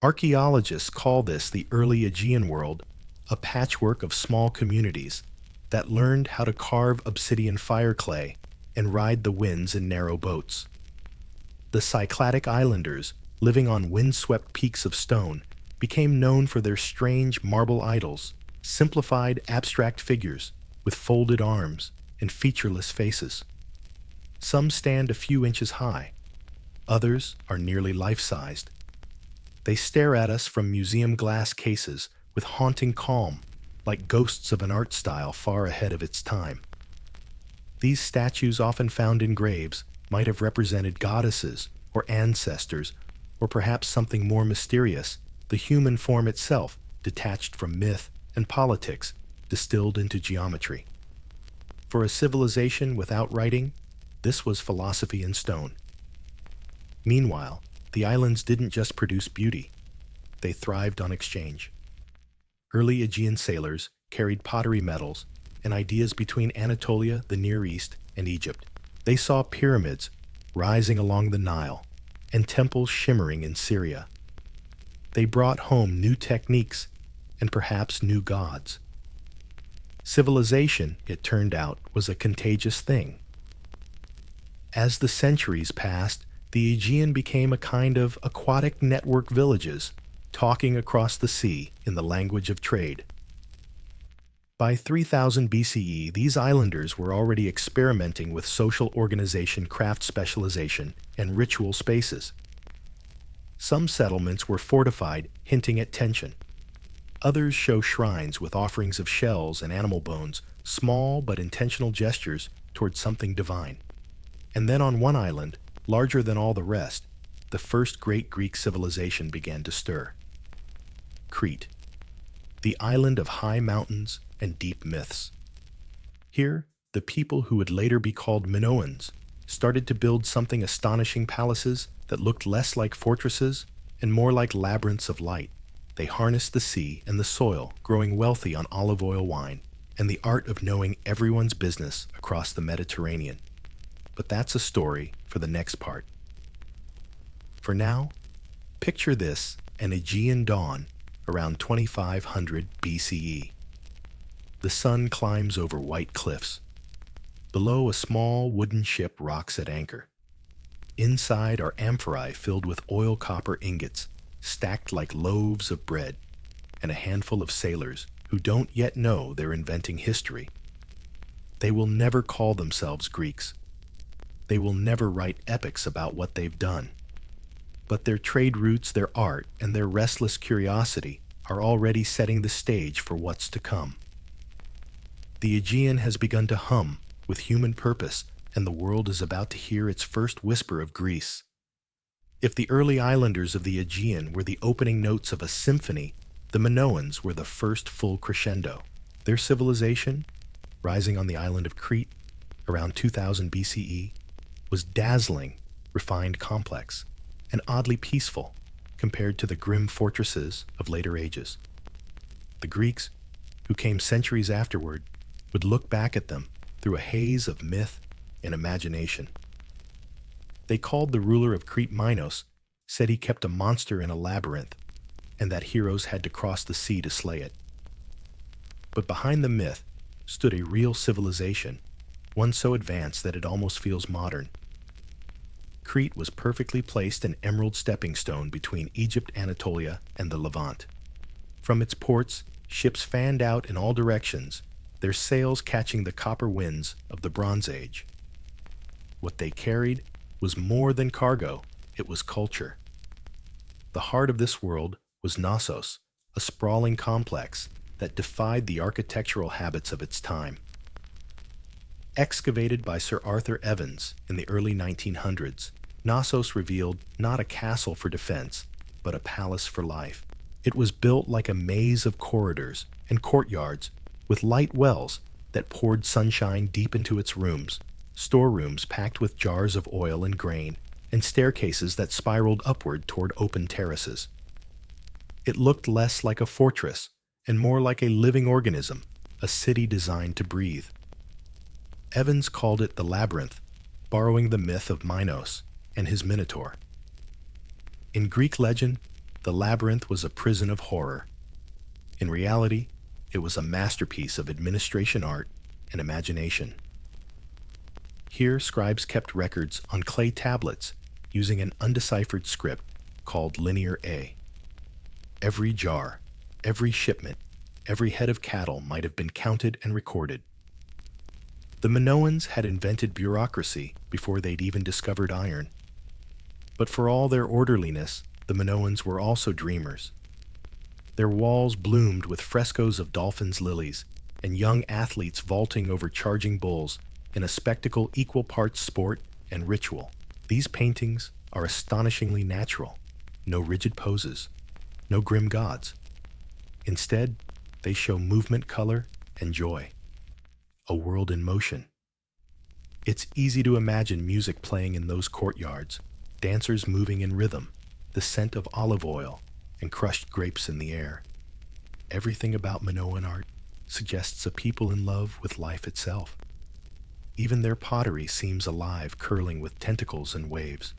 Archaeologists call this the early Aegean world, a patchwork of small communities that learned how to carve obsidian fire clay and ride the winds in narrow boats. The Cycladic islanders, living on windswept peaks of stone, became known for their strange marble idols, simplified abstract figures with folded arms and featureless faces. Some stand a few inches high, others are nearly life-sized. They stare at us from museum glass cases with haunting calm, like ghosts of an art style far ahead of its time. These statues, often found in graves, might have represented goddesses or ancestors, or perhaps something more mysterious, the human form itself, detached from myth and politics, distilled into geometry. For a civilization without writing, this was philosophy in stone. Meanwhile, the islands didn't just produce beauty, they thrived on exchange. Early Aegean sailors carried pottery metals and ideas between Anatolia, the Near East, and Egypt. They saw pyramids rising along the Nile and temples shimmering in Syria. They brought home new techniques and perhaps new gods. Civilization, it turned out, was a contagious thing. As the centuries passed, the Aegean became a kind of aquatic network villages, talking across the sea in the language of trade. By 3000 BCE, these islanders were already experimenting with social organization, craft specialization, and ritual spaces. Some settlements were fortified, hinting at tension. Others show shrines with offerings of shells and animal bones, small but intentional gestures towards something divine. And then on one island, larger than all the rest, the first great Greek civilization began to stir. Crete, the island of high mountains and deep myths. Here, the people who would later be called Minoans started to build something astonishing: palaces that looked less like fortresses and more like labyrinths of light. They harnessed the sea and the soil, growing wealthy on olive oil wine and the art of knowing everyone's business across the Mediterranean. But that's a story for the next part. For now, picture this: an Aegean dawn around 2500 BCE. The sun climbs over white cliffs. Below, a small wooden ship rocks at anchor. Inside are amphorae filled with oil copper ingots, stacked like loaves of bread, and a handful of sailors who don't yet know they're inventing history. They will never call themselves Greeks. They will never write epics about what they've done. But their trade routes, their art, and their restless curiosity are already setting the stage for what's to come. The Aegean has begun to hum with human purpose, and the world is about to hear its first whisper of Greece. If the early islanders of the Aegean were the opening notes of a symphony, the Minoans were the first full crescendo. Their civilization, rising on the island of Crete around 2000 BCE, was dazzling, refined, complex, and oddly peaceful compared to the grim fortresses of later ages. The Greeks, who came centuries afterward, would look back at them through a haze of myth and imagination. They called the ruler of Crete Minos, said he kept a monster in a labyrinth, and that heroes had to cross the sea to slay it. But behind the myth stood a real civilization, one so advanced that it almost feels modern. Crete was perfectly placed, an emerald stepping stone between Egypt, Anatolia, and the Levant. From its ports, ships fanned out in all directions, their sails catching the copper winds of the Bronze Age. What they carried was more than cargo, it was culture. The heart of this world was Knossos, a sprawling complex that defied the architectural habits of its time. Excavated by Sir Arthur Evans in the early 1900s, Knossos revealed not a castle for defense, but a palace for life. It was built like a maze of corridors and courtyards with light wells that poured sunshine deep into its rooms, storerooms packed with jars of oil and grain, and staircases that spiraled upward toward open terraces. It looked less like a fortress and more like a living organism, a city designed to breathe. Evans called it the labyrinth, borrowing the myth of Minos and his minotaur. In Greek legend, The labyrinth was a prison of horror. In reality, it was a masterpiece of administration art and imagination. Here, scribes kept records on clay tablets using an undeciphered script called Linear A. Every jar, every shipment, every head of cattle might have been counted and recorded. The Minoans had invented bureaucracy before they'd even discovered iron. But for all their orderliness, the Minoans were also dreamers. Their walls bloomed with frescoes of dolphins' lilies and young athletes vaulting over charging bulls in a spectacle equal parts sport and ritual. These paintings are astonishingly natural. No rigid poses, no grim gods. Instead, they show movement, color, and joy. A world in motion. It's easy to imagine music playing in those courtyards, dancers moving in rhythm, the scent of olive oil, and crushed grapes in the air. Everything about Minoan art suggests a people in love with life itself. Even their pottery seems alive, curling with tentacles and waves.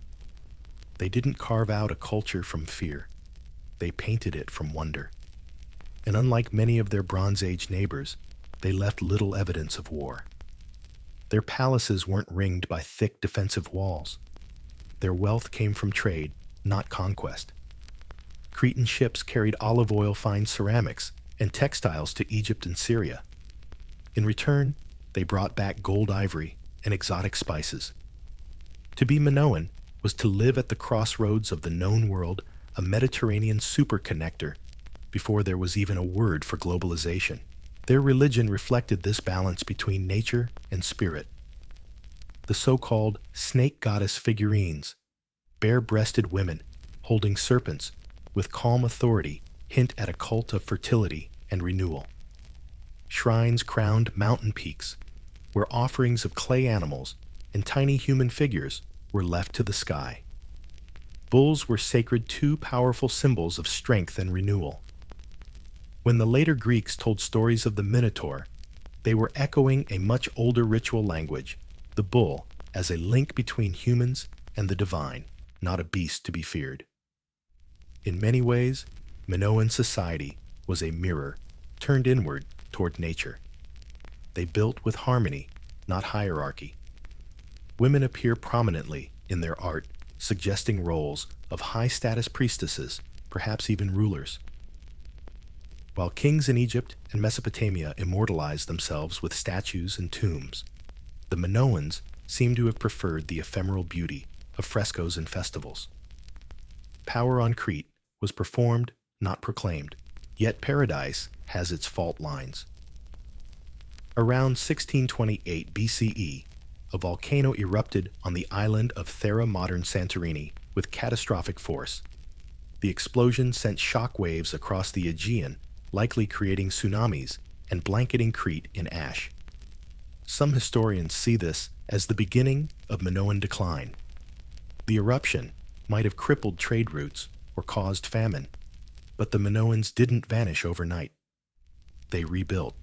They didn't carve out a culture from fear. They painted it from wonder. And unlike many of their Bronze Age neighbors, they left little evidence of war. Their palaces weren't ringed by thick defensive walls. Their wealth came from trade, not conquest. Cretan ships carried olive oil, fine ceramics, and textiles to Egypt and Syria. In return, they brought back gold, ivory, and exotic spices. To be Minoan was to live at the crossroads of the known world, a Mediterranean superconnector, before there was even a word for globalization. Their religion reflected this balance between nature and spirit. The so-called snake goddess figurines, bare-breasted women holding serpents with calm authority, hint at a cult of fertility and renewal. Shrines crowned mountain peaks, where offerings of clay animals and tiny human figures were left to the sky. Bulls were sacred, two powerful symbols of strength and renewal. When the later Greeks told stories of the Minotaur, they were echoing a much older ritual language, the bull as a link between humans and the divine, not a beast to be feared. In many ways, Minoan society was a mirror turned inward toward nature. They built with harmony, not hierarchy. Women appear prominently in their art, suggesting roles of high-status priestesses, perhaps even rulers. While kings in Egypt and Mesopotamia immortalized themselves with statues and tombs, the Minoans seem to have preferred the ephemeral beauty of frescoes and festivals. Power on Crete was performed, not proclaimed, yet paradise has its fault lines. Around 1628 BCE, a volcano erupted on the island of Thera, modern Santorini, with catastrophic force. The explosion sent shock waves across the Aegean, likely creating tsunamis and blanketing Crete in ash. Some historians see this as the beginning of Minoan decline. The eruption might have crippled trade routes or caused famine, but the Minoans didn't vanish overnight. They rebuilt.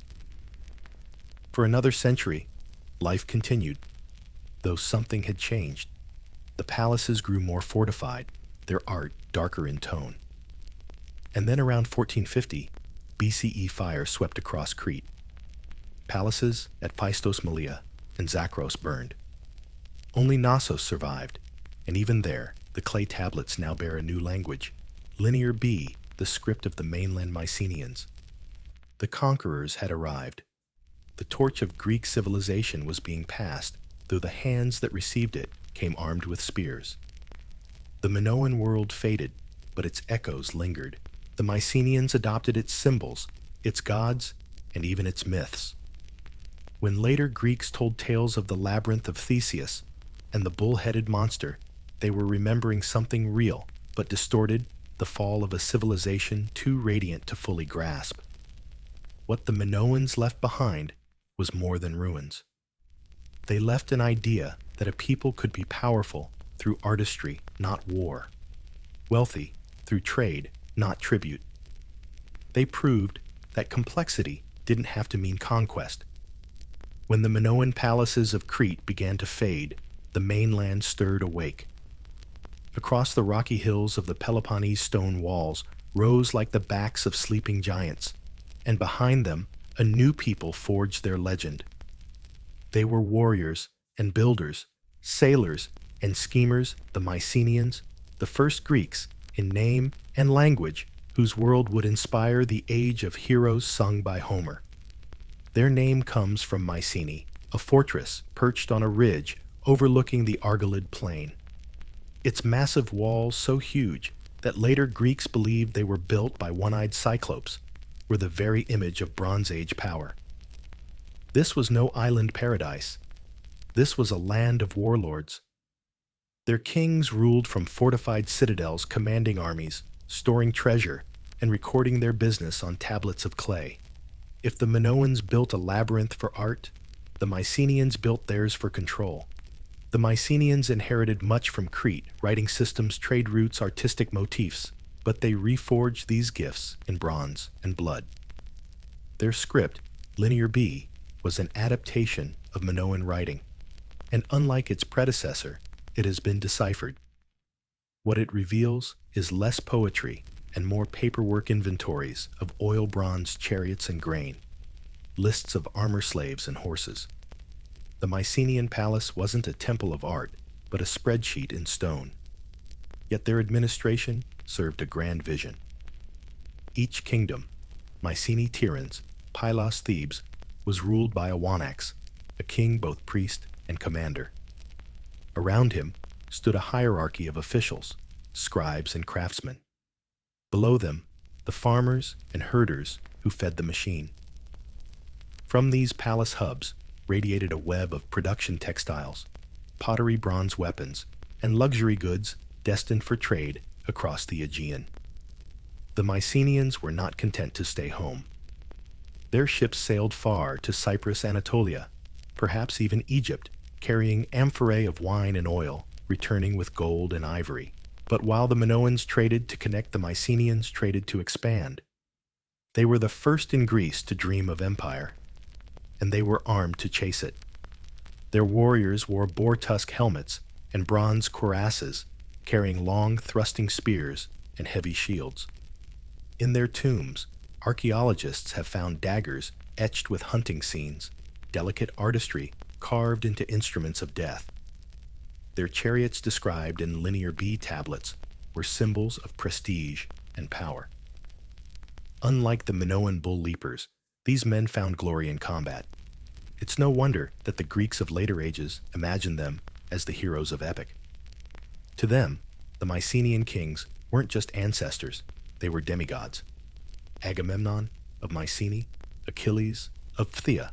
For another century, life continued, though something had changed. The palaces grew more fortified, their art darker in tone. And then around 1450, BCE fire swept across Crete. Palaces at Phaistos Malea and Zakros burned. Only Knossos survived, and even there, the clay tablets now bear a new language, Linear B, the script of the mainland Mycenaeans. The conquerors had arrived. The torch of Greek civilization was being passed, though the hands that received it came armed with spears. The Minoan world faded, but its echoes lingered. The Mycenaeans adopted its symbols, its gods, and even its myths. When later Greeks told tales of the labyrinth of Theseus and the bull-headed monster, they were remembering something real, but distorted, the fall of a civilization too radiant to fully grasp. What the Minoans left behind was more than ruins. They left an idea that a people could be powerful through artistry, not war, wealthy through trade, not tribute. They proved that complexity didn't have to mean conquest. When the Minoan palaces of Crete began to fade, the mainland stirred awake. Across the rocky hills of the Peloponnese stone walls rose like the backs of sleeping giants, and behind them a new people forged their legend. They were warriors and builders, sailors and schemers, the Mycenaeans, the first Greeks in name and language whose world would inspire the age of heroes sung by Homer. Their name comes from Mycenae, a fortress perched on a ridge overlooking the Argolid plain. Its massive walls, so huge that later Greeks believed they were built by one-eyed cyclopes, were the very image of Bronze Age power. This was no island paradise. This was a land of warlords. Their kings ruled from fortified citadels, commanding armies, storing treasure, and recording their business on tablets of clay. If the Minoans built a labyrinth for art, the Mycenaeans built theirs for control. The Mycenaeans inherited much from Crete, writing systems, trade routes, artistic motifs, but they reforged these gifts in bronze and blood. Their script, Linear B, was an adaptation of Minoan writing, and unlike its predecessor, it has been deciphered. What it reveals is less poetry and more paperwork inventories of oil bronze chariots and grain, lists of armor slaves and horses. The Mycenaean palace wasn't a temple of art, but a spreadsheet in stone. Yet their administration served a grand vision. Each kingdom, Mycenae Tiryns, Pylos Thebes, was ruled by a wanax, a king both priest and commander. Around him stood a hierarchy of officials, scribes and craftsmen. Below them, the farmers and herders who fed the machine. From these palace hubs radiated a web of production textiles, pottery, bronze weapons, and luxury goods destined for trade across the Aegean. The Mycenaeans were not content to stay home. Their ships sailed far to Cyprus, Anatolia, perhaps even Egypt, carrying amphorae of wine and oil, returning with gold and ivory. But while the Minoans traded to connect, the Mycenaeans traded to expand. They were the first in Greece to dream of empire, and they were armed to chase it. Their warriors wore boar-tusk helmets and bronze cuirasses, carrying long, thrusting spears and heavy shields. In their tombs, archaeologists have found daggers etched with hunting scenes, delicate artistry carved into instruments of death. Their chariots, described in Linear B tablets, were symbols of prestige and power. Unlike the Minoan bull leapers, these men found glory in combat. It's no wonder that the Greeks of later ages imagined them as the heroes of epic. To them, the Mycenaean kings weren't just ancestors, they were demigods. Agamemnon of Mycenae, Achilles of Phthia,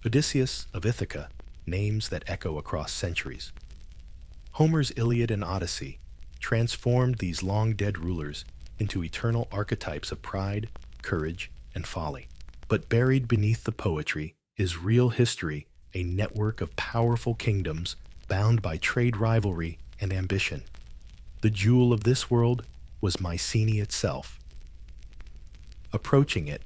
Odysseus of Ithaca, names that echo across centuries. Homer's Iliad and Odyssey transformed these long-dead rulers into eternal archetypes of pride, courage, and folly. But buried beneath the poetry is real history, a network of powerful kingdoms bound by trade, rivalry, and ambition. The jewel of this world was Mycenae itself. Approaching it,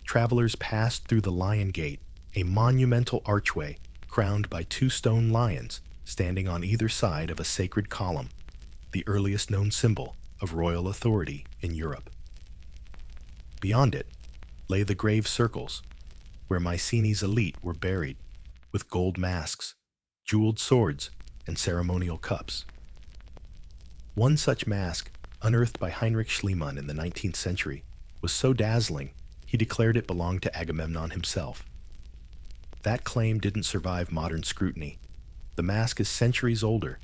travelers passed through the Lion Gate, a monumental archway crowned by two stone lions standing on either side of a sacred column, the earliest known symbol of royal authority in Europe. Beyond it lay the grave circles, where Mycenae's elite were buried, with gold masks, jeweled swords, and ceremonial cups. One such mask, unearthed by Heinrich Schliemann in the 19th century, was so dazzling he declared it belonged to Agamemnon himself. That claim didn't survive modern scrutiny. The mask is centuries older,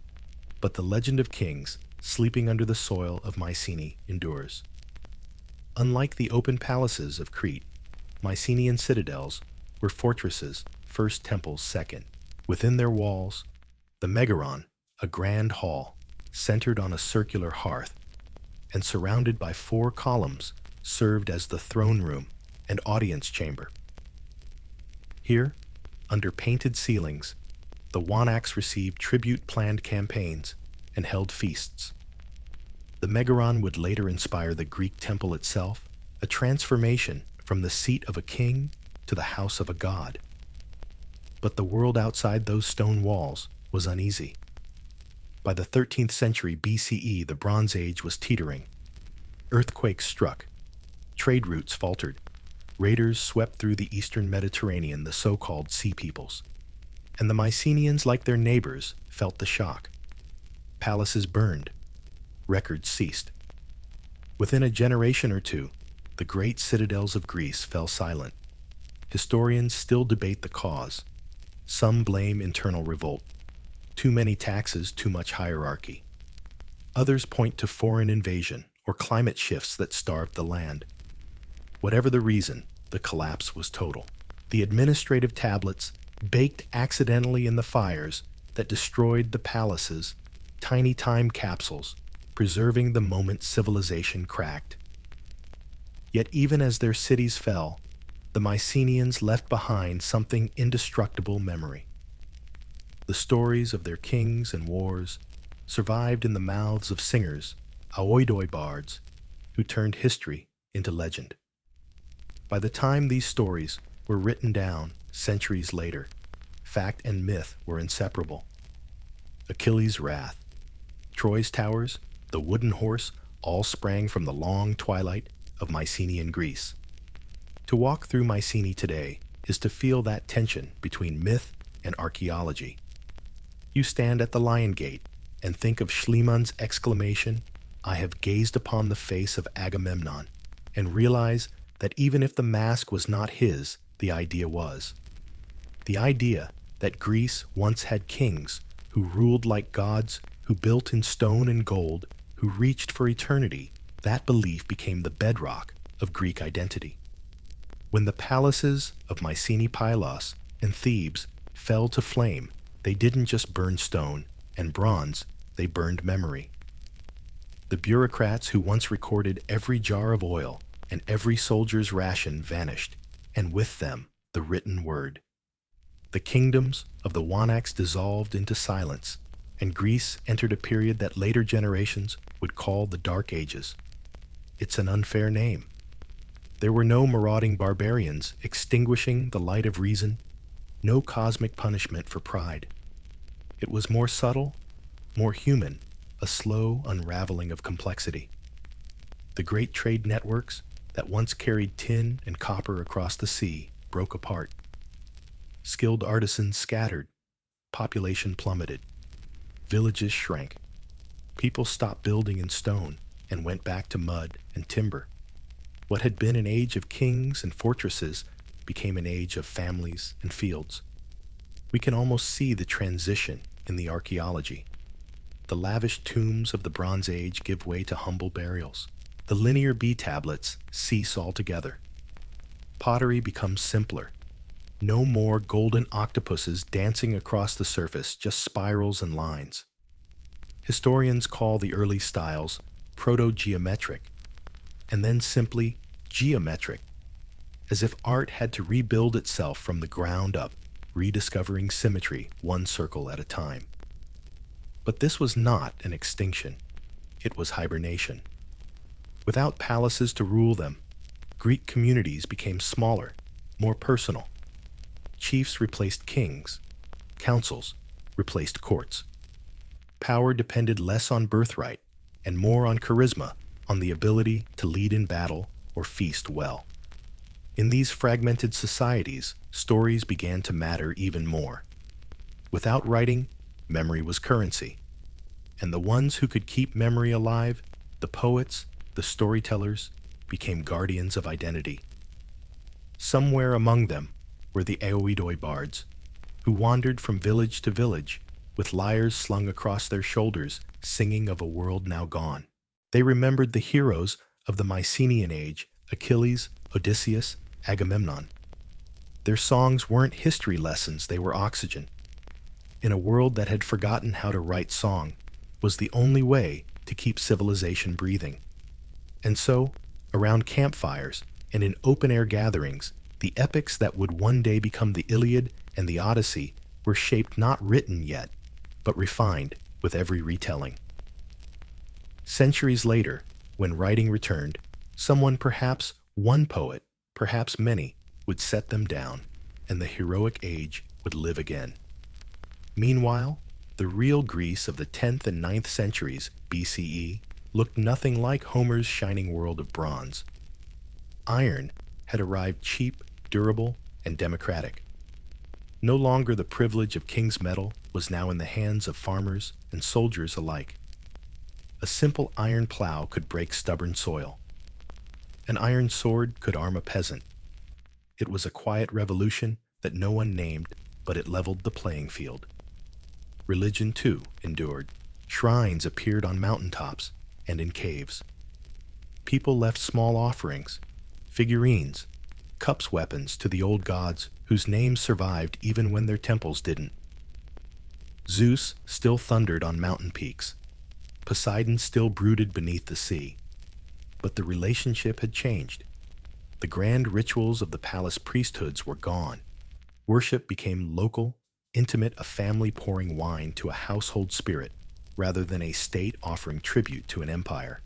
but the legend of kings sleeping under the soil of Mycenae endures. Unlike the open palaces of Crete, Mycenaean citadels were fortresses, first temples second. Within their walls, the Megaron, a grand hall, centered on a circular hearth, and surrounded by 4 columns, served as the throne room and audience chamber. Here, under painted ceilings, the wanax received tribute-planned campaigns and held feasts. The Megaron would later inspire the Greek temple itself, a transformation from the seat of a king to the house of a god. But the world outside those stone walls was uneasy. By the 13th century BCE, the Bronze Age was teetering. Earthquakes struck. Trade routes faltered. Raiders swept through the eastern Mediterranean, the so-called Sea Peoples. And the Mycenaeans, like their neighbors, felt the shock. Palaces burned. Records ceased. Within a generation or two, the great citadels of Greece fell silent. Historians still debate the cause. Some blame internal revolt. Too many taxes, too much hierarchy. Others point to foreign invasion or climate shifts that starved the land. Whatever the reason, the collapse was total. The administrative tablets, baked accidentally in the fires that destroyed the palaces, tiny time capsules, preserving the moment civilization cracked. Yet even as their cities fell, the Mycenaeans left behind something indestructible memory. The stories of their kings and wars survived in the mouths of singers, oidoi bards, who turned history into legend. By the time these stories were written down centuries later, fact and myth were inseparable. Achilles' wrath, Troy's towers, the wooden horse, all sprang from the long twilight of Mycenaean Greece. To walk through Mycenae today is to feel that tension between myth and archaeology. You stand at the Lion Gate and think of Schliemann's exclamation, "I have gazed upon the face of Agamemnon," and realize that even if the mask was not his, the idea was. The idea that Greece once had kings who ruled like gods, who built in stone and gold, who reached for eternity, that belief became the bedrock of Greek identity. When the palaces of Mycenae Pylos and Thebes fell to flame, they didn't just burn stone and bronze, they burned memory. The bureaucrats who once recorded every jar of oil and every soldier's ration vanished, and with them the written word. The kingdoms of the Wanaks dissolved into silence, and Greece entered a period that later generations would call the Dark Ages. It's an unfair name. There were no marauding barbarians extinguishing the light of reason, no cosmic punishment for pride. It was more subtle, more human, a slow unraveling of complexity. The great trade networks that once carried tin and copper across the sea broke apart. Skilled artisans scattered, population plummeted, villages shrank. People stopped building in stone and went back to mud and timber. What had been an age of kings and fortresses became an age of families and fields. We can almost see the transition in the archaeology. The lavish tombs of the Bronze Age give way to humble burials. The linear B tablets cease altogether. Pottery becomes simpler. No more golden octopuses dancing across the surface, just spirals and lines. Historians call the early styles proto-geometric, and then simply geometric, as if art had to rebuild itself from the ground up, rediscovering symmetry one circle at a time. But this was not an extinction. It was hibernation. Without palaces to rule them, Greek communities became smaller, more personal. Chiefs replaced kings. Councils replaced courts. Power depended less on birthright and more on charisma, on the ability to lead in battle or feast well. In these fragmented societies, stories began to matter even more. Without writing, memory was currency. And the ones who could keep memory alive, the poets, the storytellers, became guardians of identity. Somewhere among them were the oidoi bards, who wandered from village to village, with lyres slung across their shoulders, singing of a world now gone. They remembered the heroes of the Mycenaean Age, Achilles, Odysseus, Agamemnon. Their songs weren't history lessons, they were oxygen. In a world that had forgotten how to write song, was the only way to keep civilization breathing. And so, around campfires and in open-air gatherings, the epics that would one day become the Iliad and the Odyssey were shaped, not written yet, but refined with every retelling. Centuries later, when writing returned, someone, perhaps one poet, perhaps many, would set them down, and the heroic age would live again. Meanwhile, The real Greece of the 10th and 9th centuries BCE looked nothing like Homer's shining world of bronze. Iron had arrived cheap, durable, and democratic. No longer the privilege of king's metal was now in the hands of farmers and soldiers alike. A simple iron plow could break stubborn soil. An iron sword could arm a peasant. It was a quiet revolution that no one named, but it leveled the playing field. Religion, too, endured. Shrines appeared on mountaintops and in caves. People left small offerings, figurines, cups, weapons to the old gods whose names survived even when their temples didn't. Zeus still thundered on mountain peaks. Poseidon still brooded beneath the sea. But the relationship had changed. The grand rituals of the palace priesthoods were gone. Worship became local, intimate, a family pouring wine to a household spirit, rather than a state offering tribute to an empire.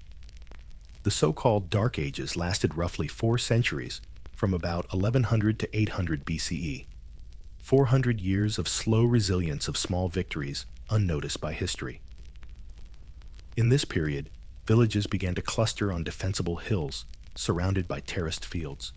The so-called Dark Ages lasted roughly 4 centuries, from about 1100 to 800 BCE. 400 years of slow resilience of small victories, unnoticed by history. In this period, villages began to cluster on defensible hills, surrounded by terraced fields.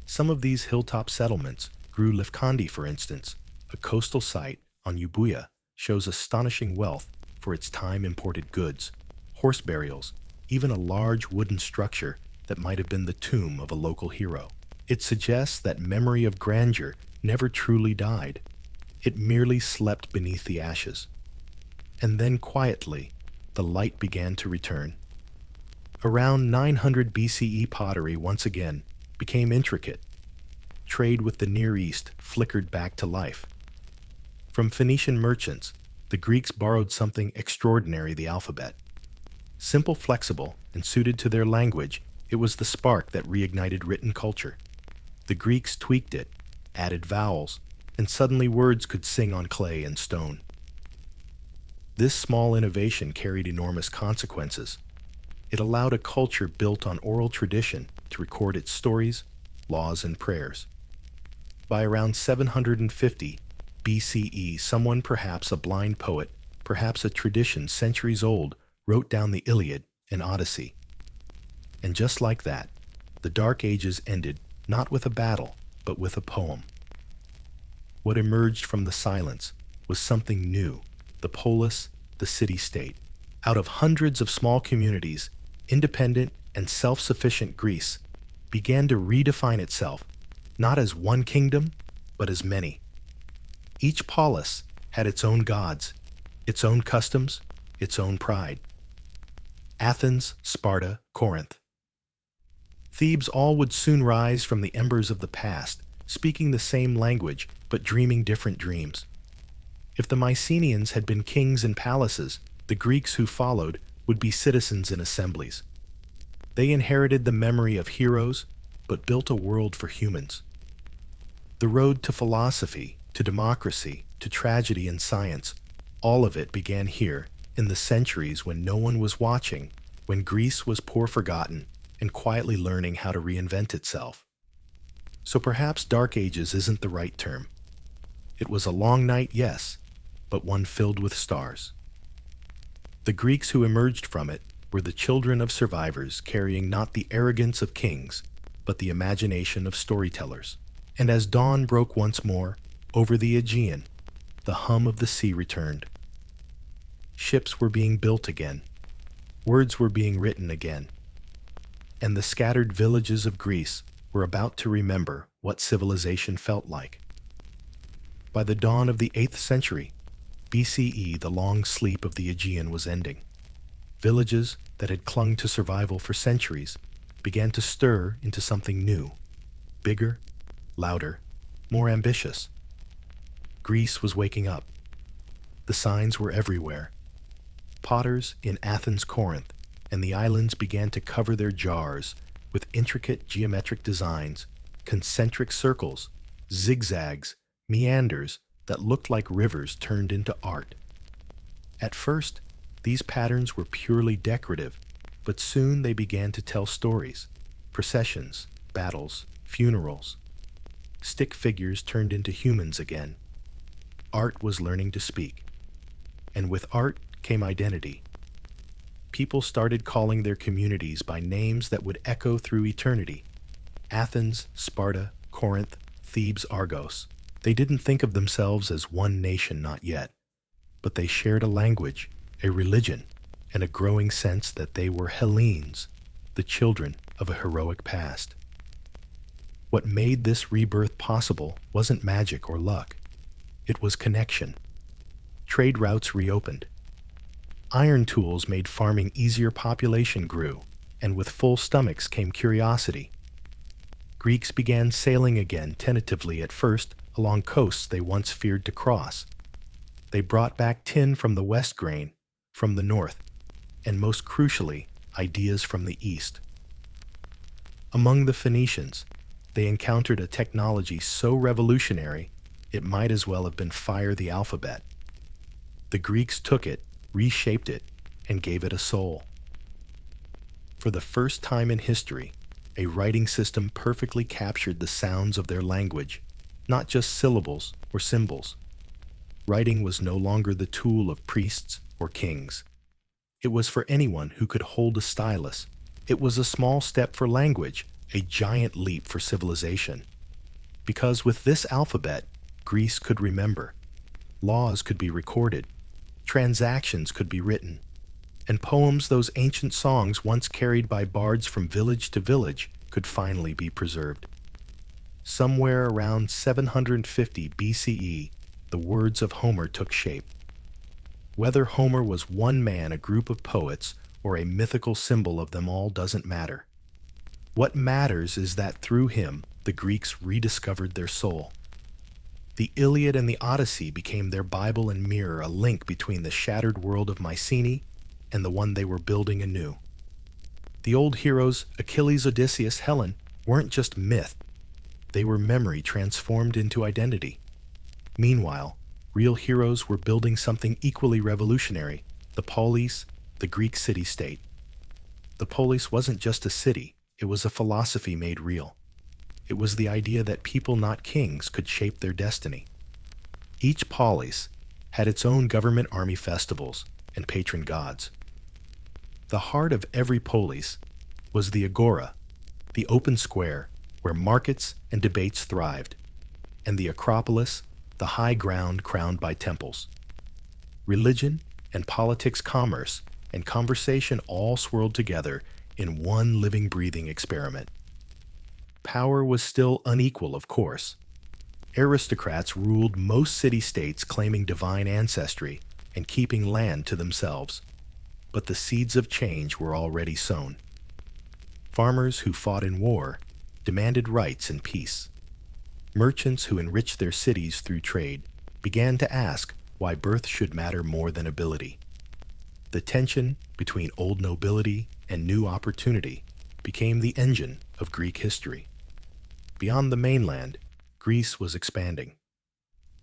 Some of these hilltop settlements grew Lefkandi, for instance, a coastal site on Euboea, shows astonishing wealth for its time-imported goods, horse burials, even a large wooden structure that might have been the tomb of a local hero. It suggests that memory of grandeur never truly died. It merely slept beneath the ashes. And then quietly, the light began to return. Around 900 BCE, pottery once again became intricate. Trade with the Near East flickered back to life. From Phoenician merchants, the Greeks borrowed something extraordinary: the alphabet. Simple, flexible, and suited to their language, it was the spark that reignited written culture. The Greeks tweaked it, added vowels, and suddenly words could sing on clay and stone. This small innovation carried enormous consequences. It allowed a culture built on oral tradition to record its stories, laws, and prayers. By around 750 BCE, someone, perhaps a blind poet, perhaps a tradition centuries old, wrote down the Iliad and Odyssey. And just like that, the Dark Ages ended not with a battle, but with a poem. What emerged from the silence was something new: the polis, the city-state. Out of hundreds of small communities, independent and self-sufficient Greece began to redefine itself, not as one kingdom, but as many. Each polis had its own gods, its own customs, its own pride. Athens, Sparta, Corinth. Thebes, all would soon rise from the embers of the past, speaking the same language, but dreaming different dreams. If the Mycenaeans had been kings in palaces, the Greeks who followed would be citizens in assemblies. They inherited the memory of heroes, but built a world for humans. The road to philosophy, to democracy, to tragedy and science, all of it began here, in the centuries when no one was watching, when Greece was poor, forgotten, and quietly learning how to reinvent itself. So perhaps Dark Ages isn't the right term. It was a long night, yes, but one filled with stars. The Greeks who emerged from it were the children of survivors, carrying not the arrogance of kings, but the imagination of storytellers. And as dawn broke once more over the Aegean, the hum of the sea returned. Ships were being built again. Words were being written again. And the scattered villages of Greece were about to remember what civilization felt like. By the dawn of the 8th century BCE, the long sleep of the Aegean was ending. Villages that had clung to survival for centuries began to stir into something new, bigger, louder, more ambitious. Greece was waking up. The signs were everywhere. Potters in Athens, Corinth, and the islands began to cover their jars with intricate geometric designs, concentric circles, zigzags, meanders that looked like rivers turned into art. At first, these patterns were purely decorative, but soon they began to tell stories: processions, battles, funerals. Stick figures turned into humans again. Art was learning to speak. And with art came identity. People started calling their communities by names that would echo through eternity. Athens, Sparta, Corinth, Thebes, Argos. They didn't think of themselves as one nation, not yet, but they shared a language, a religion, and a growing sense that they were Hellenes, the children of a heroic past. What made this rebirth possible wasn't magic or luck. It was connection. Trade routes reopened. Iron tools made farming easier, population grew, and with full stomachs came curiosity. Greeks began sailing again, tentatively at first, along coasts they once feared to cross. They brought back tin from the west, grain from the north, and most crucially, ideas from the east. Among the Phoenicians, they encountered a technology so revolutionary it might as well have been fire the alphabet. The Greeks took it, reshaped it, and gave it a soul. For the first time in history, a writing system perfectly captured the sounds of their language, not just syllables or symbols. Writing was no longer the tool of priests or kings. It was for anyone who could hold a stylus. It was a small step for language, a giant leap for civilization. Because with this alphabet, Greece could remember. Laws could be recorded. Transactions could be written. And poems, those ancient songs once carried by bards from village to village, could finally be preserved. Somewhere around 750 BCE, the words of Homer took shape. Whether Homer was one man, a group of poets, or a mythical symbol of them all doesn't matter. What matters is that through him, the Greeks rediscovered their soul. The Iliad and the Odyssey became their Bible and mirror, a link between the shattered world of Mycenae and the one they were building anew. The old heroes, Achilles, Odysseus, Helen, weren't just myth. They were memory transformed into identity. Meanwhile, real heroes were building something equally revolutionary, the polis, the Greek city-state. The polis wasn't just a city, it was a philosophy made real. It was the idea that people, not kings, could shape their destiny. Each polis had its own government, army, festivals, and patron gods. The heart of every polis was the agora, the open square where markets and debates thrived, and the Acropolis, the high ground crowned by temples. Religion and politics, commerce and conversation all swirled together in one living, breathing experiment. Power was still unequal, of course. Aristocrats ruled most city-states, claiming divine ancestry and keeping land to themselves. But the seeds of change were already sown. Farmers who fought in war demanded rights and peace. Merchants who enriched their cities through trade began to ask why birth should matter more than ability. The tension between old nobility and new opportunity became the engine of Greek history. Beyond the mainland, Greece was expanding.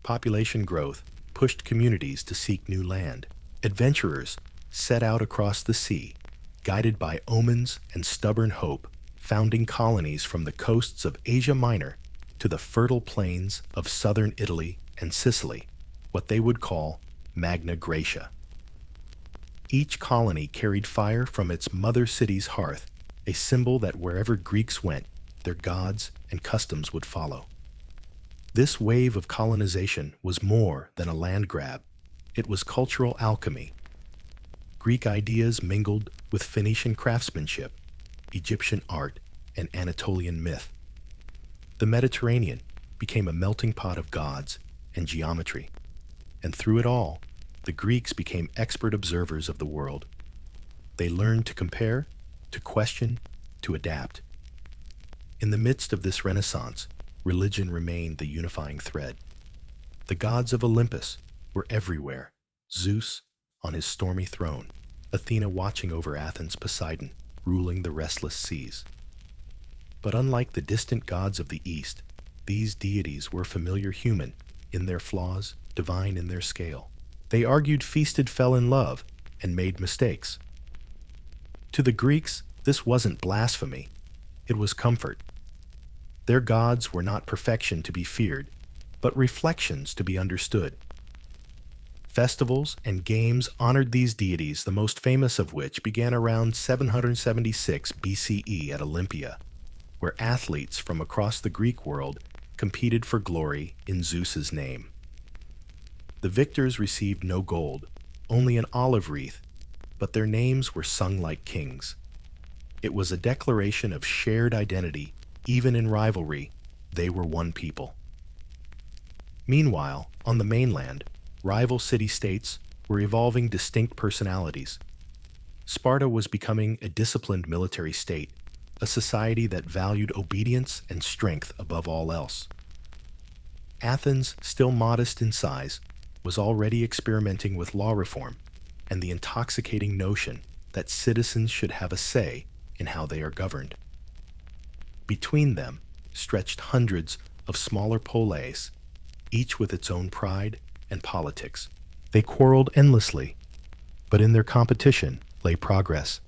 Population growth pushed communities to seek new land. Adventurers set out across the sea, guided by omens and stubborn hope, founding colonies from the coasts of Asia Minor to the fertile plains of southern Italy and Sicily, what they would call Magna Graecia. Each colony carried fire from its mother city's hearth, a symbol that wherever Greeks went, their gods and customs would follow. This wave of colonization was more than a land grab. It was cultural alchemy. Greek ideas mingled with Phoenician craftsmanship, Egyptian art, and Anatolian myth. The Mediterranean became a melting pot of gods and geometry, and through it all, the Greeks became expert observers of the world. They learned to compare, to question, to adapt. In the midst of this renaissance, religion remained the unifying thread. The gods of Olympus were everywhere, Zeus on his stormy throne, Athena watching over Athens, Poseidon ruling the restless seas. But unlike the distant gods of the East, these deities were familiar, human in their flaws, divine in their scale. They argued, feasted, fell in love, and made mistakes. To the Greeks, this wasn't blasphemy, it was comfort. Their gods were not perfection to be feared, but reflections to be understood. Festivals and games honored these deities, the most famous of which began around 776 BCE at Olympia, where athletes from across the Greek world competed for glory in Zeus's name. The victors received no gold, only an olive wreath, but their names were sung like kings. It was a declaration of shared identity. Even in rivalry, they were one people. Meanwhile, on the mainland, rival city-states were evolving distinct personalities. Sparta was becoming a disciplined military state, a society that valued obedience and strength above all else. Athens, still modest in size, was already experimenting with law reform and the intoxicating notion that citizens should have a say in how they are governed. Between them stretched hundreds of smaller polis, each with its own pride and politics. They quarreled endlessly, but in their competition lay progress.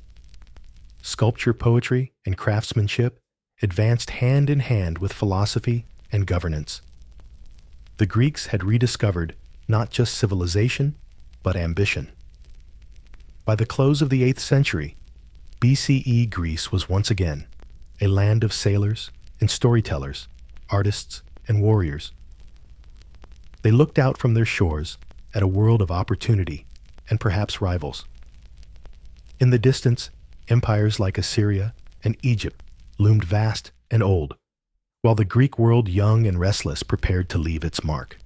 Sculpture, poetry, and craftsmanship advanced hand in hand with philosophy and governance. The Greeks had rediscovered not just civilization, but ambition. By the close of the 8th century, BCE Greece was once again a land of sailors and storytellers, artists and warriors. They looked out from their shores at a world of opportunity and perhaps rivals. In the distance, empires like Assyria and Egypt loomed vast and old, while the Greek world, young and restless, prepared to leave its mark.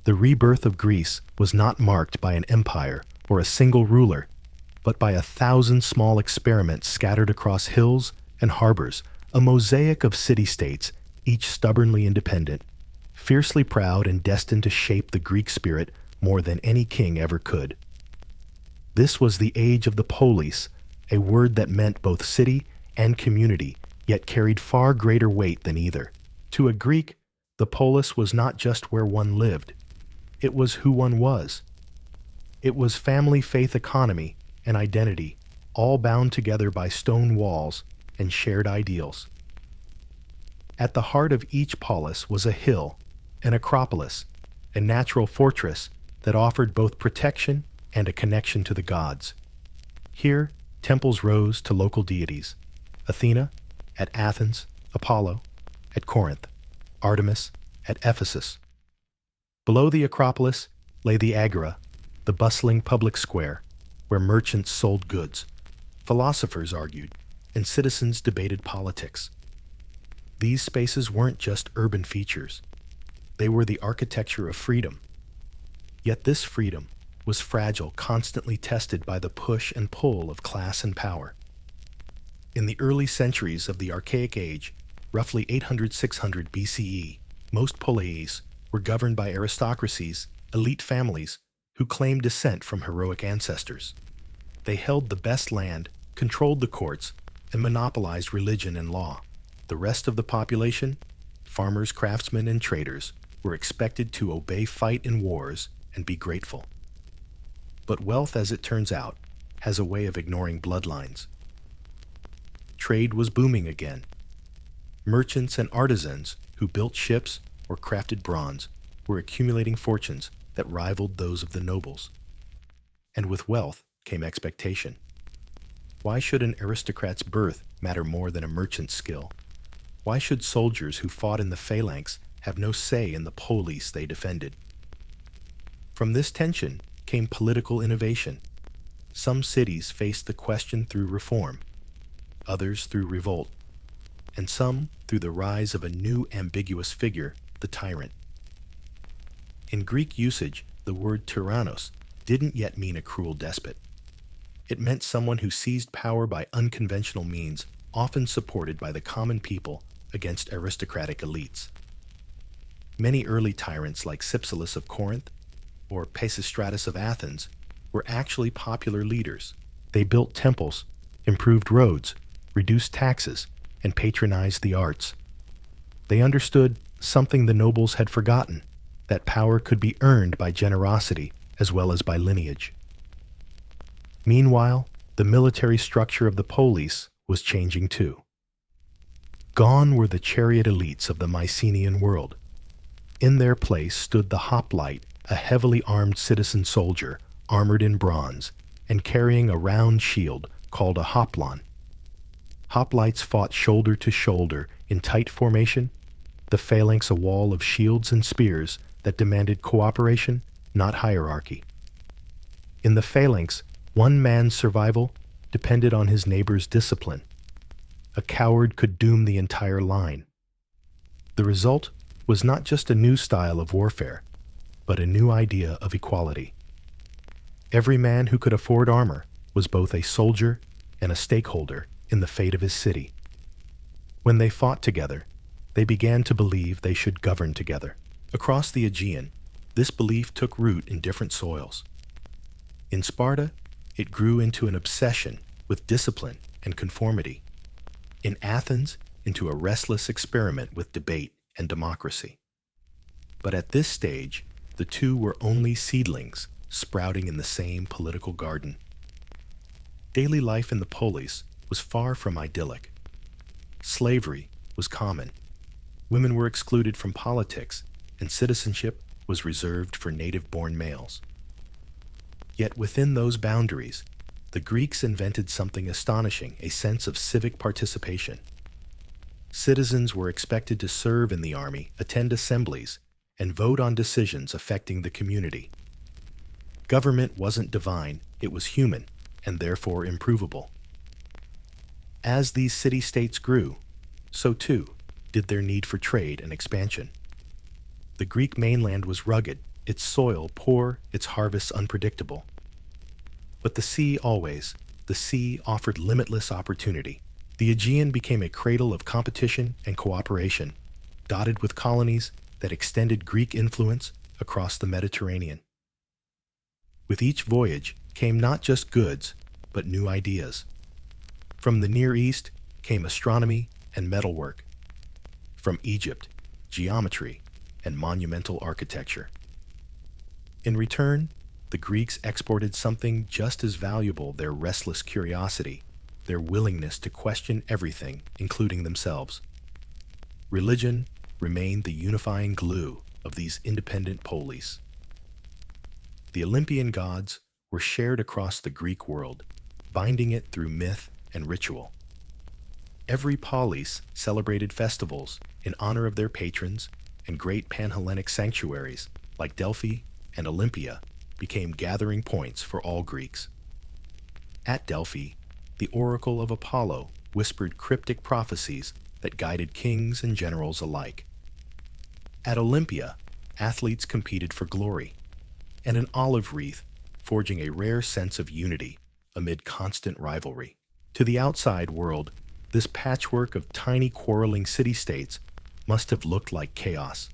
The rebirth of Greece was not marked by an empire or a single ruler, but by 1,000 small experiments scattered across hills and harbors, a mosaic of city-states, each stubbornly independent, fiercely proud and destined to shape the Greek spirit more than any king ever could. This was the age of the polis, a word that meant both city and community, yet carried far greater weight than either. To a Greek, the polis was not just where one lived, it was who one was. It was family, faith, economy, and identity, all bound together by stone walls and shared ideals. At the heart of each polis was a hill, an acropolis, a natural fortress that offered both protection and a connection to the gods. Here, temples rose to local deities: Athena at Athens, Apollo at Corinth, Artemis at Ephesus. Below the Acropolis lay the Agora, the bustling public square, where merchants sold goods, philosophers argued, and citizens debated politics. These spaces weren't just urban features. They were the architecture of freedom. Yet this freedom was fragile, constantly tested by the push and pull of class and power. In the early centuries of the Archaic Age, roughly 800–600 BCE, most polis were governed by aristocracies, elite families, who claimed descent from heroic ancestors. They held the best land, controlled the courts, and monopolized religion and law. The rest of the population, farmers, craftsmen, and traders, were expected to obey, fight in wars, and be grateful. But wealth, as it turns out, has a way of ignoring bloodlines. Trade was booming again. Merchants and artisans who built ships or crafted bronze were accumulating fortunes that rivaled those of the nobles. And with wealth came expectation. Why should an aristocrat's birth matter more than a merchant's skill? Why should soldiers who fought in the phalanx have no say in the polis they defended? From this tension came political innovation. Some cities faced the question through reform, others through revolt, and some through the rise of a new ambiguous figure, the tyrant. In Greek usage, the word tyrannos didn't yet mean a cruel despot. It meant someone who seized power by unconventional means, often supported by the common people against aristocratic elites. Many early tyrants like Cypselus of Corinth or Pisistratus of Athens were actually popular leaders. They built temples, improved roads, reduced taxes, and patronized the arts. They understood something the nobles had forgotten, that power could be earned by generosity as well as by lineage. Meanwhile, the military structure of the polis was changing too. Gone were the chariot elites of the Mycenaean world. In their place stood the hoplite a heavily armed citizen soldier, armored in bronze, and carrying a round shield called a hoplon. Hoplites fought shoulder to shoulder in tight formation, the phalanx a wall of shields and spears that demanded cooperation, not hierarchy. In the phalanx, one man's survival depended on his neighbor's discipline. A coward could doom the entire line. The result was not just a new style of warfare, but a new idea of equality. Every man who could afford armor was both a soldier and a stakeholder in the fate of his city. When they fought together, they began to believe they should govern together. Across the Aegean, this belief took root in different soils. In Sparta, it grew into an obsession with discipline and conformity. In Athens, into a restless experiment with debate and democracy. But at this stage, the two were only seedlings sprouting in the same political garden. Daily life in the polis was far from idyllic. Slavery was common. Women were excluded from politics, and citizenship was reserved for native-born males. Yet within those boundaries, the Greeks invented something astonishing, a sense of civic participation. Citizens were expected to serve in the army, attend assemblies, and vote on decisions affecting the community. Government wasn't divine, it was human, and therefore improvable. As these city-states grew, so too did their need for trade and expansion. The Greek mainland was rugged, its soil poor, its harvests unpredictable. But the sea offered limitless opportunity. The Aegean became a cradle of competition and cooperation, dotted with colonies that extended Greek influence across the Mediterranean. With each voyage came not just goods, but new ideas. From the Near East came astronomy and metalwork. From Egypt, geometry and monumental architecture. In return, the Greeks exported something just as valuable, their restless curiosity, their willingness to question everything, including themselves. Religion remained the unifying glue of these independent polis. The Olympian gods were shared across the Greek world, binding it through myth and ritual. Every polis celebrated festivals in honor of their patrons, and great Pan-Hellenic sanctuaries like Delphi and Olympia became gathering points for all Greeks. At Delphi, the oracle of Apollo whispered cryptic prophecies that guided kings and generals alike. At Olympia, athletes competed for glory, and an olive wreath forging a rare sense of unity amid constant rivalry. To the outside world, this patchwork of tiny quarreling city-states must have looked like chaos.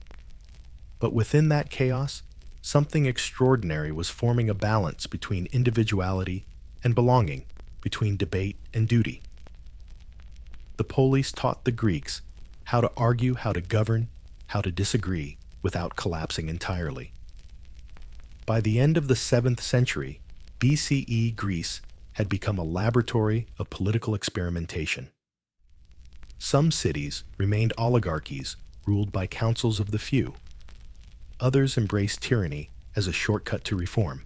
But within that chaos, something extraordinary was forming, a balance between individuality and belonging, between debate and duty. The polis taught the Greeks how to argue, how to govern, how to disagree without collapsing entirely. By the end of the 7th century, BCE Greece had become a laboratory of political experimentation. Some cities remained oligarchies ruled by councils of the few. Others embraced tyranny as a shortcut to reform.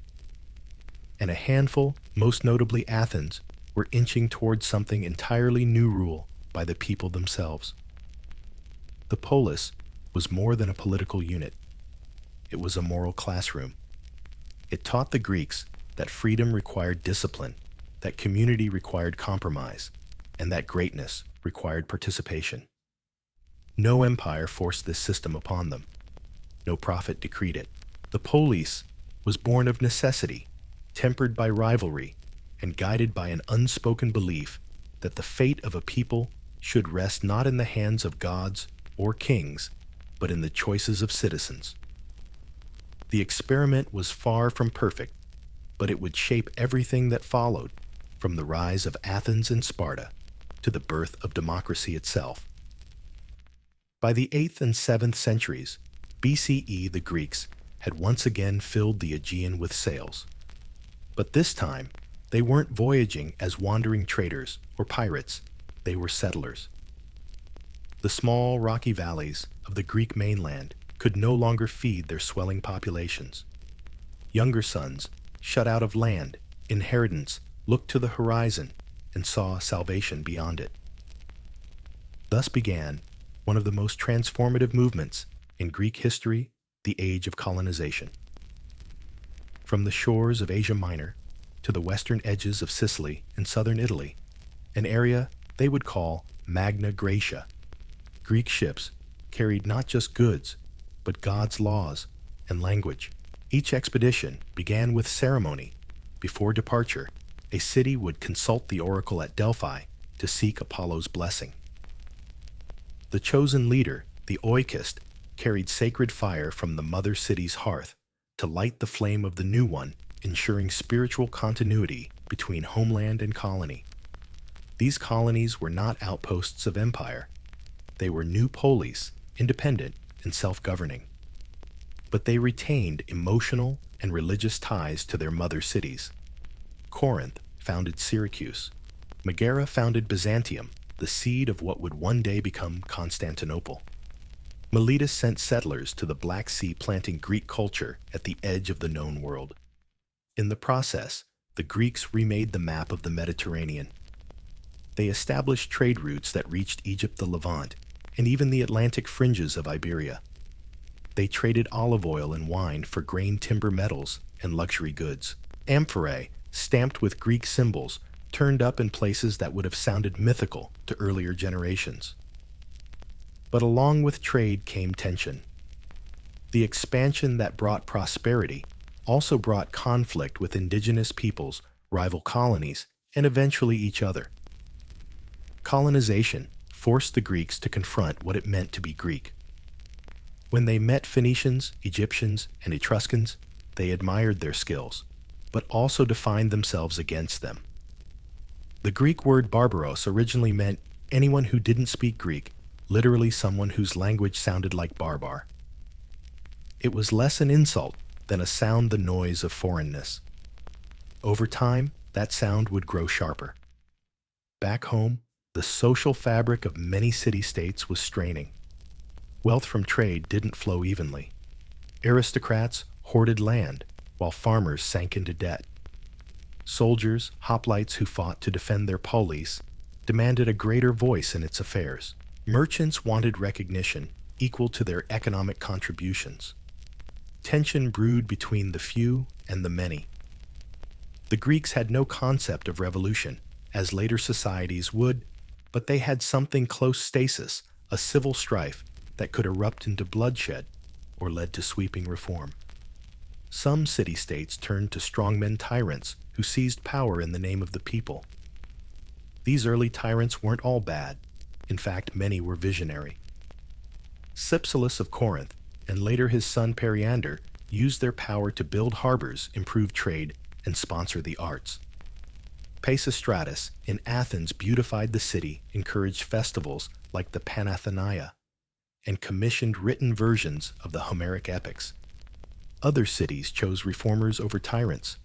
And a handful, most notably Athens, were inching towards something entirely new, rule by the people themselves. The polis was more than a political unit. It was a moral classroom. It taught the Greeks that freedom required discipline, that community required compromise, and that greatness required participation. No empire forced this system upon them. No prophet decreed it. The polis was born of necessity, tempered by rivalry, and guided by an unspoken belief that the fate of a people should rest not in the hands of gods or kings, but in the choices of citizens. The experiment was far from perfect, but it would shape everything that followed, from the rise of Athens and Sparta to the birth of democracy itself. By the 8th and 7th centuries, BCE, the Greeks had once again filled the Aegean with sails. But this time, they weren't voyaging as wandering traders or pirates, they were settlers. The small rocky valleys of the Greek mainland could no longer feed their swelling populations. Younger sons, shut out of land, inheritance, looked to the horizon and saw salvation beyond it. Thus began one of the most transformative movements in Greek history, the Age of Colonization. From the shores of Asia Minor to the western edges of Sicily and southern Italy, an area they would call Magna Graecia, Greek ships carried not just goods, but God's laws and language. Each expedition began with ceremony. Before departure, a city would consult the oracle at Delphi to seek Apollo's blessing. The chosen leader, the oikist, carried sacred fire from the mother city's hearth to light the flame of the new one, ensuring spiritual continuity between homeland and colony. These colonies were not outposts of empire. They were new polis, independent and self-governing. But they retained emotional and religious ties to their mother cities. Corinth founded Syracuse. Megara founded Byzantium, the seed of what would one day become Constantinople. Miletus sent settlers to the Black Sea, planting Greek culture at the edge of the known world. In the process, the Greeks remade the map of the Mediterranean. They established trade routes that reached Egypt, the Levant, and even the Atlantic fringes of Iberia. They traded olive oil and wine for grain, timber, metals, and luxury goods. Amphorae, stamped with Greek symbols, turned up in places that would have sounded mythical to earlier generations. But along with trade came tension. The expansion that brought prosperity also brought conflict with indigenous peoples, rival colonies, and eventually each other. Colonization forced the Greeks to confront what it meant to be Greek. When they met Phoenicians, Egyptians, and Etruscans, they admired their skills, but also defined themselves against them. The Greek word barbaros originally meant anyone who didn't speak Greek, literally someone whose language sounded like barbar. It was less an insult than a sound, the noise of foreignness. Over time, that sound would grow sharper. Back home, the social fabric of many city-states was straining. Wealth from trade didn't flow evenly. Aristocrats hoarded land, while farmers sank into debt. Soldiers, hoplites who fought to defend their polis, demanded a greater voice in its affairs. Merchants wanted recognition equal to their economic contributions. Tension brewed between the few and the many. The Greeks had no concept of revolution, as later societies would, but they had something close: stasis, a civil strife that could erupt into bloodshed or led to sweeping reform. Some city-states turned to strongmen tyrants who seized power in the name of the people. These early tyrants weren't all bad. In fact, many were visionary. Cypselus of Corinth, and later his son Periander, used their power to build harbors, improve trade, and sponsor the arts. Pisistratus in Athens beautified the city, encouraged festivals like the Panathenaea, and commissioned written versions of the Homeric epics. Other cities chose reformers over tyrants.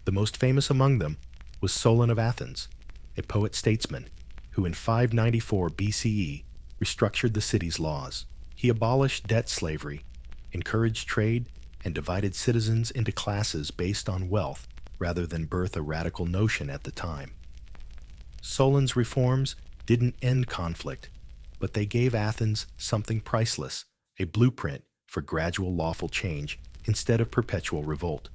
The most famous among them was Solon of Athens, a poet-statesman who in 594 BCE restructured the city's laws. He abolished debt slavery, encouraged trade, and divided citizens into classes based on wealth rather than birth, a radical notion at the time. Solon's reforms didn't end conflict, but they gave Athens something priceless: a blueprint for gradual lawful change instead of perpetual revolt.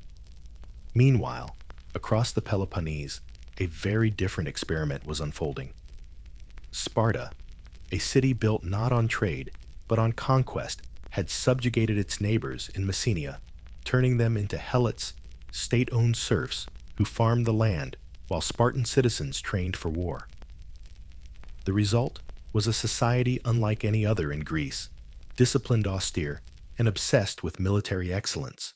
Meanwhile, across the Peloponnese, a very different experiment was unfolding. Sparta, a city built not on trade, but on conquest, had subjugated its neighbors in Messenia, turning them into helots, state-owned serfs who farmed the land while Spartan citizens trained for war. The result was a society unlike any other in Greece, disciplined, austere, and obsessed with military excellence.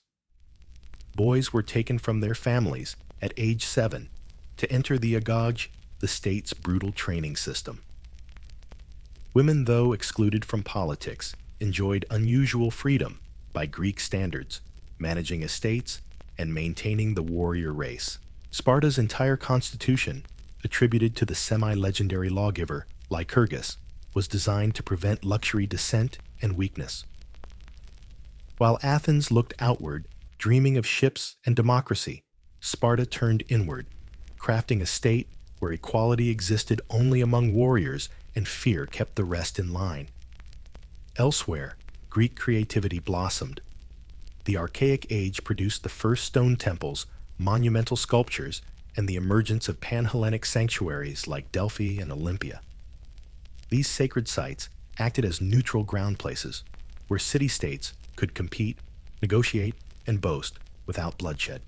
Boys were taken from their families at age 7 to enter the Aegean, the state's brutal training system. Women, though excluded from politics, enjoyed unusual freedom by Greek standards, managing estates and maintaining the warrior race. Sparta's entire constitution, attributed to the semi-legendary lawgiver Lycurgus, was designed to prevent luxury descent and weakness. While Athens looked outward, Dreaming of ships and democracy, Sparta turned inward, crafting a state where equality existed only among warriors and fear kept the rest in line. Elsewhere, Greek creativity blossomed. The Archaic Age produced the first stone temples, monumental sculptures, and the emergence of pan-Hellenic sanctuaries like Delphi and Olympia. These sacred sites acted as neutral ground places, where city-states could compete, negotiate, and boast without bloodshed.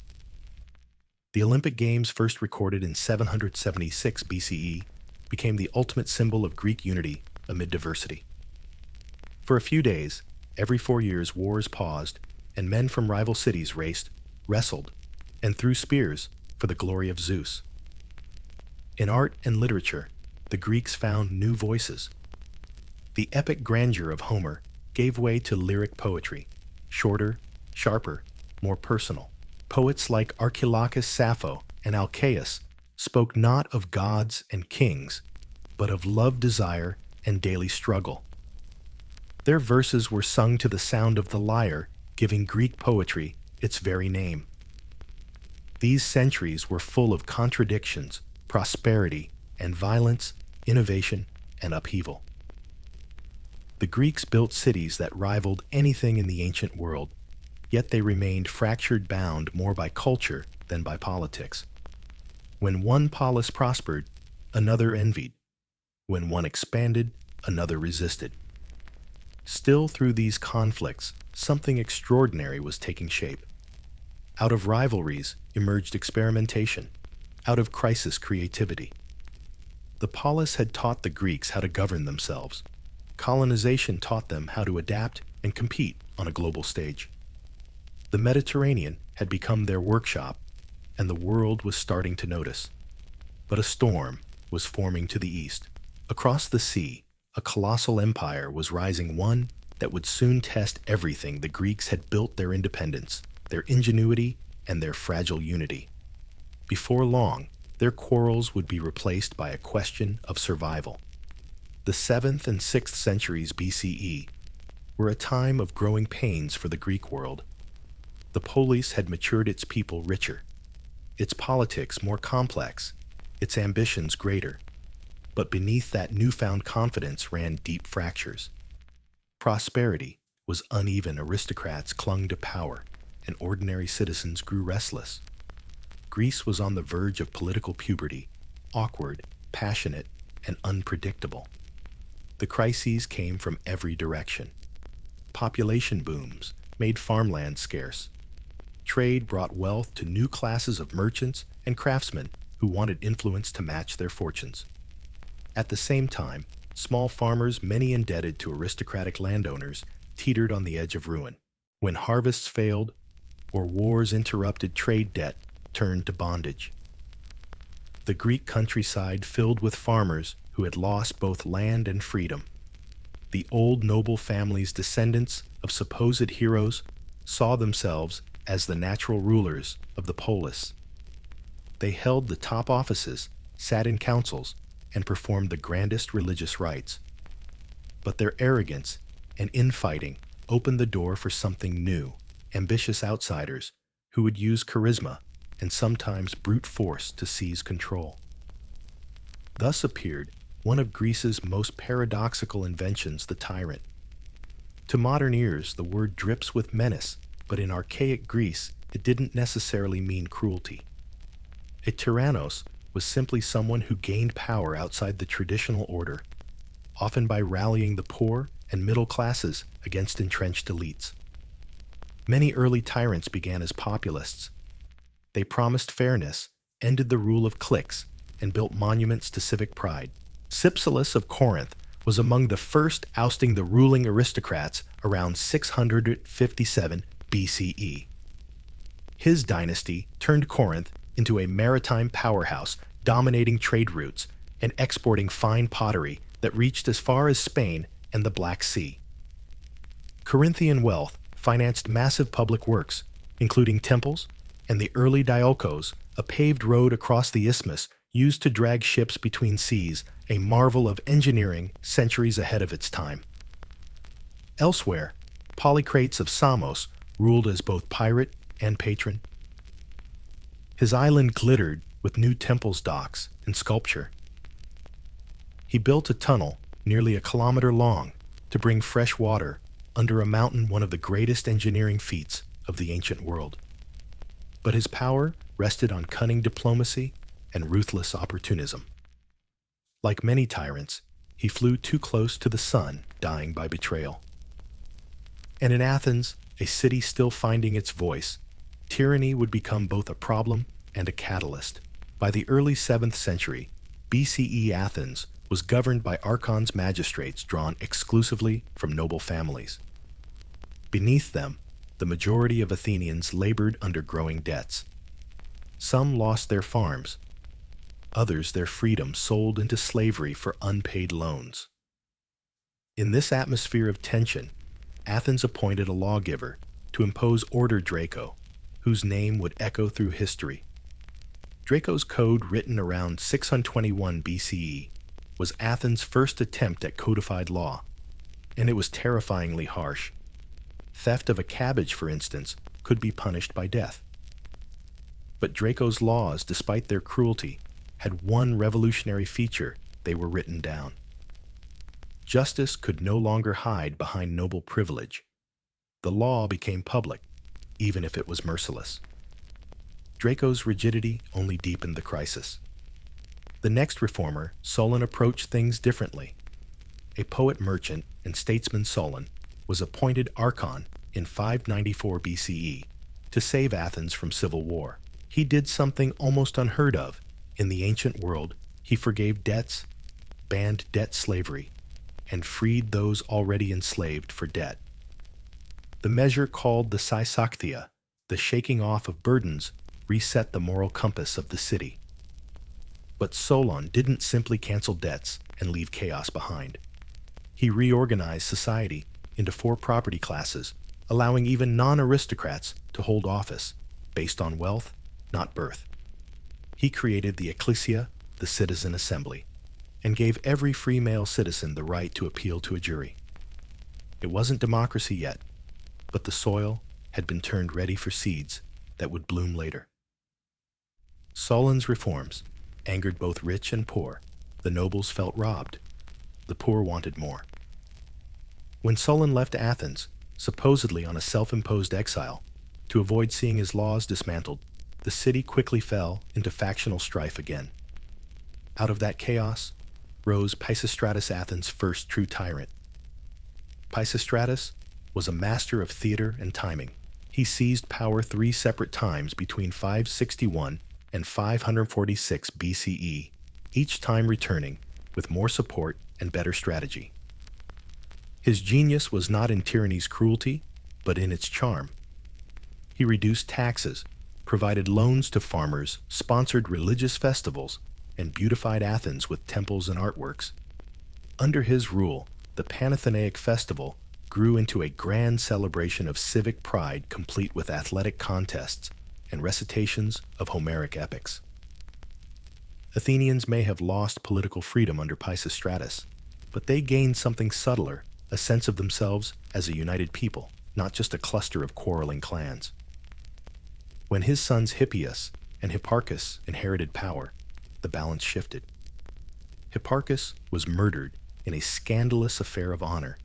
The Olympic Games, first recorded in 776 BCE, became the ultimate symbol of Greek unity amid diversity. For a few days, every 4 years, wars paused, and men from rival cities raced, wrestled, and threw spears for the glory of Zeus. In art and literature, the Greeks found new voices. The epic grandeur of Homer gave way to lyric poetry, shorter, sharper, more personal. Poets like Archilochus Sappho and Alcaeus spoke not of gods and kings, but of love, desire, and daily struggle. Their verses were sung to the sound of the lyre, giving Greek poetry its very name. These centuries were full of contradictions, prosperity, and violence, innovation, and upheaval. The Greeks built cities that rivaled anything in the ancient world, yet they remained fractured, bound more by culture than by politics. When one polis prospered, another envied. When one expanded, another resisted. Still, through these conflicts, something extraordinary was taking shape. Out of rivalries emerged experimentation. Out of crisis, creativity. The polis had taught the Greeks how to govern themselves. Colonization taught them how to adapt and compete on a global stage. The Mediterranean had become their workshop, and the world was starting to notice. But a storm was forming to the east. Across the sea, a colossal empire was rising, one that would soon test everything the Greeks had built: their independence, their ingenuity, and their fragile unity. Before long, their quarrels would be replaced by a question of survival. The 7th and 6th centuries BCE were a time of growing pains for the Greek world. The polis had matured, its people richer, its politics more complex, its ambitions greater. But beneath that newfound confidence ran deep fractures. Prosperity was uneven, aristocrats clung to power, and ordinary citizens grew restless. Greece was on the verge of political puberty, awkward, passionate, and unpredictable. The crises came from every direction. Population booms made farmland scarce. Trade brought wealth to new classes of merchants and craftsmen who wanted influence to match their fortunes. At the same time, small farmers, many indebted to aristocratic landowners, teetered on the edge of ruin. When harvests failed or wars interrupted, trade debt turned to bondage. The Greek countryside filled with farmers who had lost both land and freedom. The old noble families, descendants of supposed heroes, saw themselves as the natural rulers of the polis. They held the top offices, sat in councils, and performed the grandest religious rites. But their arrogance and infighting opened the door for something new: ambitious outsiders who would use charisma and sometimes brute force to seize control. Thus appeared one of Greece's most paradoxical inventions, the tyrant. To modern ears, the word drips with menace, but in archaic Greece, it didn't necessarily mean cruelty. A tyrannos was simply someone who gained power outside the traditional order, often by rallying the poor and middle classes against entrenched elites. Many early tyrants began as populists. They promised fairness, ended the rule of cliques, and built monuments to civic pride. Cypselus of Corinth was among the first, ousting the ruling aristocrats around 657 BCE. His dynasty turned Corinth into a maritime powerhouse, dominating trade routes and exporting fine pottery that reached as far as Spain and the Black Sea. Corinthian wealth financed massive public works, including temples and the early diolkos, a paved road across the isthmus used to drag ships between seas, a marvel of engineering centuries ahead of its time. Elsewhere, Polycrates of Samos ruled as both pirate and patron. His island glittered with new temples, docks, and sculpture. He built a tunnel nearly a kilometer long to bring fresh water under a mountain, one of the greatest engineering feats of the ancient world. But his power rested on cunning diplomacy and ruthless opportunism. Like many tyrants, he flew too close to the sun, dying by betrayal. And in Athens, a city still finding its voice, tyranny would become both a problem and a catalyst. By the early 7th century, BCE, Athens was governed by archons, magistrates drawn exclusively from noble families. Beneath them, the majority of Athenians labored under growing debts. Some lost their farms, others their freedom sold into slavery for unpaid loans. In this atmosphere of tension, Athens appointed a lawgiver to impose order, Draco, whose name would echo through history. Draco's code, written around 621 BCE, was Athens' first attempt at codified law, and it was terrifyingly harsh. Theft of a cabbage, for instance, could be punished by death. But Draco's laws, despite their cruelty, had one revolutionary feature: they were written down. Justice could no longer hide behind noble privilege. The law became public, even if it was merciless. Draco's rigidity only deepened the crisis. The next reformer, Solon, approached things differently. A poet, merchant, and statesman, Solon was appointed archon in 594 BCE to save Athens from civil war. He did something almost unheard of in the ancient world. He forgave debts, banned debt slavery, and freed those already enslaved for debt. The measure, called the Sysakthia, the shaking off of burdens, reset the moral compass of the city. But Solon didn't simply cancel debts and leave chaos behind. He reorganized society into 4 property classes, allowing even non-aristocrats to hold office based on wealth, not birth. He created the ecclesia, the citizen assembly, and gave every free male citizen the right to appeal to a jury. It wasn't democracy yet, but the soil had been turned ready for seeds that would bloom later. Solon's reforms angered both rich and poor. The nobles felt robbed. The poor wanted more. When Solon left Athens, supposedly on a self-imposed exile, to avoid seeing his laws dismantled, the city quickly fell into factional strife again. Out of that chaos rose Pisistratus, Athens' first true tyrant. Pisistratus was a master of theater and timing. He seized power 3 separate times between 561 and 546 BCE, each time returning with more support and better strategy. His genius was not in tyranny's cruelty, but in its charm. He reduced taxes, provided loans to farmers, sponsored religious festivals, and beautified Athens with temples and artworks. Under his rule, the Panathenaic festival grew into a grand celebration of civic pride, complete with athletic contests and recitations of Homeric epics. Athenians may have lost political freedom under Pisistratus, but they gained something subtler, a sense of themselves as a united people, not just a cluster of quarreling clans. When his sons Hippias and Hipparchus inherited power, the balance shifted. Hipparchus was murdered in a scandalous affair of honor,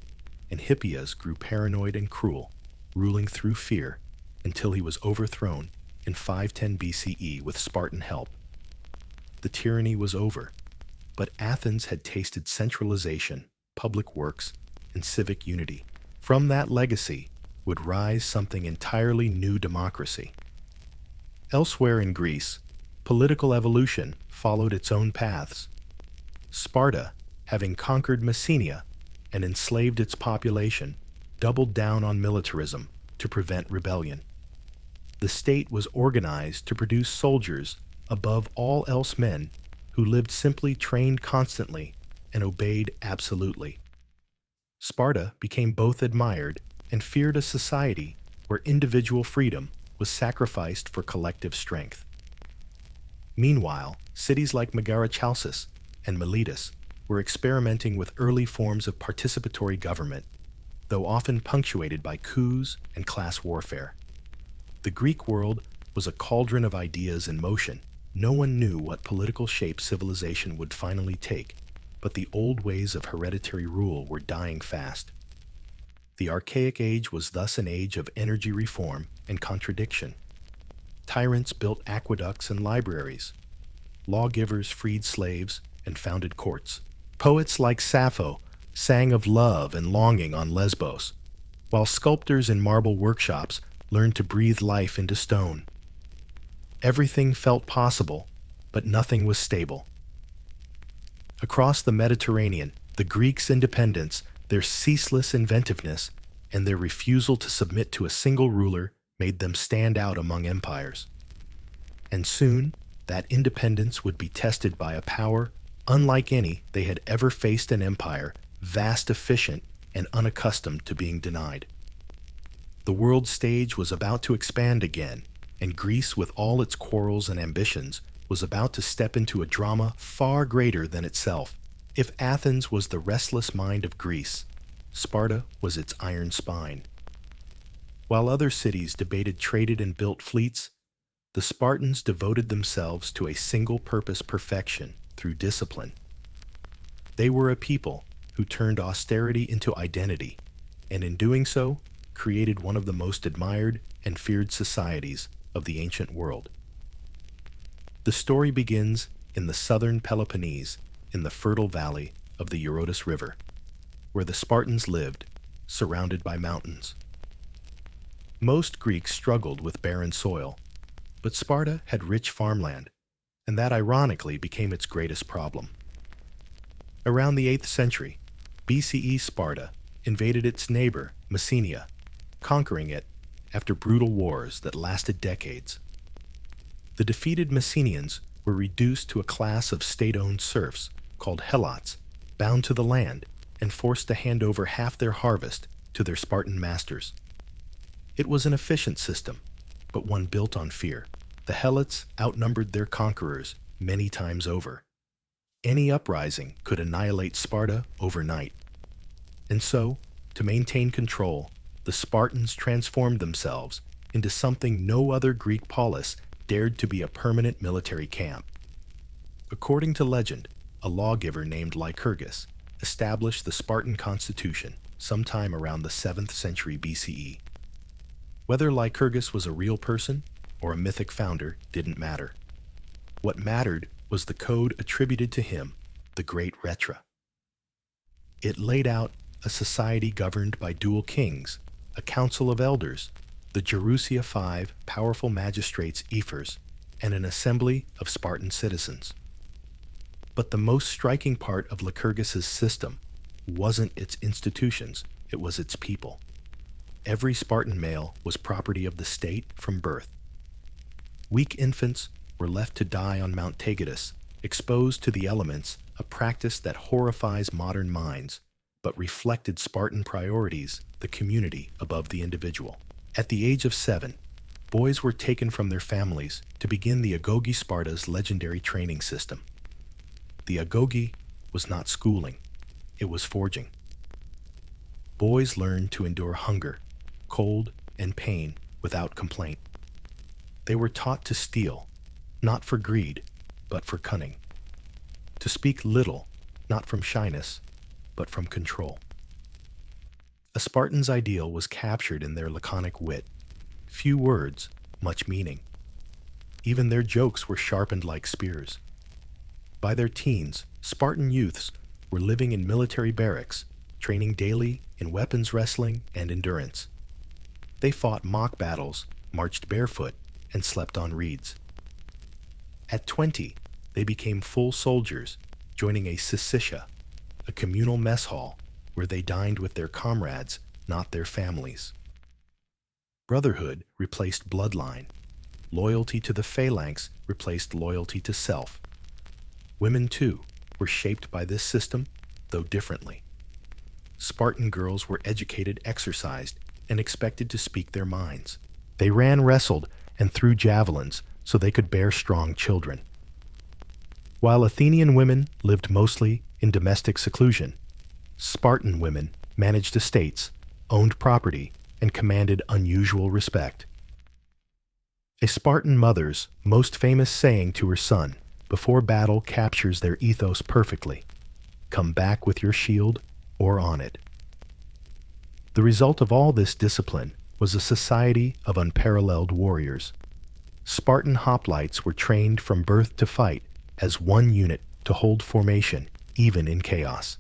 and Hippias grew paranoid and cruel, ruling through fear until he was overthrown in 510 BCE with Spartan help. The tyranny was over, but Athens had tasted centralization, public works, and civic unity. From that legacy would rise something entirely new: democracy. Elsewhere in Greece, political evolution followed its own paths. Sparta, having conquered Messenia and enslaved its population, doubled down on militarism to prevent rebellion. The state was organized to produce soldiers, above all else men, who lived simply, trained constantly, and obeyed absolutely. Sparta became both admired and feared, a society where individual freedom was sacrificed for collective strength. Meanwhile, cities like Megara, Chalcis, and Miletus were experimenting with early forms of participatory government, though often punctuated by coups and class warfare. The Greek world was a cauldron of ideas in motion. No one knew what political shape civilization would finally take, but the old ways of hereditary rule were dying fast. The Archaic Age was thus an age of energy reform and contradiction. Tyrants built aqueducts and libraries. Lawgivers freed slaves and founded courts. Poets like Sappho sang of love and longing on Lesbos, while sculptors in marble workshops learned to breathe life into stone. Everything felt possible, but nothing was stable. Across the Mediterranean, the Greeks' independence, their ceaseless inventiveness, and their refusal to submit to a single ruler made them stand out among empires. And soon, that independence would be tested by a power unlike any they had ever faced, an empire vast, efficient, and unaccustomed to being denied. The world stage was about to expand again, and Greece, with all its quarrels and ambitions, was about to step into a drama far greater than itself. If Athens was the restless mind of Greece, Sparta was its iron spine. While other cities debated, traded, and built fleets, the Spartans devoted themselves to a single-purpose perfection through discipline. They were a people who turned austerity into identity, and in doing so, created one of the most admired and feared societies of the ancient world. The story begins in the southern Peloponnese, in the fertile valley of the Eurotas River, where the Spartans lived, surrounded by mountains. Most Greeks struggled with barren soil, but Sparta had rich farmland, and that ironically became its greatest problem. Around the 8th century, BCE, Sparta invaded its neighbor, Mycenae, conquering it after brutal wars that lasted decades. The defeated Mycenaeans were reduced to a class of state-owned serfs called helots, bound to the land and forced to hand over half their harvest to their Spartan masters. It was an efficient system, but one built on fear. The helots outnumbered their conquerors many times over. Any uprising could annihilate Sparta overnight. And so, to maintain control, the Spartans transformed themselves into something no other Greek polis dared to be: a permanent military camp. According to legend, a lawgiver named Lycurgus established the Spartan constitution sometime around the 7th century BCE. Whether Lycurgus was a real person or a mythic founder didn't matter. What mattered was the code attributed to him, the Great Retra. It laid out a society governed by dual kings, a council of elders, the Gerousia 5 powerful magistrates ephors, and an assembly of Spartan citizens. But the most striking part of Lycurgus's system wasn't its institutions, it was its people. Every Spartan male was property of the state from birth. Weak infants were left to die on Mount Taygetus, exposed to the elements, a practice that horrifies modern minds, but reflected Spartan priorities, the community above the individual. At the age of 7, boys were taken from their families to begin the Agoge, Sparta's legendary training system. The Agoge was not schooling, it was forging. Boys learned to endure hunger, cold, and pain without complaint. They were taught to steal, not for greed, but for cunning. To speak little, not from shyness, but from control. A Spartan's ideal was captured in their laconic wit. Few words, much meaning. Even their jokes were sharpened like spears. By their teens, Spartan youths were living in military barracks, training daily in weapons wrestling and endurance. They fought mock battles, marched barefoot, and slept on reeds. At 20, they became full soldiers, joining a syssitia, a communal mess hall where they dined with their comrades, not their families. Brotherhood replaced bloodline. Loyalty to the phalanx replaced loyalty to self. Women, too, were shaped by this system, though differently. Spartan girls were educated, exercised, and expected to speak their minds. They ran, wrestled, and threw javelins so they could bear strong children. While Athenian women lived mostly in domestic seclusion, Spartan women managed estates, owned property, and commanded unusual respect. A Spartan mother's most famous saying to her son before battle captures their ethos perfectly: "Come back with your shield or on it." The result of all this discipline was a society of unparalleled warriors. Spartan hoplites were trained from birth to fight as one unit to hold formation, even in chaos.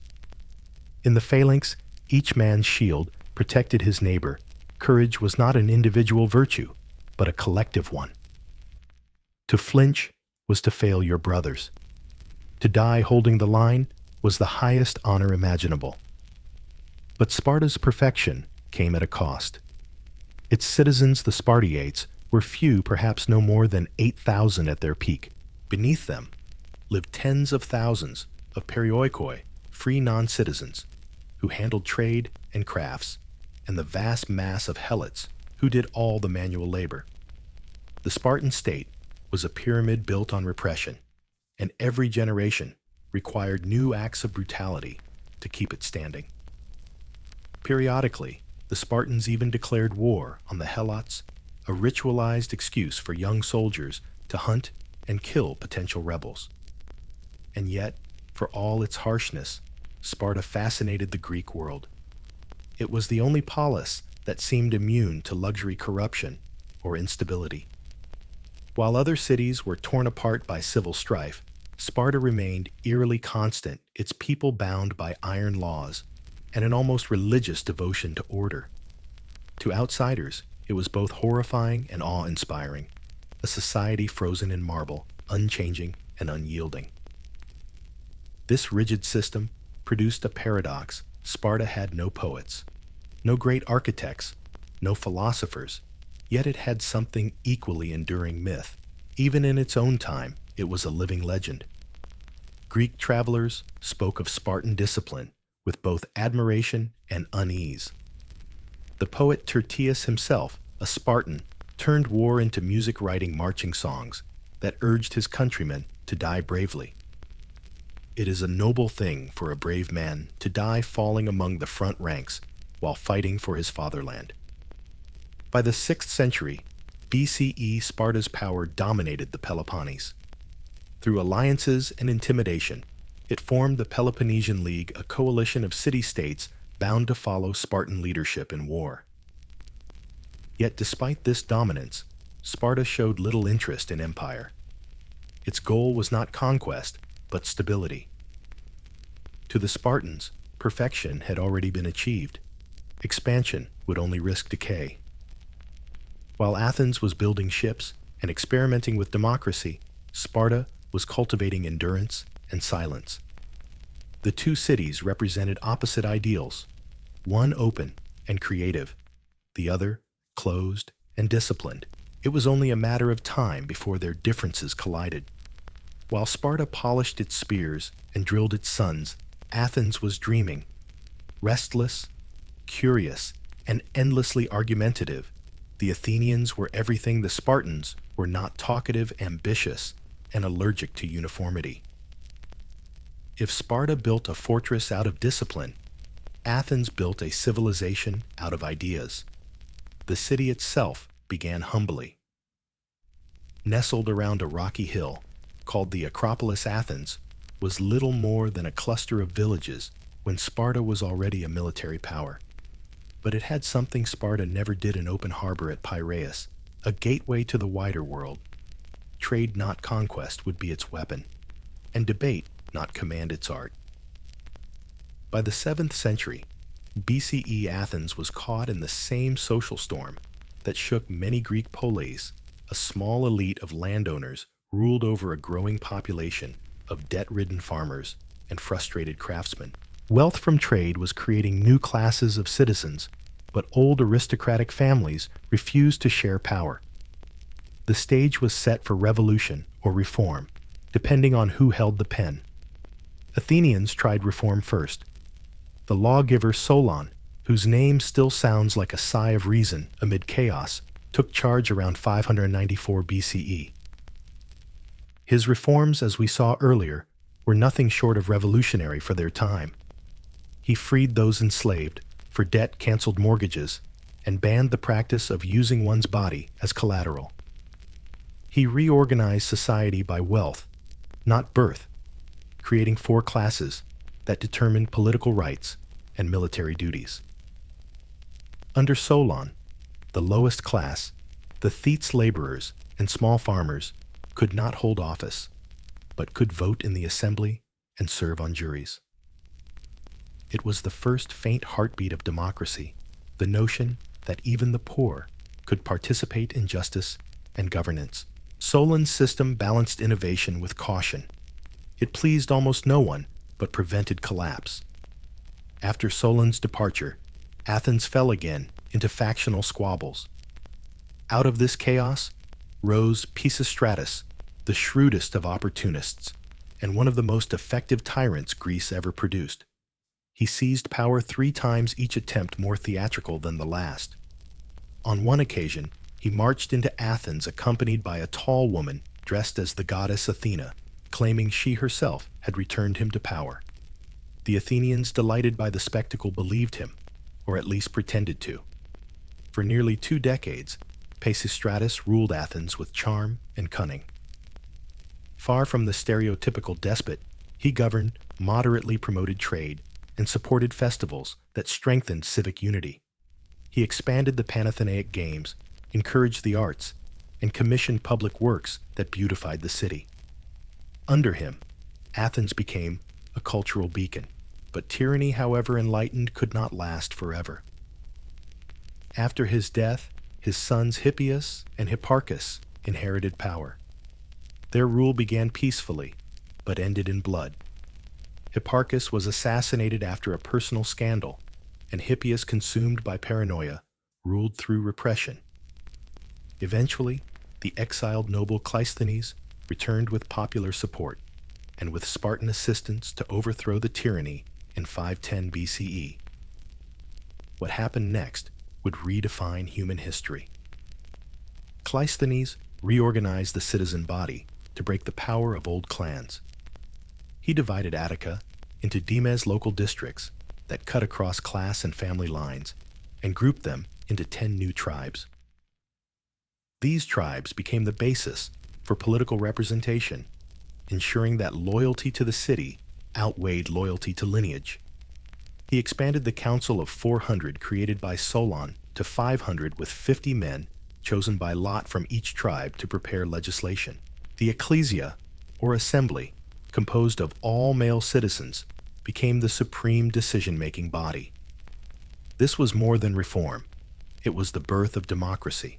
In the phalanx, each man's shield protected his neighbor. Courage was not an individual virtue, but a collective one. To flinch was to fail your brothers. To die holding the line was the highest honor imaginable. But Sparta's perfection came at a cost. Its citizens, the Spartiates, were few, perhaps no more than 8,000 at their peak. Beneath them lived tens of thousands of perioikoi, free non-citizens, who handled trade and crafts, and the vast mass of helots, who did all the manual labor. The Spartan state was a pyramid built on repression, and every generation required new acts of brutality to keep it standing. Periodically, the Spartans even declared war on the helots, a ritualized excuse for young soldiers to hunt and kill potential rebels. And yet, for all its harshness, Sparta fascinated the Greek world. It was the only polis that seemed immune to luxury corruption or instability. While other cities were torn apart by civil strife, Sparta remained eerily constant, its people bound by iron laws and an almost religious devotion to order. To outsiders, it was both horrifying and awe-inspiring, a society frozen in marble, unchanging and unyielding. This rigid system produced a paradox. Sparta had no poets, no great architects, no philosophers, yet it had something equally enduring: myth. Even in its own time, it was a living legend. Greek travelers spoke of Spartan discipline with both admiration and unease. The poet Tertius himself, a Spartan, turned war into music-writing marching songs that urged his countrymen to die bravely. It is a noble thing for a brave man to die falling among the front ranks while fighting for his fatherland. By the 6th century BCE, Sparta's power dominated the Peloponnese. Through alliances and intimidation, it formed the Peloponnesian League, a coalition of city-states bound to follow Spartan leadership in war. Yet despite this dominance, Sparta showed little interest in empire. Its goal was not conquest, but stability. To the Spartans, perfection had already been achieved. Expansion would only risk decay. While Athens was building ships and experimenting with democracy, Sparta was cultivating endurance and silence. The two cities represented opposite ideals, one open and creative, the other closed and disciplined. It was only a matter of time before their differences collided. While Sparta polished its spears and drilled its sons, Athens was dreaming. Restless, curious, and endlessly argumentative, the Athenians were everything the Spartans were not: talkative, ambitious, and allergic to uniformity. If Sparta built a fortress out of discipline, Athens built a civilization out of ideas. The city itself began humbly. Nestled around a rocky hill, called the Acropolis, Athens was little more than a cluster of villages when Sparta was already a military power. But it had something Sparta never did: an open harbor at Piraeus, a gateway to the wider world. Trade, not conquest, would be its weapon, and debate, not command, its art. By the 7th century, BCE, Athens was caught in the same social storm that shook many Greek polis. A small elite of landowners ruled over a growing population of debt-ridden farmers and frustrated craftsmen. Wealth from trade was creating new classes of citizens, but old aristocratic families refused to share power. The stage was set for revolution or reform, depending on who held the pen. Athenians tried reform first. The lawgiver Solon, whose name still sounds like a sigh of reason amid chaos, took charge around 594 BCE. His reforms, as we saw earlier, were nothing short of revolutionary for their time. He freed those enslaved, for debt canceled mortgages, and banned the practice of using one's body as collateral. He reorganized society by wealth, not birth, creating four classes that determined political rights and military duties. Under Solon, the lowest class, the Thetes laborers and small farmers, could not hold office, but could vote in the assembly and serve on juries. It was the first faint heartbeat of democracy, the notion that even the poor could participate in justice and governance. Solon's system balanced innovation with caution. It pleased almost no one, but prevented collapse. After Solon's departure, Athens fell again into factional squabbles. Out of this chaos rose Pisistratus, the shrewdest of opportunists, and one of the most effective tyrants Greece ever produced. He seized power 3 times each attempt more theatrical than the last. On one occasion, he marched into Athens accompanied by a tall woman dressed as the goddess Athena, claiming she herself had returned him to power. The Athenians, delighted by the spectacle, believed him, or at least pretended to. For nearly 2 decades, Pisistratus ruled Athens with charm and cunning. Far from the stereotypical despot, he governed, moderately promoted trade, and supported festivals that strengthened civic unity. He expanded the Panathenaic Games, encouraged the arts, and commissioned public works that beautified the city. Under him, Athens became a cultural beacon, but tyranny, however enlightened, could not last forever. After his death, his sons Hippias and Hipparchus inherited power. Their rule began peacefully, but ended in blood. Hipparchus was assassinated after a personal scandal, and Hippias, consumed by paranoia, ruled through repression. Eventually, the exiled noble Cleisthenes returned with popular support, and with Spartan assistance to overthrow the tyranny in 510 BCE. What happened next would redefine human history. Cleisthenes reorganized the citizen body to break the power of old clans. He divided Attica into demes local districts that cut across class and family lines and grouped them into 10 new tribes. These tribes became the basis for political representation, ensuring that loyalty to the city outweighed loyalty to lineage. He expanded the Council of 400 created by Solon to 500 with 50 men chosen by lot from each tribe to prepare legislation. The ecclesia, or assembly, composed of all male citizens, became the supreme decision-making body. This was more than reform. It was the birth of democracy.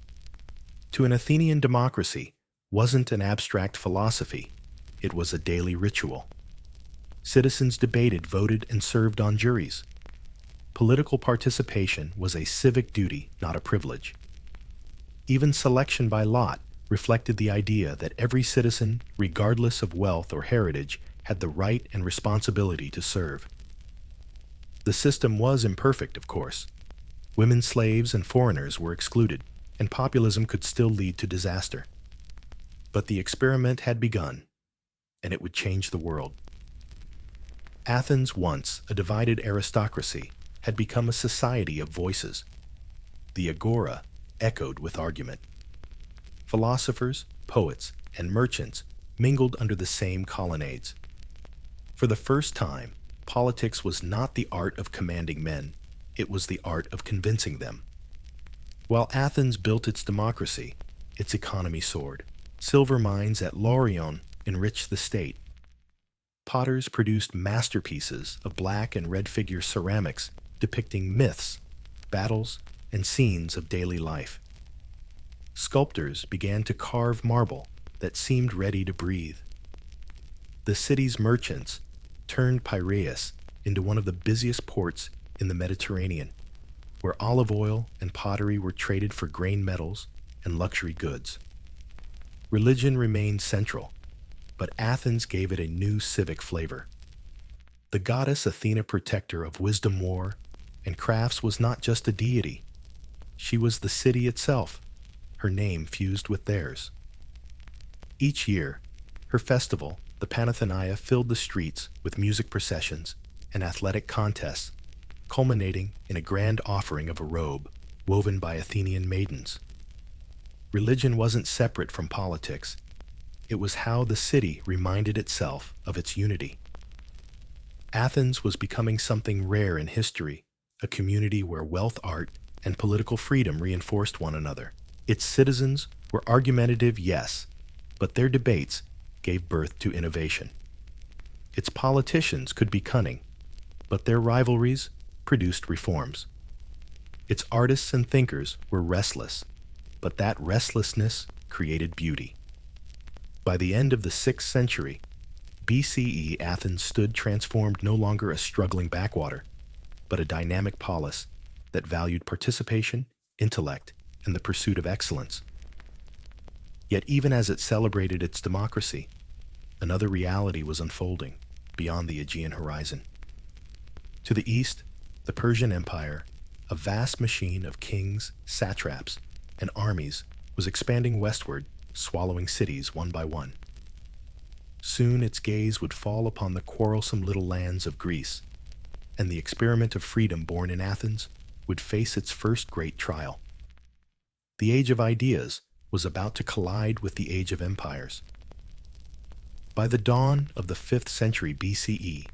To an Athenian, democracy wasn't an abstract philosophy. It was a daily ritual. Citizens debated, voted, and served on juries. Political participation was a civic duty, not a privilege. Even selection by lot reflected the idea that every citizen, regardless of wealth or heritage, had the right and responsibility to serve. The system was imperfect, of course. Women slaves and foreigners were excluded, and populism could still lead to disaster. But the experiment had begun, and it would change the world. Athens, once a divided aristocracy, had become a society of voices. The agora echoed with argument. Philosophers, poets, and merchants mingled under the same colonnades. For the first time, politics was not the art of commanding men, it was the art of convincing them. While Athens built its democracy, its economy soared. Silver mines at Laurion enriched the state. Potters produced masterpieces of black and red figure ceramics depicting myths, battles, and scenes of daily life. Sculptors began to carve marble that seemed ready to breathe. The city's merchants turned Piraeus into one of the busiest ports in the Mediterranean, where olive oil and pottery were traded for grain metals and luxury goods. Religion remained central, but Athens gave it a new civic flavor. The goddess Athena, protector of wisdom, war, and crafts, was not just a deity. She was the city itself, her name fused with theirs. Each year, her festival, the Panathenaia, filled the streets with music processions and athletic contests, culminating in a grand offering of a robe woven by Athenian maidens. Religion wasn't separate from politics. It was how the city reminded itself of its unity. Athens was becoming something rare in history, a community where wealth, art, and political freedom reinforced one another. Its citizens were argumentative, yes, but their debates gave birth to innovation. Its politicians could be cunning, but their rivalries produced reforms. Its artists and thinkers were restless, but that restlessness created beauty. By the end of the 6th century BCE, Athens stood transformed, no longer a struggling backwater, but a dynamic polis that valued participation, intellect, and the pursuit of excellence. Yet even as it celebrated its democracy, another reality was unfolding beyond the Aegean horizon. To the east, the Persian Empire, a vast machine of kings, satraps, and armies, was expanding westward, swallowing cities one by one. Soon its gaze would fall upon the quarrelsome little lands of Greece, and the experiment of freedom born in Athens would face its first great trial. The Age of Ideas was about to collide with the Age of Empires. By the dawn of the 5th century BCE,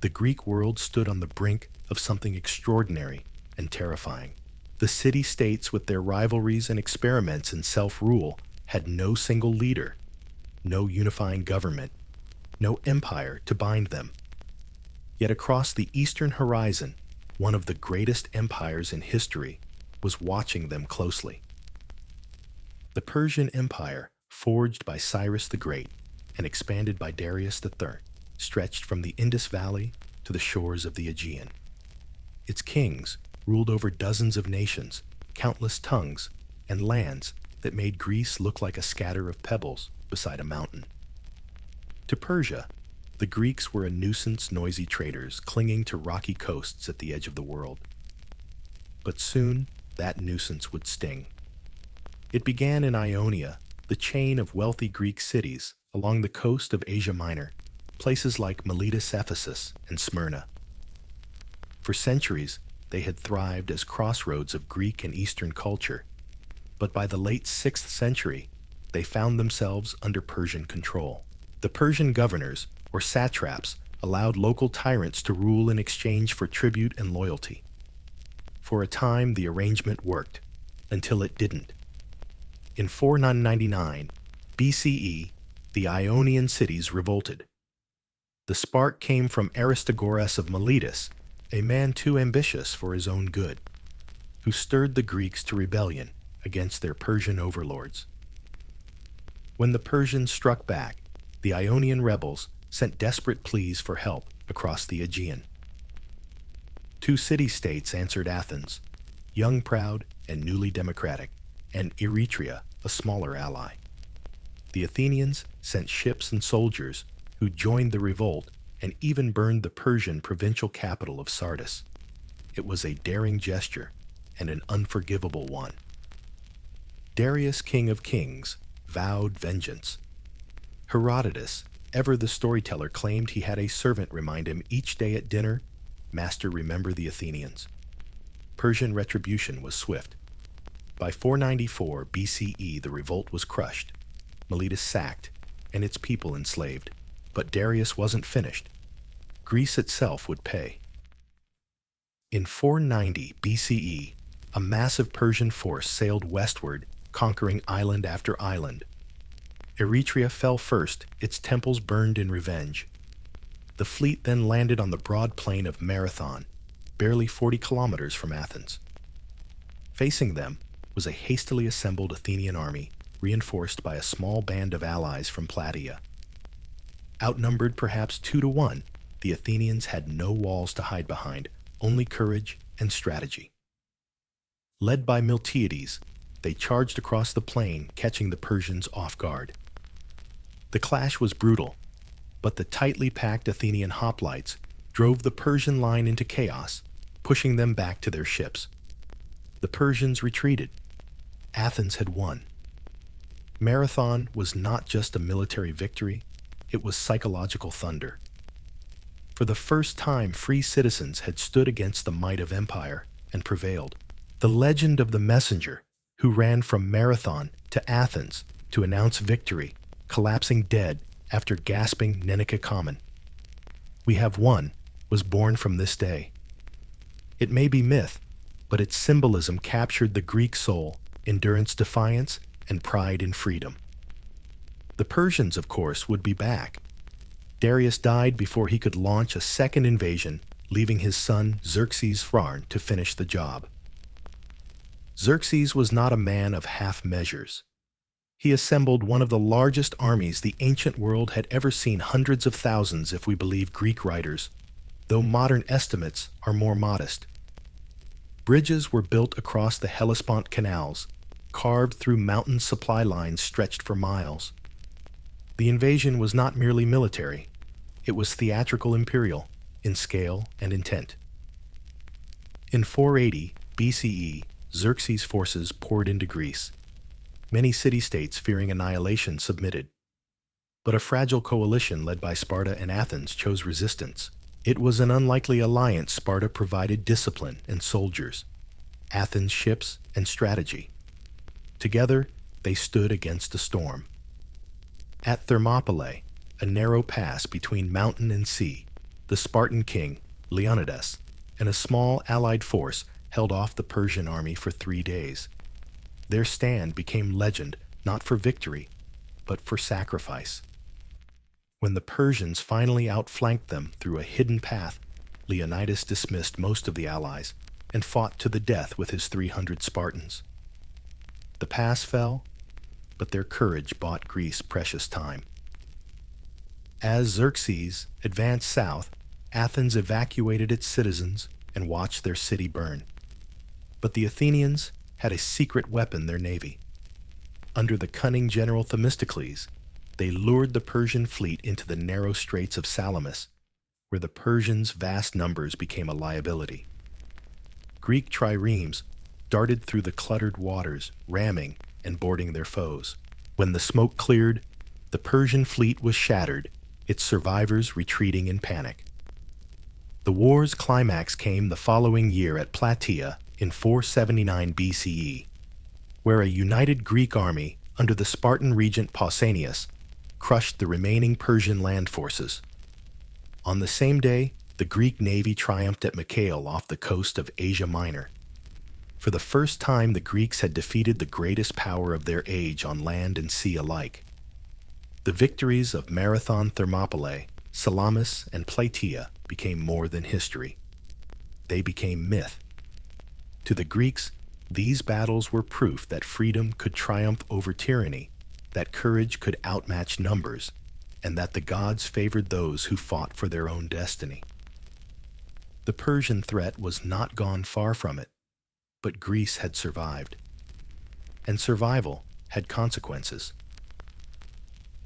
the Greek world stood on the brink of something extraordinary and terrifying. The city-states, with their rivalries and experiments in self-rule, had no single leader, no unifying government, no empire to bind them. Yet across the eastern horizon, one of the greatest empires in history was watching them closely. The Persian Empire, forged by Cyrus the Great and expanded by Darius III, stretched from the Indus Valley to the shores of the Aegean. Its kings ruled over dozens of nations, countless tongues, and lands that made Greece look like a scatter of pebbles beside a mountain. To Persia, the Greeks were a nuisance, noisy traders clinging to rocky coasts at the edge of the world. But soon, that nuisance would sting. It began in Ionia, the chain of wealthy Greek cities along the coast of Asia Minor, places like Miletus, Ephesus, and Smyrna. For centuries, they had thrived as crossroads of Greek and Eastern culture, but by the late 6th century, they found themselves under Persian control. The Persian governors, or satraps, allowed local tyrants to rule in exchange for tribute and loyalty. For a time, the arrangement worked, until it didn't. In 499 BCE, the Ionian cities revolted. The spark came from Aristagoras of Miletus, a man too ambitious for his own good, who stirred the Greeks to rebellion against their Persian overlords. When the Persians struck back, the Ionian rebels sent desperate pleas for help across the Aegean. 2 city-states answered Athens, young, proud, and newly democratic, and Eretria, a smaller ally. The Athenians sent ships and soldiers who joined the revolt and even burned the Persian provincial capital of Sardis. It was a daring gesture and an unforgivable one. Darius, king of kings, vowed vengeance. Herodotus, ever the storyteller, claimed he had a servant remind him each day at dinner, "Master, remember the Athenians." Persian retribution was swift. By 494 BCE, the revolt was crushed, Miletus sacked, and its people enslaved. But Darius wasn't finished. Greece itself would pay. In 490 BCE, a massive Persian force sailed westward, conquering island after island. Eretria fell first, its temples burned in revenge. The fleet then landed on the broad plain of Marathon, barely 40 kilometers from Athens. Facing them was a hastily assembled Athenian army, reinforced by a small band of allies from Plataea. Outnumbered perhaps 2 to 1, the Athenians had no walls to hide behind, only courage and strategy. Led by Miltiades, they charged across the plain, catching the Persians off guard. The clash was brutal, but the tightly packed Athenian hoplites drove the Persian line into chaos, pushing them back to their ships. The Persians retreated. Athens had won. Marathon was not just a military victory, it was psychological thunder. For the first time, free citizens had stood against the might of empire and prevailed. The legend of the messenger, who ran from Marathon to Athens to announce victory, collapsing dead after gasping Nenica Common. We have one was born from this day. It may be myth, but its symbolism captured the Greek soul, endurance, defiance, and pride in freedom. The Persians, of course, would be back. Darius died before he could launch a second invasion, leaving his son Xerxes Pharn to finish the job. Xerxes was not a man of half measures. He assembled one of the largest armies the ancient world had ever seen, hundreds of thousands if we believe Greek writers, though modern estimates are more modest. Bridges were built across the Hellespont canals, carved through mountain supply lines stretched for miles. The invasion was not merely military, it was theatrical imperial in scale and intent. In 480 BCE, Xerxes' forces poured into Greece. Many city-states fearing annihilation submitted. But a fragile coalition led by Sparta and Athens chose resistance. It was an unlikely alliance. Sparta provided discipline and soldiers, Athens ships and strategy. Together, they stood against a storm. At Thermopylae, a narrow pass between mountain and sea, the Spartan king, Leonidas, and a small allied force held off the Persian army for 3 days. Their stand became legend, not for victory, but for sacrifice. When the Persians finally outflanked them through a hidden path, Leonidas dismissed most of the allies and fought to the death with his 300 Spartans. The pass fell, but their courage bought Greece precious time. As Xerxes advanced south, Athens evacuated its citizens and watched their city burn. But the Athenians had a secret weapon, their navy. Under the cunning general Themistocles, they lured the Persian fleet into the narrow straits of Salamis, where the Persians' vast numbers became a liability. Greek triremes darted through the cluttered waters, ramming and boarding their foes. When the smoke cleared, the Persian fleet was shattered, its survivors retreating in panic. The war's climax came the following year at Plataea in 479 BCE, where a united Greek army under the Spartan regent Pausanias crushed the remaining Persian land forces. On the same day, the Greek navy triumphed at Mycale off the coast of Asia Minor. For the first time, the Greeks had defeated the greatest power of their age on land and sea alike. The victories of Marathon, Thermopylae, Salamis, and Plataea became more than history. They became myth. To the Greeks, these battles were proof that freedom could triumph over tyranny, that courage could outmatch numbers, and that the gods favored those who fought for their own destiny. The Persian threat was not gone far from it, but Greece had survived. And survival had consequences.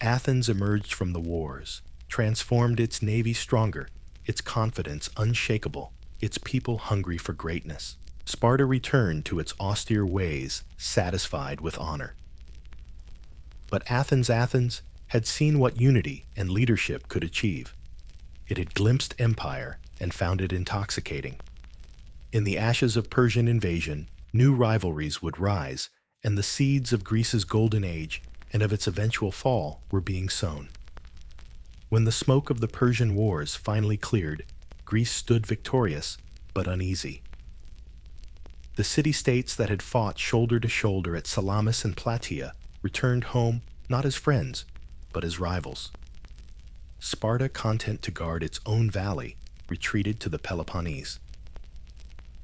Athens emerged from the wars, transformed its navy stronger, its confidence unshakable, its people hungry for greatness. Sparta returned to its austere ways, satisfied with honor. But Athens had seen what unity and leadership could achieve. It had glimpsed empire and found it intoxicating. In the ashes of Persian invasion, new rivalries would rise, and the seeds of Greece's Golden Age and of its eventual fall were being sown. When the smoke of the Persian Wars finally cleared, Greece stood victorious, but uneasy. The city-states that had fought shoulder to shoulder at Salamis and Plataea returned home not as friends, but as rivals. Sparta, content to guard its own valley, retreated to the Peloponnese.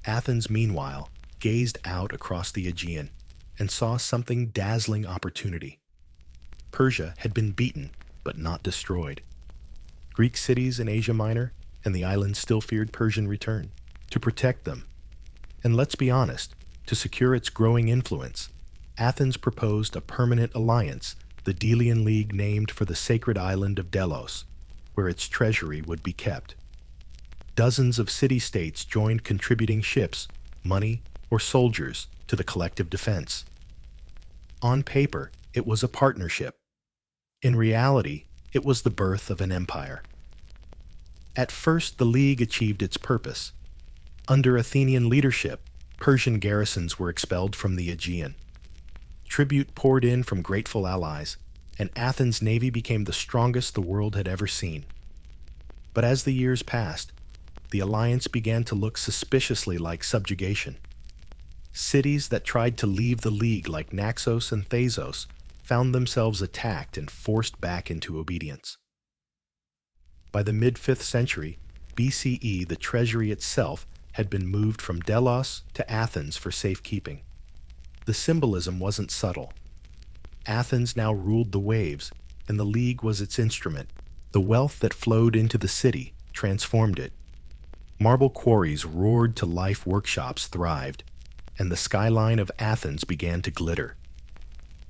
Athens, meanwhile, gazed out across the Aegean and saw something dazzling opportunity. Persia had been beaten, but not destroyed. Greek cities in Asia Minor and the islands still feared Persian return. To protect them, and let's be honest, to secure its growing influence, Athens proposed a permanent alliance, the Delian League, named for the sacred island of Delos, where its treasury would be kept. Dozens of city-states joined, contributing ships, money, or soldiers to the collective defense. On paper, it was a partnership. In reality, it was the birth of an empire. At first, the League achieved its purpose. Under Athenian leadership, Persian garrisons were expelled from the Aegean. Tribute poured in from grateful allies, and Athens' navy became the strongest the world had ever seen. But as the years passed, the alliance began to look suspiciously like subjugation. Cities that tried to leave the league, like Naxos and Thasos, found themselves attacked and forced back into obedience. By the mid-5th century BCE, the treasury itself had been moved from Delos to Athens for safekeeping. The symbolism wasn't subtle. Athens now ruled the waves, and the league was its instrument. The wealth that flowed into the city transformed it. Marble quarries roared to life, workshops thrived, and the skyline of Athens began to glitter.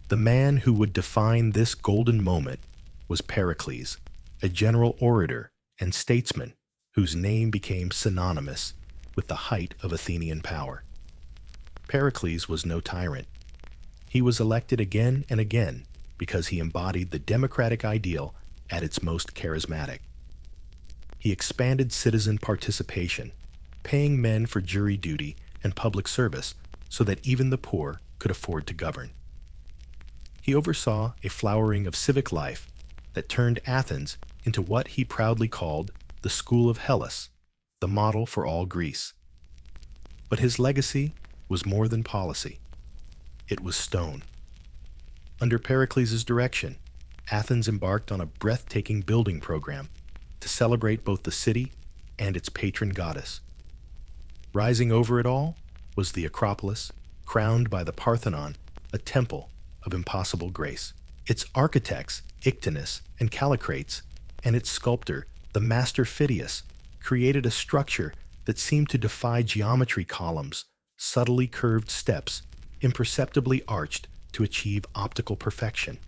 The man who would define this golden moment was Pericles, a general orator and statesman whose name became synonymous with the height of Athenian power. Pericles was no tyrant. He was elected again and again because he embodied the democratic ideal at its most charismatic. He expanded citizen participation, paying men for jury duty and public service so that even the poor could afford to govern. He oversaw a flowering of civic life that turned Athens into what he proudly called the School of Hellas, the model for all Greece. But his legacy was more than policy. It was stone. Under Pericles' direction, Athens embarked on a breathtaking building program to celebrate both the city and its patron goddess. Rising over it all was the Acropolis, crowned by the Parthenon, a temple of impossible grace. Its architects, Ictinus and Callicrates, and its sculptor, the master Phidias, created a structure that seemed to defy geometry: columns, subtly curved steps, imperceptibly arched to achieve optical perfection.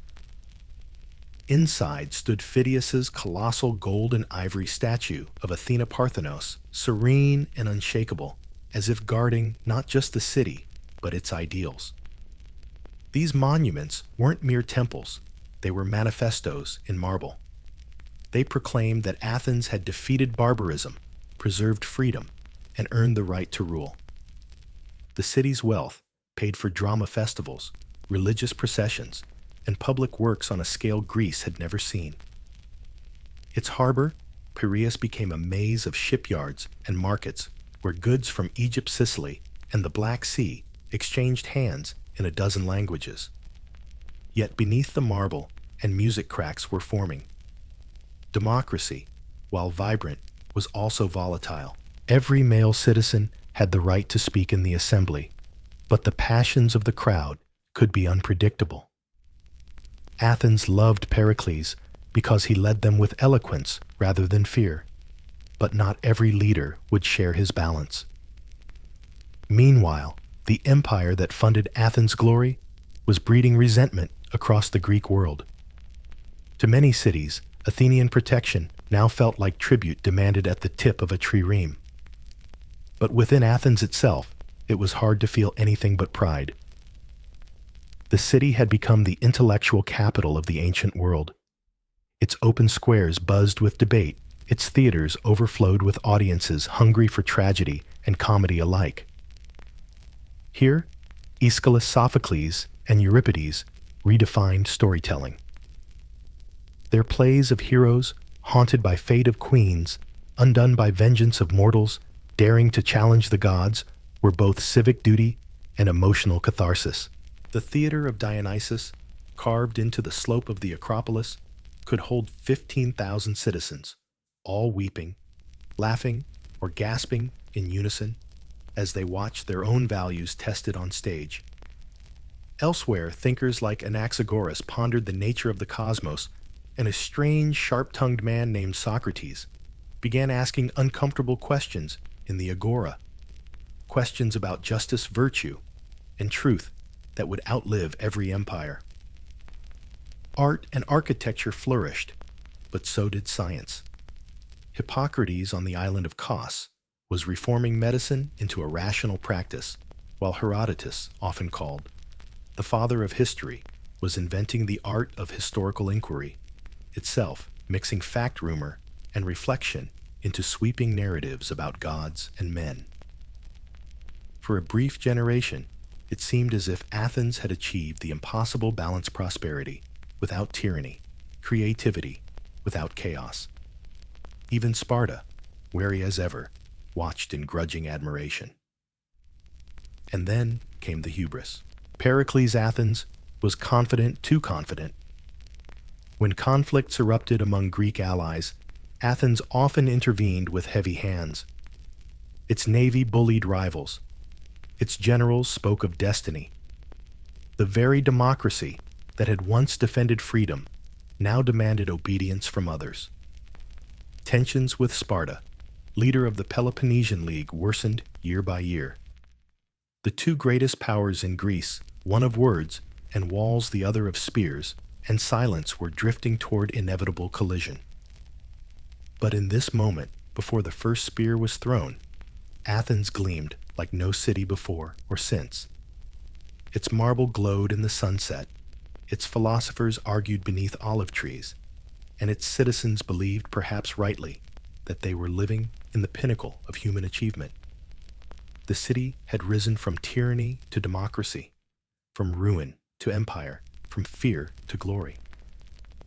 Inside stood Phidias's colossal gold and ivory statue of Athena Parthenos, serene and unshakable, as if guarding not just the city, but its ideals. These monuments weren't mere temples, they were manifestos in marble. They proclaimed that Athens had defeated barbarism, preserved freedom, and earned the right to rule. The city's wealth paid for drama festivals, religious processions, and public works on a scale Greece had never seen. Its harbor, Piraeus, became a maze of shipyards and markets where goods from Egypt, Sicily, and the Black Sea exchanged hands in a dozen languages. Yet beneath the marble and music cracks were forming. Democracy, while vibrant, was also volatile. Every male citizen had the right to speak in the assembly, but the passions of the crowd could be unpredictable. Athens loved Pericles because he led them with eloquence rather than fear, but not every leader would share his balance. Meanwhile, the empire that funded Athens' glory was breeding resentment across the Greek world. To many cities, Athenian protection now felt like tribute demanded at the tip of a trireme. But within Athens itself, it was hard to feel anything but pride. The city had become the intellectual capital of the ancient world. Its open squares buzzed with debate, its theaters overflowed with audiences hungry for tragedy and comedy alike. Here, Aeschylus, Sophocles, and Euripides redefined storytelling. Their plays of heroes, haunted by fate of queens, undone by vengeance of mortals, daring to challenge the gods, were both civic duty and emotional catharsis. The theater of Dionysus, carved into the slope of the Acropolis, could hold 15,000 citizens, all weeping, laughing, or gasping in unison as they watched their own values tested on stage. Elsewhere, thinkers like Anaxagoras pondered the nature of the cosmos, and a strange, sharp-tongued man named Socrates began asking uncomfortable questions in the agora, questions about justice, virtue, and truth that would outlive every empire. Art and architecture flourished, but so did science. Hippocrates on the island of Kos was reforming medicine into a rational practice, while Herodotus, often called the father of history, was inventing the art of historical inquiry, itself mixing fact, rumor, and reflection into sweeping narratives about gods and men. For a brief generation, It seemed as if Athens had achieved the impossible balanced prosperity without tyranny, creativity without chaos. Even Sparta, wary as ever, watched in grudging admiration. And then came the hubris. Pericles' Athens was confident, too confident. When conflicts erupted among Greek allies, Athens often intervened with heavy hands. Its navy bullied rivals. Its generals spoke of destiny. The very democracy that had once defended freedom now demanded obedience from others. Tensions with Sparta, leader of the Peloponnesian League, worsened year by year. The two greatest powers in Greece, one of words and walls, the other of spears and silence, were drifting toward inevitable collision. But in this moment, before the first spear was thrown, Athens gleamed like no city before or since. Its marble glowed in the sunset, its philosophers argued beneath olive trees, and its citizens believed, perhaps rightly, that they were living in the pinnacle of human achievement. The city had risen from tyranny to democracy, from ruin to empire, from fear to glory.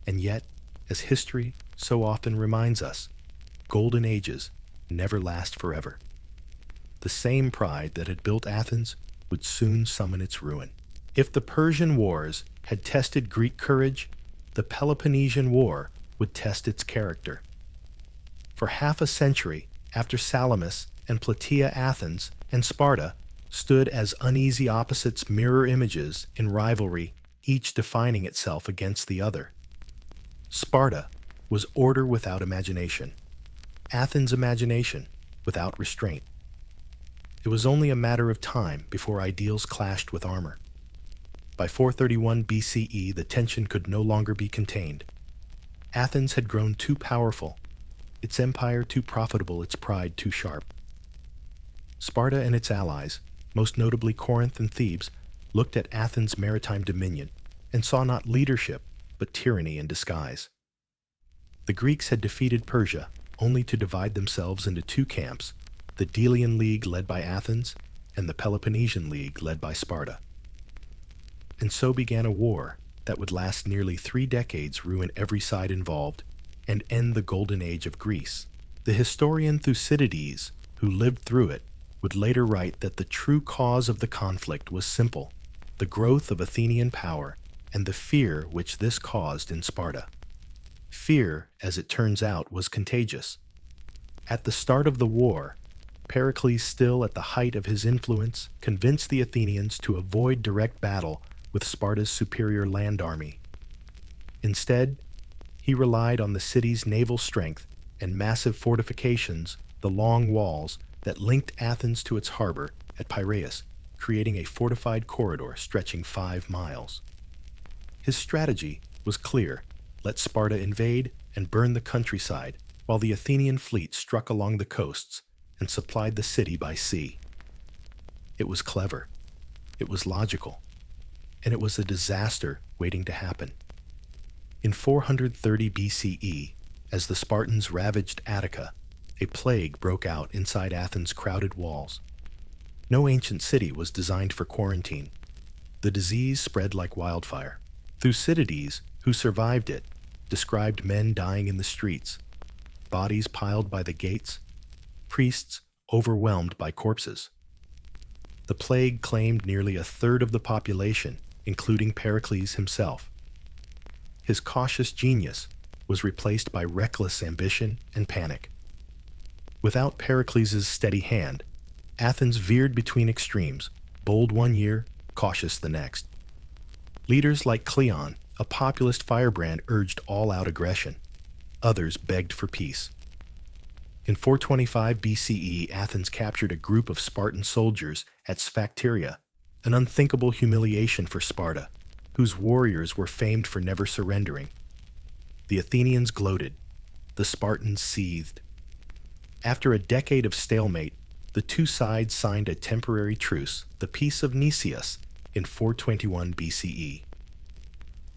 And yet, as history so often reminds us, golden ages never last forever. The same pride that had built Athens would soon summon its ruin. If the Persian Wars had tested Greek courage, the Peloponnesian War would test its character. For half a century after Salamis and Plataea, Athens and Sparta stood as uneasy opposites, mirror images in rivalry, each defining itself against the other. Sparta was order without imagination, Athens' imagination without restraint. It was only a matter of time before ideals clashed with armor. By 431 BCE, the tension could no longer be contained. Athens had grown too powerful, its empire too profitable, its pride too sharp. Sparta and its allies, most notably Corinth and Thebes, looked at Athens' maritime dominion and saw not leadership, but tyranny in disguise. The Greeks had defeated Persia only to divide themselves into two camps, the Delian League led by Athens and the Peloponnesian League led by Sparta. And so began a war that would last nearly 3 decades, ruin every side involved, and end the Golden Age of Greece. The historian Thucydides, who lived through it, would later write that the true cause of the conflict was simple: the growth of Athenian power and the fear which this caused in Sparta. Fear, as it turns out, was contagious. At the start of the war, Pericles, still at the height of his influence, convinced the Athenians to avoid direct battle with Sparta's superior land army. Instead, he relied on the city's naval strength and massive fortifications, the long walls that linked Athens to its harbor at Piraeus, creating a fortified corridor stretching 5 miles. His strategy was clear: let Sparta invade and burn the countryside, while the Athenian fleet struck along the coasts and supplied the city by sea. It was clever, it was logical, and it was a disaster waiting to happen. In 430 BCE, as the Spartans ravaged Attica, a plague broke out inside Athens' crowded walls. No ancient city was designed for quarantine. The disease spread like wildfire. Thucydides, who survived it, described men dying in the streets, bodies piled by the gates, priests overwhelmed by corpses. The plague claimed nearly 1/3 of the population, including Pericles himself. His cautious genius was replaced by reckless ambition and panic. Without Pericles' steady hand, Athens veered between extremes, bold one year, cautious the next. Leaders like Cleon, a populist firebrand, urged all-out aggression. Others begged for peace. In 425 BCE, Athens captured a group of Spartan soldiers at Sphacteria, an unthinkable humiliation for Sparta, whose warriors were famed for never surrendering. The Athenians gloated. The Spartans seethed. After a decade of stalemate, the two sides signed a temporary truce, the Peace of Nicias, in 421 BCE.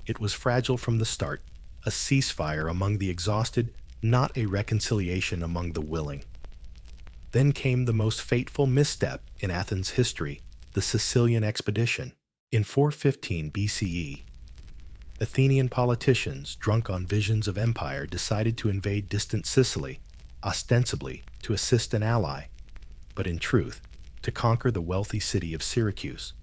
It was fragile from the start, a ceasefire among the exhausted, not a reconciliation among the willing. Then came the most fateful misstep in Athens' history, the Sicilian expedition. In 415 BCE, Athenian politicians, drunk on visions of empire, decided to invade distant Sicily, ostensibly to assist an ally, but in truth, to conquer the wealthy city of Syracuse.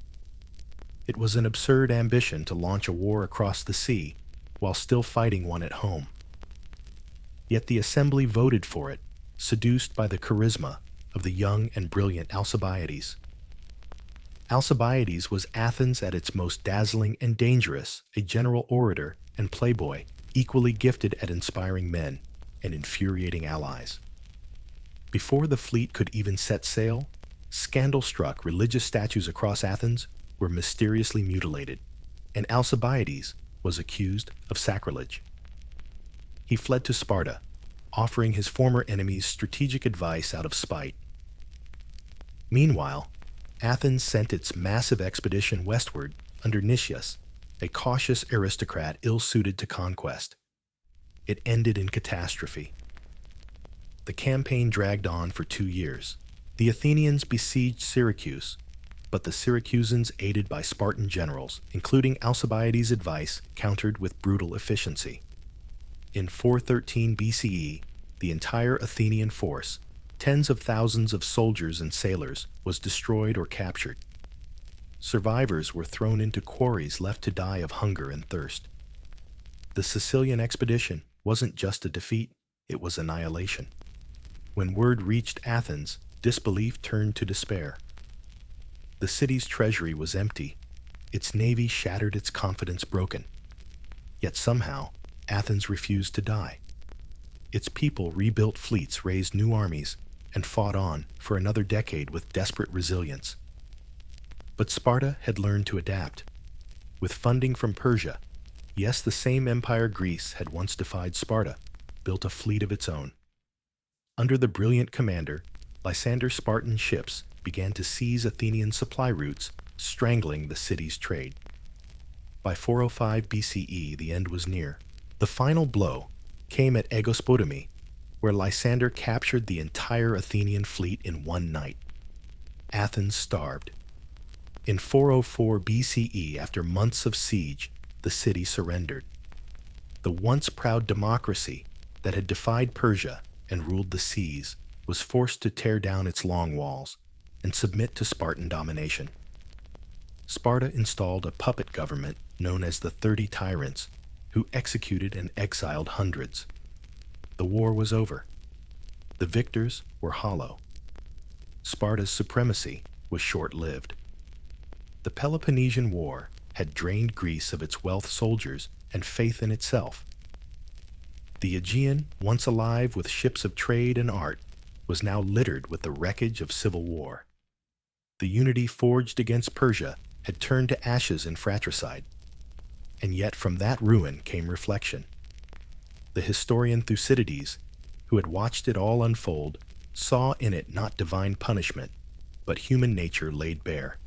It was an absurd ambition to launch a war across the sea while still fighting one at home. Yet the assembly voted for it, seduced by the charisma of the young and brilliant Alcibiades. Alcibiades was Athens at its most dazzling and dangerous, a general orator and playboy, equally gifted at inspiring men and infuriating allies. Before the fleet could even set sail, scandal-struck religious statues across Athens were mysteriously mutilated, and Alcibiades was accused of sacrilege. He fled to Sparta, offering his former enemies strategic advice out of spite. Meanwhile, Athens sent its massive expedition westward under Nicias, a cautious aristocrat ill-suited to conquest. It ended in catastrophe. The campaign dragged on for 2 years. The Athenians besieged Syracuse, but the Syracusans, aided by Spartan generals, including Alcibiades' advice, countered with brutal efficiency. In 413 BCE, the entire Athenian force, tens of thousands of soldiers and sailors, was destroyed or captured. Survivors were thrown into quarries left to die of hunger and thirst. The Sicilian expedition wasn't just a defeat, it was annihilation. When word reached Athens, disbelief turned to despair. The city's treasury was empty, its navy shattered, its confidence broken. Yet somehow, Athens refused to die. Its people rebuilt fleets, raised new armies, and fought on for another decade with desperate resilience. But Sparta had learned to adapt. With funding from Persia, yes, the same empire Greece had once defied Sparta, built a fleet of its own. Under the brilliant commander, Lysander's Spartan ships began to seize Athenian supply routes, strangling the city's trade. By 405 BCE, the end was near. The final blow came at Aegospotami, where Lysander captured the entire Athenian fleet in one night. Athens starved. In 404 BCE, after months of siege, the city surrendered. The once proud democracy that had defied Persia and ruled the seas was forced to tear down its long walls and submit to Spartan domination. Sparta installed a puppet government known as the 30 Tyrants, who executed and exiled hundreds. The war was over. The victors were hollow. Sparta's supremacy was short-lived. The Peloponnesian War had drained Greece of its wealth, soldiers, and faith in itself. The Aegean, once alive with ships of trade and art, was now littered with the wreckage of civil war. The unity forged against Persia had turned to ashes in fratricide. And yet from that ruin came reflection. The historian Thucydides, who had watched it all unfold, saw in it not divine punishment, but human nature laid bare.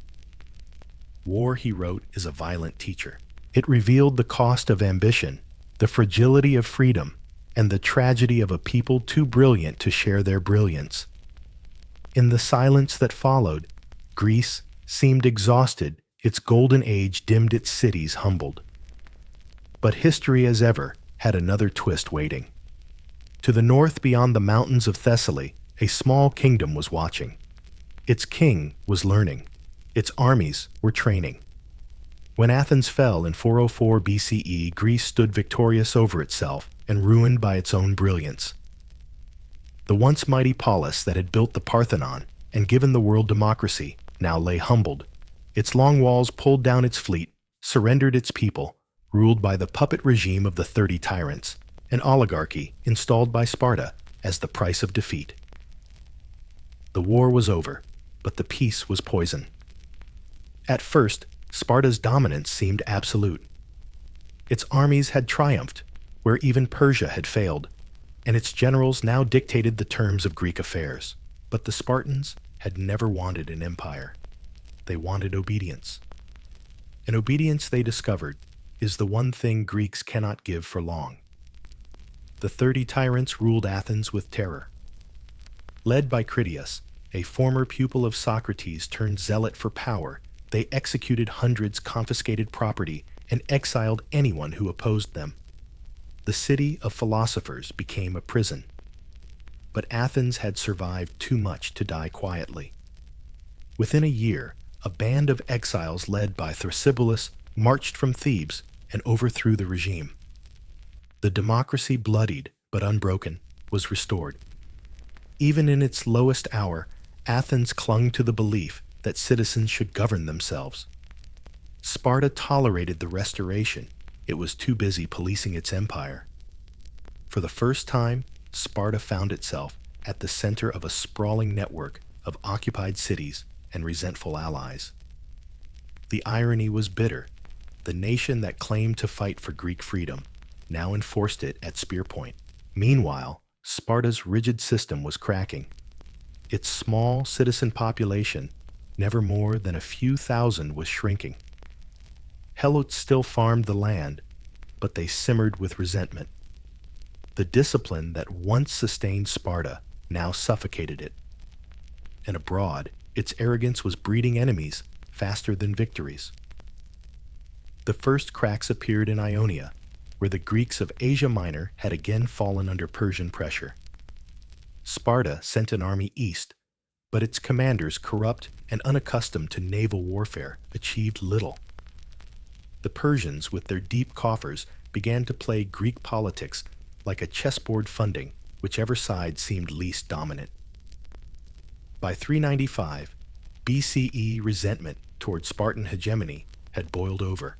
War, he wrote, is a violent teacher. It revealed the cost of ambition, the fragility of freedom, and the tragedy of a people too brilliant to share their brilliance. In the silence that followed, Greece seemed exhausted, its golden age dimmed, its cities humbled. But history, as ever, had another twist waiting. To the north, beyond the mountains of Thessaly, a small kingdom was watching. Its king was learning. Its armies were training. When Athens fell in 404 BCE, Greece stood victorious over itself and ruined by its own brilliance. The once mighty polis that had built the Parthenon and given the world democracy now lay humbled. Its long walls pulled down, its fleet surrendered, its people ruled by the puppet regime of the 30 Tyrants, an oligarchy installed by Sparta as the price of defeat. The war was over, but the peace was poison. At first, Sparta's dominance seemed absolute. Its armies had triumphed, where even Persia had failed, and its generals now dictated the terms of Greek affairs. But the Spartans had never wanted an empire. They wanted obedience. And obedience, they discovered, is the one thing Greeks cannot give for long. The 30 Tyrants ruled Athens with terror. Led by Critias, a former pupil of Socrates turned zealot for power, they executed hundreds, confiscated property, and exiled anyone who opposed them. The city of philosophers became a prison. But Athens had survived too much to die quietly. Within a year, a band of exiles led by Thrasybulus marched from Thebes and overthrew the regime. The democracy, bloodied but unbroken, was restored. Even in its lowest hour, Athens clung to the belief that citizens should govern themselves. Sparta tolerated the restoration. It was too busy policing its empire. For the first time, Sparta found itself at the center of a sprawling network of occupied cities and resentful allies. The irony was bitter. The nation that claimed to fight for Greek freedom now enforced it at spear point. Meanwhile, Sparta's rigid system was cracking. Its small citizen population, never more than a few thousand, was shrinking. Helots still farmed the land, but they simmered with resentment. The discipline that once sustained Sparta now suffocated it. And abroad, its arrogance was breeding enemies faster than victories. The first cracks appeared in Ionia, where the Greeks of Asia Minor had again fallen under Persian pressure. Sparta sent an army east, but its commanders, corrupt and unaccustomed to naval warfare, achieved little. The Persians, with their deep coffers, began to play Greek politics like a chessboard, funding whichever side seemed least dominant. By 395, BCE, resentment toward Spartan hegemony had boiled over.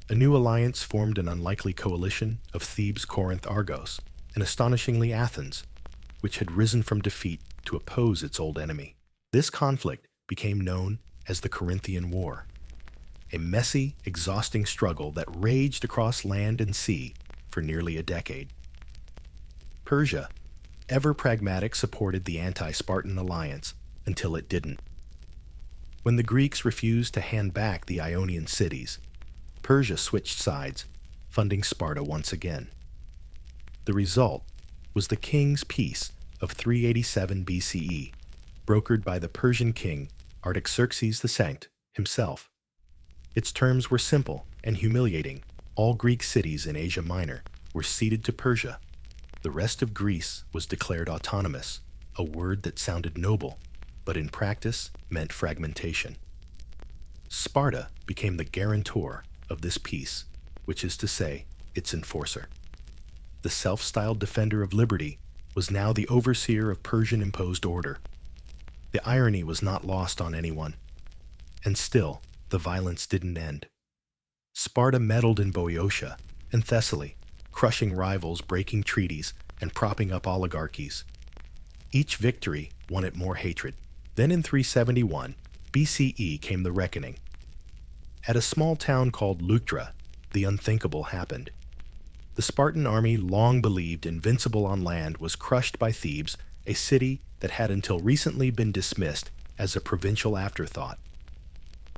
A new alliance formed an unlikely coalition of Thebes, Corinth, Argos, and astonishingly Athens, which had risen from defeat to oppose its old enemy. This conflict became known as the Corinthian War, a messy, exhausting struggle that raged across land and sea for nearly a decade. Persia, ever pragmatic, supported the anti-Spartan alliance until it didn't. When the Greeks refused to hand back the Ionian cities, Persia switched sides, funding Sparta once again. The result was the King's Peace of 387 BCE, brokered by the Persian king Artaxerxes II himself. Its terms were simple and humiliating. All Greek cities in Asia Minor were ceded to Persia. The rest of Greece was declared autonomous, a word that sounded noble, but in practice meant fragmentation. Sparta became the guarantor of this peace, which is to say, its enforcer. The self-styled defender of liberty was now the overseer of Persian-imposed order. The irony was not lost on anyone. And still, the violence didn't end. Sparta meddled in Boeotia and Thessaly, crushing rivals, breaking treaties, and propping up oligarchies. Each victory won it more hatred. Then in 371 BCE came the reckoning. At a small town called Leuctra, the unthinkable happened. The Spartan army, long believed invincible on land, was crushed by Thebes, a city that had until recently been dismissed as a provincial afterthought.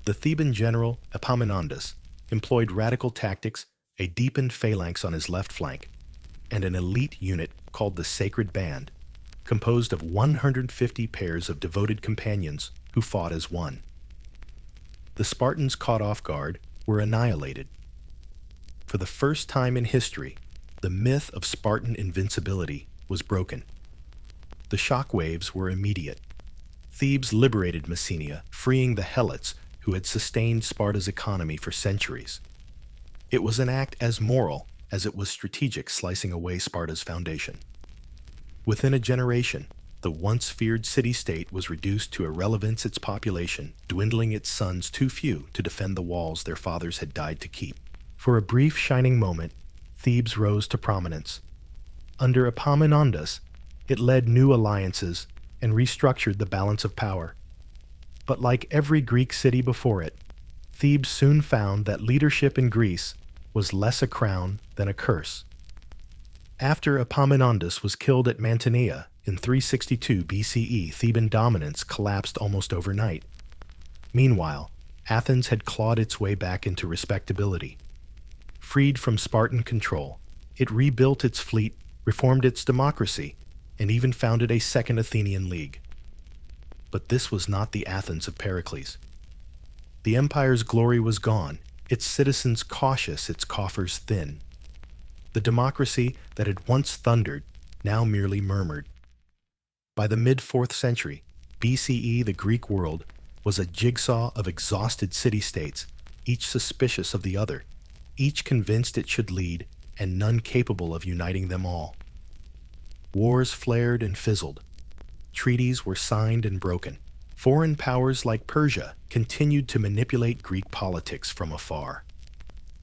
The Theban general Epaminondas employed radical tactics, a deepened phalanx on his left flank, and an elite unit called the Sacred Band, composed of 150 pairs of devoted companions who fought as one. The Spartans, caught off guard, were annihilated. For the first time in history, the myth of Spartan invincibility was broken. The shockwaves were immediate. Thebes liberated Messenia, freeing the Helots who had sustained Sparta's economy for centuries. It was an act as moral as it was strategic, slicing away Sparta's foundation. Within a generation, the once feared city-state was reduced to irrelevance, its population dwindling, its sons too few to defend the walls their fathers had died to keep. For a brief shining moment, Thebes rose to prominence. Under Epaminondas, it led new alliances and restructured the balance of power. But like every Greek city before it, Thebes soon found that leadership in Greece was less a crown than a curse. After Epaminondas was killed at Mantinea in 362 BCE, Theban dominance collapsed almost overnight. Meanwhile, Athens had clawed its way back into respectability. Freed from Spartan control, it rebuilt its fleet, reformed its democracy, and even founded a second Athenian league. But this was not the Athens of Pericles. The empire's glory was gone, its citizens cautious, its coffers thin. The democracy that had once thundered now merely murmured. By the mid-4th century BCE, the Greek world was a jigsaw of exhausted city-states, each suspicious of the other, each convinced it should lead, and none capable of uniting them all. Wars flared and fizzled. Treaties were signed and broken. Foreign powers like Persia continued to manipulate Greek politics from afar.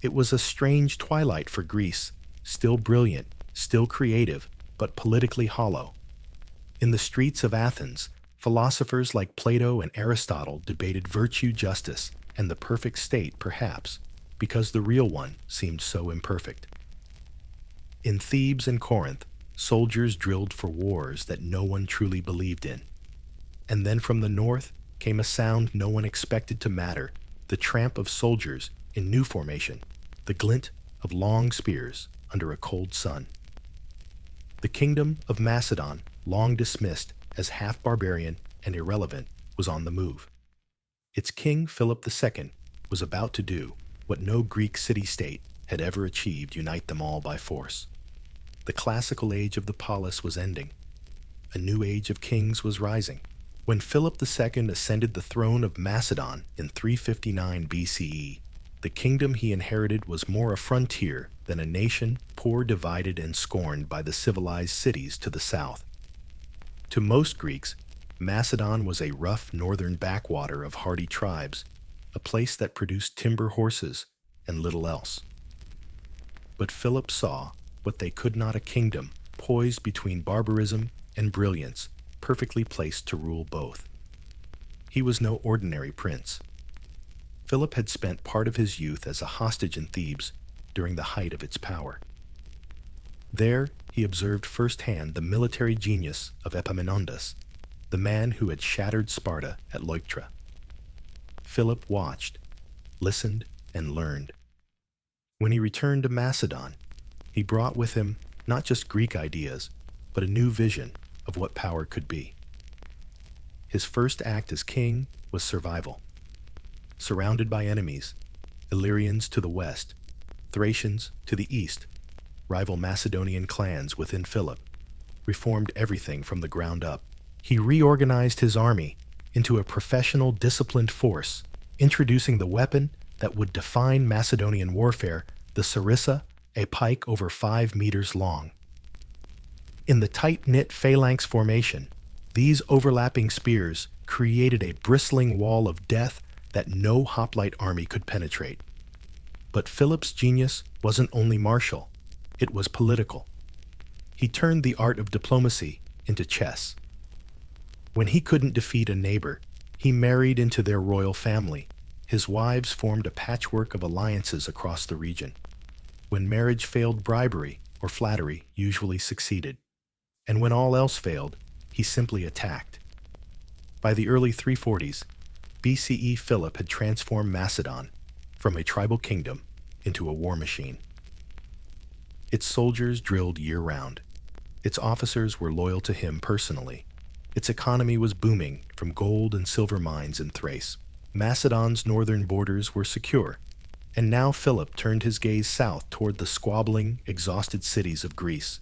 It was a strange twilight for Greece, still brilliant, still creative, but politically hollow. In the streets of Athens, philosophers like Plato and Aristotle debated virtue, justice, and the perfect state, perhaps, because the real one seemed so imperfect. In Thebes and Corinth, soldiers drilled for wars that no one truly believed in. And then from the north came a sound no one expected to matter, the tramp of soldiers in new formation, the glint of long spears under a cold sun. The kingdom of Macedon, long dismissed as half-barbarian and irrelevant, was on the move. Its king, Philip II, was about to do what no Greek city-state had ever achieved, unite them all by force. The classical age of the polis was ending. A new age of kings was rising. When Philip II ascended the throne of Macedon in 359 BCE, the kingdom he inherited was more a frontier than a nation, poor, divided, and scorned by the civilized cities to the south. To most Greeks, Macedon was a rough northern backwater of hardy tribes, a place that produced timber horses and little else. But Philip saw what they could not, a kingdom poised between barbarism and brilliance, perfectly placed to rule both. He was no ordinary prince. Philip had spent part of his youth as a hostage in Thebes during the height of its power. There, he observed firsthand the military genius of Epaminondas, the man who had shattered Sparta at Leuctra. Philip watched, listened, and learned. When he returned to Macedon, he brought with him not just Greek ideas, but a new vision of what power could be. His first act as king was survival. Surrounded by enemies, Illyrians to the west, Thracians to the east, rival Macedonian clans within Philip, reformed everything from the ground up. He reorganized his army into a professional, disciplined force, introducing the weapon that would define Macedonian warfare, the sarissa, a pike over 5 meters long. In the tight-knit phalanx formation, these overlapping spears created a bristling wall of death that no hoplite army could penetrate. But Philip's genius wasn't only martial, it was political. He turned the art of diplomacy into chess. When he couldn't defeat a neighbor, he married into their royal family. His wives formed a patchwork of alliances across the region. When marriage failed, bribery or flattery usually succeeded. And when all else failed, he simply attacked. By the early 340s, BCE, Philip had transformed Macedon from a tribal kingdom into a war machine. Its soldiers drilled year-round. Its officers were loyal to him personally. Its economy was booming from gold and silver mines in Thrace. Macedon's northern borders were secure, and now Philip turned his gaze south toward the squabbling, exhausted cities of Greece.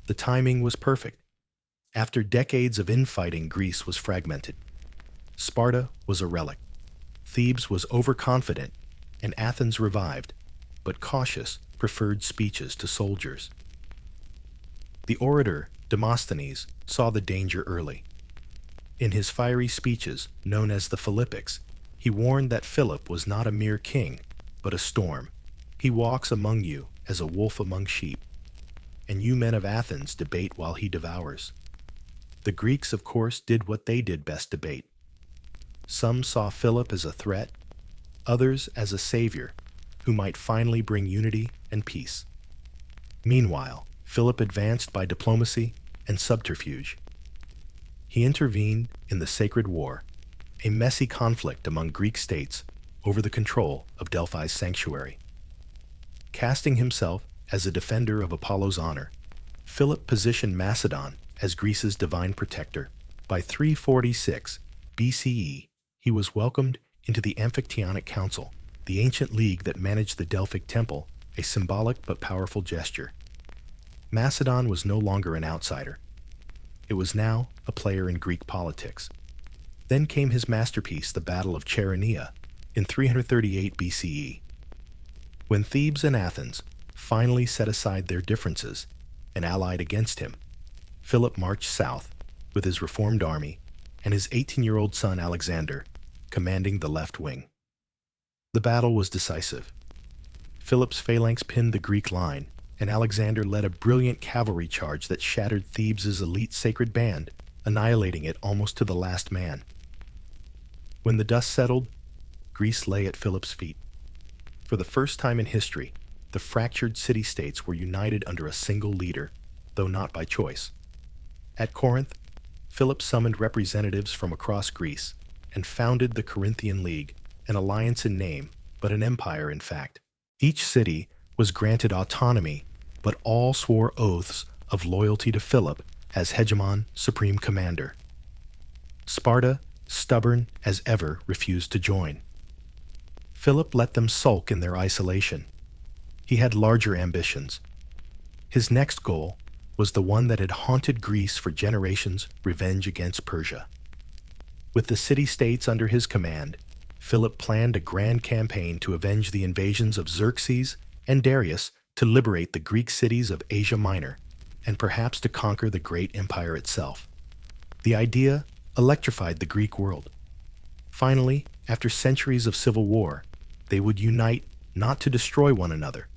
The timing was perfect. After decades of infighting, Greece was fragmented. Sparta was a relic. Thebes was overconfident, and Athens revived, but cautious, preferred speeches to soldiers. The orator, Demosthenes, saw the danger early. In his fiery speeches, known as the Philippics, he warned that Philip was not a mere king, but a storm. He walks among you as a wolf among sheep, and you men of Athens debate while he devours. The Greeks, of course, did what they did best, debate. Some saw Philip as a threat, others as a savior who might finally bring unity and peace. Meanwhile, Philip advanced by diplomacy and subterfuge. He intervened in the Sacred War, a messy conflict among Greek states over the control of Delphi's sanctuary. Casting himself as a defender of Apollo's honor, Philip positioned Macedon as Greece's divine protector. By 346 BCE, he was welcomed into the Amphictyonic Council, the ancient league that managed the Delphic Temple, a symbolic but powerful gesture. Macedon was no longer an outsider. It was now a player in Greek politics. Then came his masterpiece, the Battle of Chaeronea, in 338 BCE. When Thebes and Athens finally set aside their differences and allied against him, Philip marched south with his reformed army and his 18-year-old son Alexander commanding the left wing. The battle was decisive. Philip's phalanx pinned the Greek line, and Alexander led a brilliant cavalry charge that shattered Thebes' elite sacred band, annihilating it almost to the last man. When the dust settled, Greece lay at Philip's feet. For the first time in history, the fractured city-states were united under a single leader, though not by choice. At Corinth, Philip summoned representatives from across Greece and founded the Corinthian League, an alliance in name, but an empire in fact. Each city was granted autonomy, but all swore oaths of loyalty to Philip as hegemon, supreme commander. Sparta, stubborn as ever, refused to join. Philip let them sulk in their isolation. He had larger ambitions. His next goal was the one that had haunted Greece for generations: revenge against Persia. With the city-states under his command, Philip planned a grand campaign to avenge the invasions of Xerxes and Darius, to liberate the Greek cities of Asia Minor, and perhaps to conquer the great empire itself. The idea electrified the Greek world. Finally, after centuries of civil war, they would unite not to destroy one another,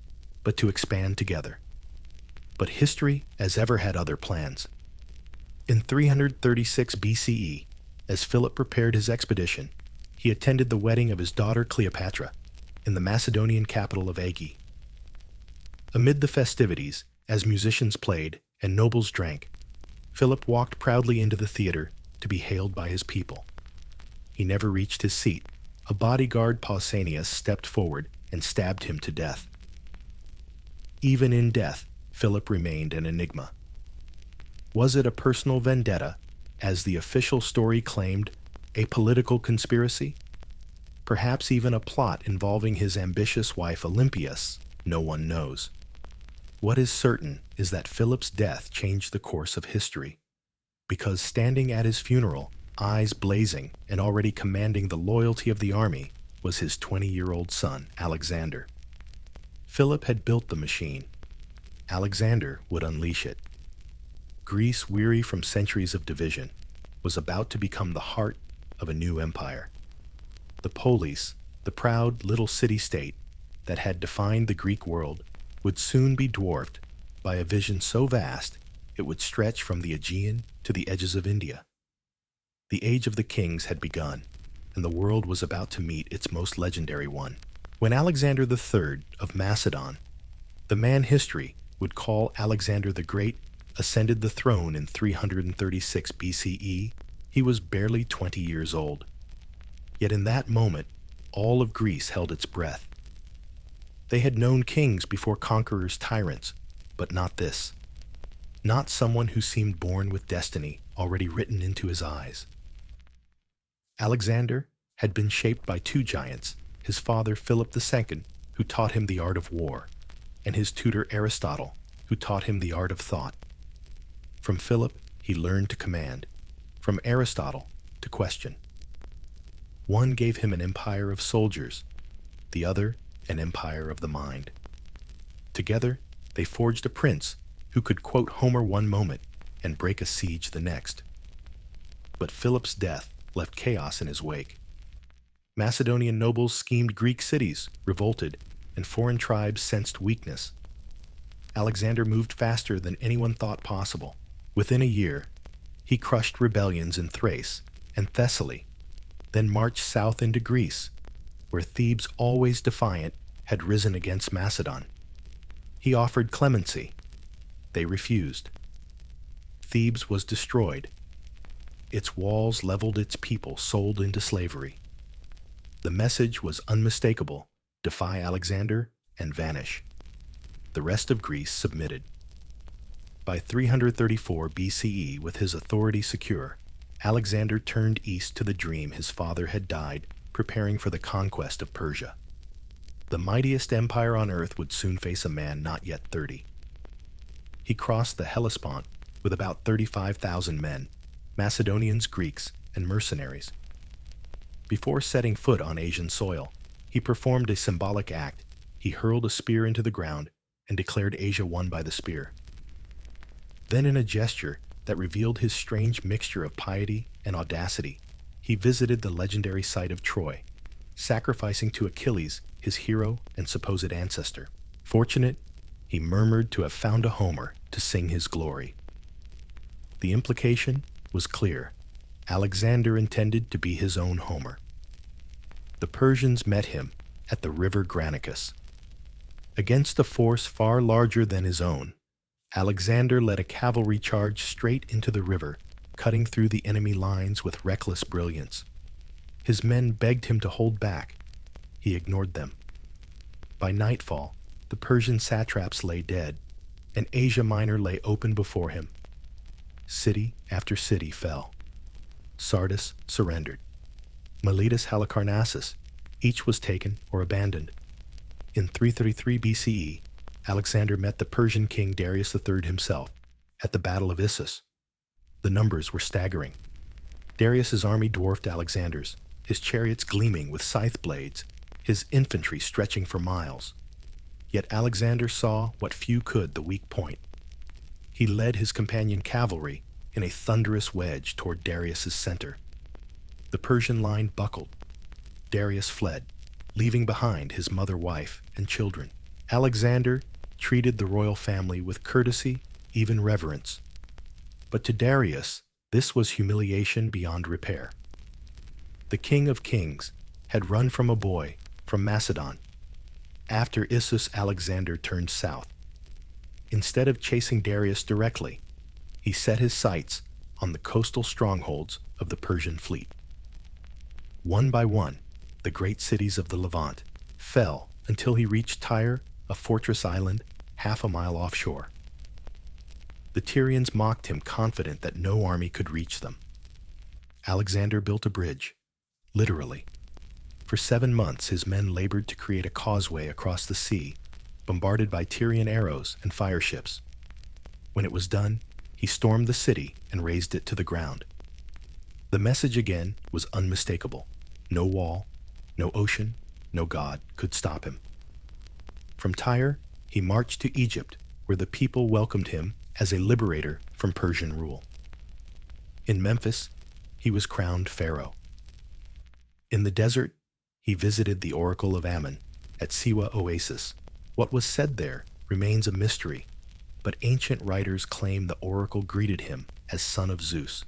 but to expand together. But history, as ever, had other plans. In 336 BCE, as Philip prepared his expedition, he attended the wedding of his daughter Cleopatra in the Macedonian capital of Aegae. Amid the festivities, as musicians played and nobles drank, Philip walked proudly into the theater to be hailed by his people. He never reached his seat. A bodyguard, Pausanias, stepped forward and stabbed him to death. Even in death, Philip remained an enigma. Was it a personal vendetta, as the official story claimed, a political conspiracy? Perhaps even a plot involving his ambitious wife Olympias? No one knows. What is certain is that Philip's death changed the course of history, because standing at his funeral, eyes blazing and already commanding the loyalty of the army, was his 20-year-old son, Alexander. Philip had built the machine. Alexander would unleash it. Greece, weary from centuries of division, was about to become the heart of a new empire. The polis, the proud little city-state that had defined the Greek world, would soon be dwarfed by a vision so vast it would stretch from the Aegean to the edges of India. The age of the kings had begun, and the world was about to meet its most legendary one. When Alexander III of Macedon, the man history would call Alexander the Great, ascended the throne in 336 BCE, he was barely 20 years old. Yet in that moment, all of Greece held its breath. They had known kings before conquerors, tyrants, but not this. Not someone who seemed born with destiny already written into his eyes. Alexander had been shaped by two giants, his father Philip II, who taught him the art of war, and his tutor Aristotle, who taught him the art of thought. From Philip, he learned to command. From Aristotle, to question. One gave him an empire of soldiers, the other an empire of the mind. Together, they forged a prince who could quote Homer one moment and break a siege the next. But Philip's death left chaos in his wake. Macedonian nobles schemed Greek cities, revolted, and foreign tribes sensed weakness. Alexander moved faster than anyone thought possible. Within a year, he crushed rebellions in Thrace and Thessaly, then marched south into Greece, where Thebes, always defiant, had risen against Macedon. He offered clemency. They refused. Thebes was destroyed. Its walls leveled, its people sold into slavery. The message was unmistakable: defy Alexander and vanish. The rest of Greece submitted. By 334 BCE, with his authority secure, Alexander turned east to the dream his father had died, preparing for the conquest of Persia. The mightiest empire on earth would soon face a man not yet 30. He crossed the Hellespont with about 35,000 men, Macedonians, Greeks, and mercenaries. Before setting foot on Asian soil, he performed a symbolic act. He hurled a spear into the ground and declared Asia won by the spear. Then, in a gesture that revealed his strange mixture of piety and audacity, he visited the legendary site of Troy, sacrificing to Achilles, his hero and supposed ancestor. Fortunate, he murmured to have found a Homer to sing his glory. The implication was clear. Alexander intended to be his own Homer. The Persians met him at the river Granicus. Against a force far larger than his own, Alexander led a cavalry charge straight into the river, cutting through the enemy lines with reckless brilliance. His men begged him to hold back. He ignored them. By nightfall, the Persian satraps lay dead, and Asia Minor lay open before him. City after city fell. Sardis surrendered. Miletus, Halicarnassus, each was taken or abandoned. In 333 BCE, Alexander met the Persian king Darius III himself at the Battle of Issus. The numbers were staggering. Darius's army dwarfed Alexander's, his chariots gleaming with scythe blades, his infantry stretching for miles. Yet Alexander saw what few could, the weak point. He led his companion cavalry in a thunderous wedge toward Darius's center. The Persian line buckled. Darius fled, leaving behind his mother, wife, and children. Alexander treated the royal family with courtesy, even reverence. But to Darius, this was humiliation beyond repair. The King of Kings had run from a boy from Macedon. After Issus, Alexander turned south. Instead of chasing Darius directly, he set his sights on the coastal strongholds of the Persian fleet. One by one, the great cities of the Levant fell until he reached Tyre, a fortress island half a mile offshore. The Tyrians mocked him, confident that no army could reach them. Alexander built a bridge, literally. For 7 months his men labored to create a causeway across the sea, bombarded by Tyrian arrows and fire ships. When it was done, he stormed the city and razed it to the ground. The message again was unmistakable. No wall, no ocean, no god could stop him. From Tyre, he marched to Egypt, where the people welcomed him as a liberator from Persian rule. In Memphis, he was crowned pharaoh. In the desert, he visited the oracle of Ammon at Siwa Oasis. What was said there remains a mystery, but ancient writers claim the oracle greeted him as son of Zeus.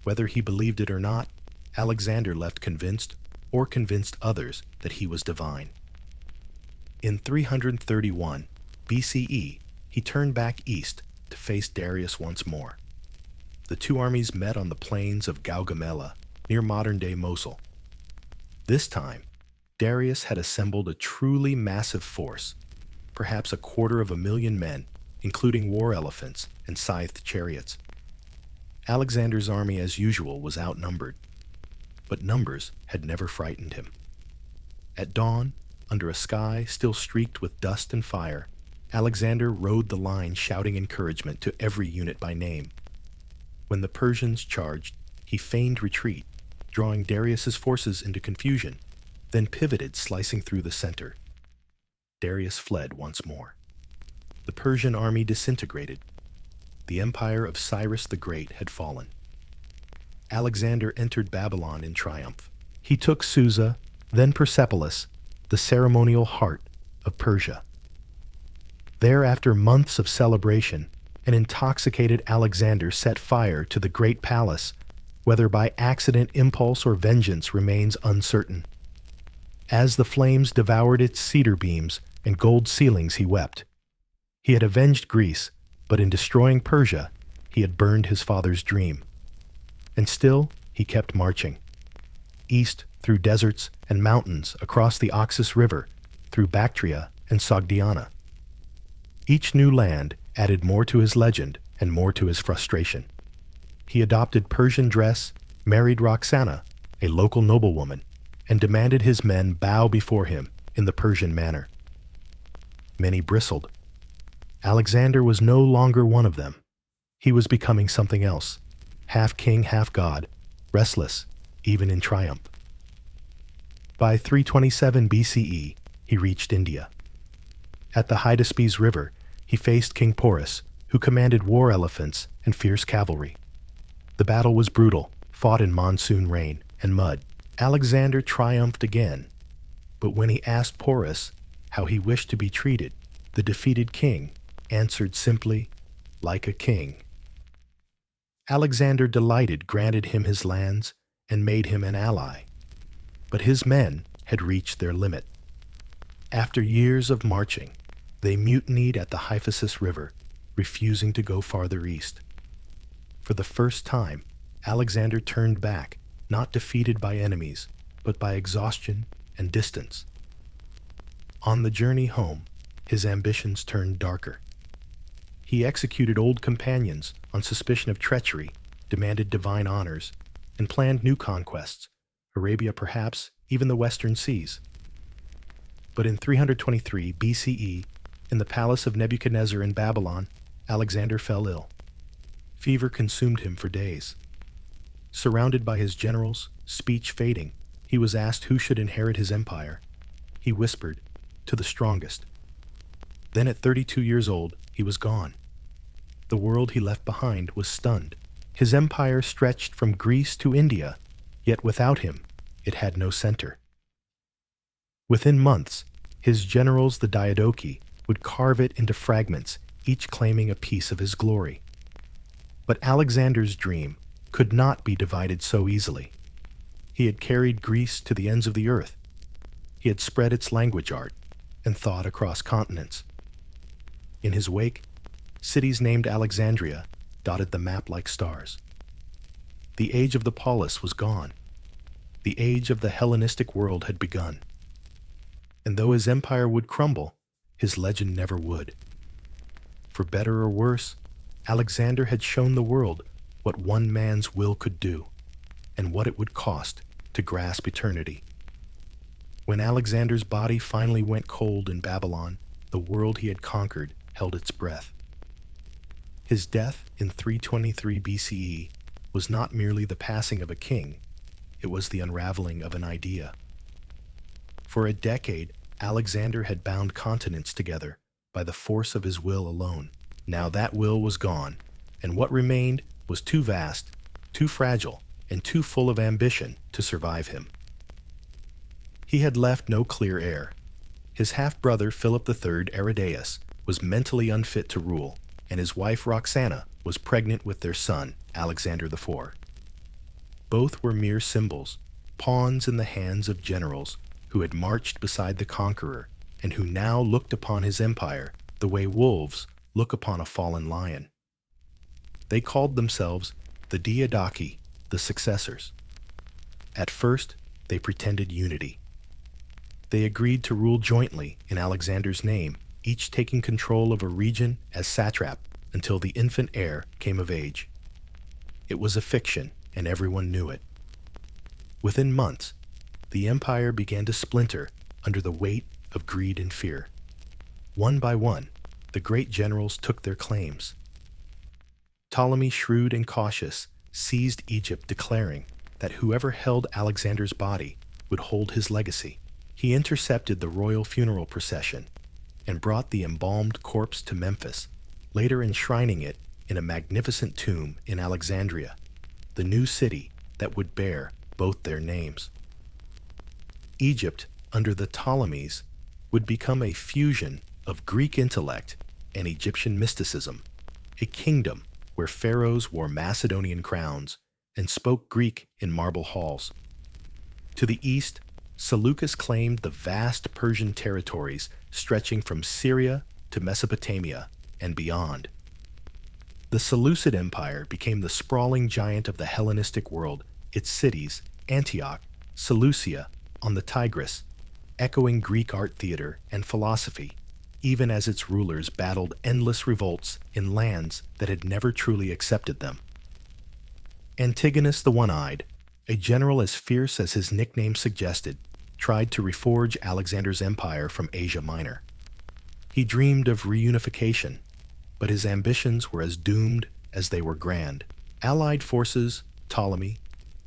Whether he believed it or not, Alexander left convinced or convinced others that he was divine. In 331 BCE, he turned back east to face Darius once more. The two armies met on the plains of Gaugamela, near modern-day Mosul. This time, Darius had assembled a truly massive force, perhaps 250,000 men, including war elephants and scythed chariots. Alexander's army, as usual, was outnumbered, but numbers had never frightened him. At dawn, under a sky still streaked with dust and fire, Alexander rode the line shouting encouragement to every unit by name. When the Persians charged, he feigned retreat, drawing Darius's forces into confusion, then pivoted, slicing through the center. Darius fled once more. The Persian army disintegrated. The empire of Cyrus the Great had fallen. Alexander entered Babylon in triumph. He took Susa, then Persepolis, the ceremonial heart of Persia. There, after months of celebration, an intoxicated Alexander set fire to the great palace, whether by accident, impulse, or vengeance remains uncertain. As the flames devoured its cedar beams and gold ceilings, he wept. He had avenged Greece, but in destroying Persia, he had burned his father's dream. And still, he kept marching. East, through deserts and mountains, across the Oxus River, through Bactria and Sogdiana. Each new land added more to his legend and more to his frustration. He adopted Persian dress, married Roxana, a local noblewoman, and demanded his men bow before him in the Persian manner. Many bristled. Alexander was no longer one of them. He was becoming something else, half king, half god, restless, even in triumph. By 327 BCE, he reached India. At the Hydaspes River, he faced King Porus, who commanded war elephants and fierce cavalry. The battle was brutal, fought in monsoon rain and mud. Alexander triumphed again, but when he asked Porus how he wished to be treated, the defeated king answered simply, like a king. Alexander delighted, granted him his lands, and made him an ally. But his men had reached their limit. After years of marching, they mutinied at the Hyphasis River, refusing to go farther east. For the first time, Alexander turned back, not defeated by enemies, but by exhaustion and distance. On the journey home, his ambitions turned darker. He executed old companions on suspicion of treachery, demanded divine honors, and planned new conquests, Arabia perhaps, even the western seas. But in 323 BCE, in the palace of Nebuchadnezzar in Babylon, Alexander fell ill. Fever consumed him for days. Surrounded by his generals, speech fading, he was asked who should inherit his empire. He whispered, "To the strongest." Then at 32 years old, he was gone. The world he left behind was stunned. His empire stretched from Greece to India, yet without him, it had no center. Within months, his generals, the Diadochi, would carve it into fragments, each claiming a piece of his glory. But Alexander's dream could not be divided so easily. He had carried Greece to the ends of the earth. He had spread its language, art, and thought across continents. In his wake, cities named Alexandria dotted the map like stars. The age of the polis was gone. The age of the Hellenistic world had begun. And though his empire would crumble, his legend never would. For better or worse, Alexander had shown the world what one man's will could do, and what it would cost to grasp eternity. When Alexander's body finally went cold in Babylon, the world he had conquered held its breath. His death in 323 BCE was not merely the passing of a king, it was the unraveling of an idea. For a decade, Alexander had bound continents together by the force of his will alone. Now that will was gone, and what remained was too vast, too fragile, and too full of ambition to survive him. He had left no clear heir. His half-brother Philip III Aridaeus was mentally unfit to rule, and his wife Roxana was pregnant with their son, Alexander IV. Both were mere symbols, pawns in the hands of generals who had marched beside the conqueror and who now looked upon his empire the way wolves look upon a fallen lion. They called themselves the Diadochi, the successors. At first, they pretended unity. They agreed to rule jointly in Alexander's name, each taking control of a region as satrap until the infant heir came of age. It was a fiction, and everyone knew it. Within months, the empire began to splinter under the weight of greed and fear. One by one, the great generals took their claims. Ptolemy, shrewd and cautious, seized Egypt, declaring that whoever held Alexander's body would hold his legacy. He intercepted the royal funeral procession and brought the embalmed corpse to Memphis, later enshrining it in a magnificent tomb in Alexandria, the new city that would bear both their names. Egypt, under the Ptolemies, would become a fusion of Greek intellect and Egyptian mysticism, a kingdom where pharaohs wore Macedonian crowns and spoke Greek in marble halls. To the east, Seleucus claimed the vast Persian territories stretching from Syria to Mesopotamia and beyond. The Seleucid Empire became the sprawling giant of the Hellenistic world, its cities, Antioch, Seleucia, on the Tigris, echoing Greek art, theater, and philosophy, even as its rulers battled endless revolts in lands that had never truly accepted them. Antigonus the One-Eyed, a general as fierce as his nickname suggested, tried to reforge Alexander's empire from Asia Minor. He dreamed of reunification, but his ambitions were as doomed as they were grand. Allied forces, Ptolemy,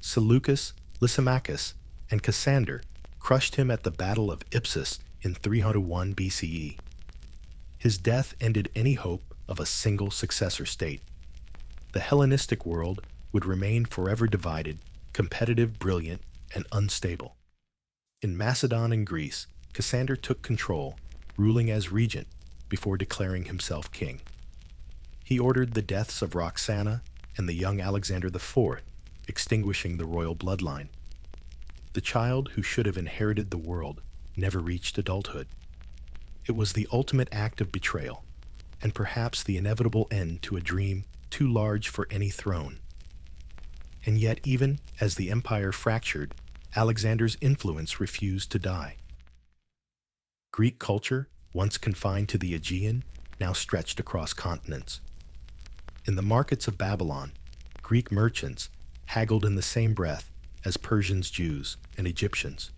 Seleucus, Lysimachus, and Cassander, crushed him at the Battle of Ipsus in 301 BCE. His death ended any hope of a single successor state. The Hellenistic world would remain forever divided, competitive, brilliant, and unstable. In Macedon and Greece, Cassander took control, ruling as regent before declaring himself king. He ordered the deaths of Roxana and the young Alexander IV, extinguishing the royal bloodline. The child who should have inherited the world never reached adulthood. It was the ultimate act of betrayal, and perhaps the inevitable end to a dream too large for any throne. And yet, even as the empire fractured, Alexander's influence refused to die. Greek culture, once confined to the Aegean, now stretched across continents. In the markets of Babylon, Greek merchants haggled in the same breath as Persians, Jews, and Egyptians.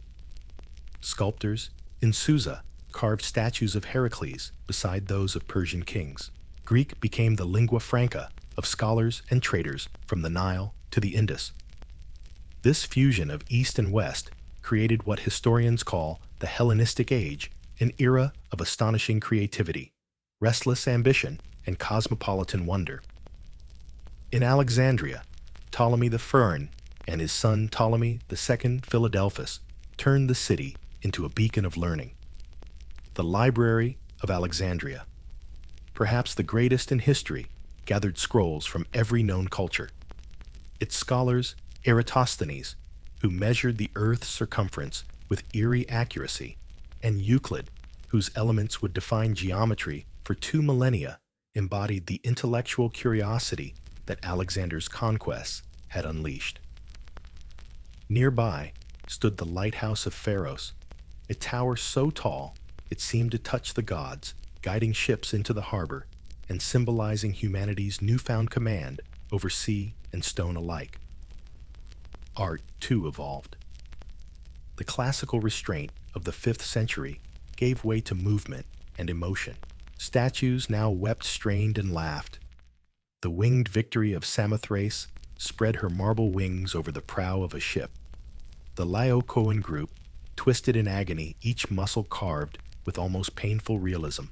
Sculptors in Susa carved statues of Heracles beside those of Persian kings. Greek became the lingua franca of scholars and traders from the Nile to the Indus. This fusion of East and West created what historians call the Hellenistic Age, an era of astonishing creativity, restless ambition, and cosmopolitan wonder. In Alexandria, Ptolemy the Furan and his son Ptolemy II Philadelphus turned the city into a beacon of learning. The Library of Alexandria, perhaps the greatest in history, gathered scrolls from every known culture. Its scholars, Eratosthenes, who measured the Earth's circumference with eerie accuracy, and Euclid, whose elements would define geometry for 2 millennia, embodied the intellectual curiosity that Alexander's conquests had unleashed. Nearby stood the lighthouse of Pharos, a tower so tall it seemed to touch the gods, guiding ships into the harbor and symbolizing humanity's newfound command over sea and stone alike. Art, too, evolved. The classical restraint of the 5th century gave way to movement and emotion. Statues now wept, strained, and laughed. The winged victory of Samothrace spread her marble wings over the prow of a ship. The Laocoon group twisted in agony, each muscle carved with almost painful realism.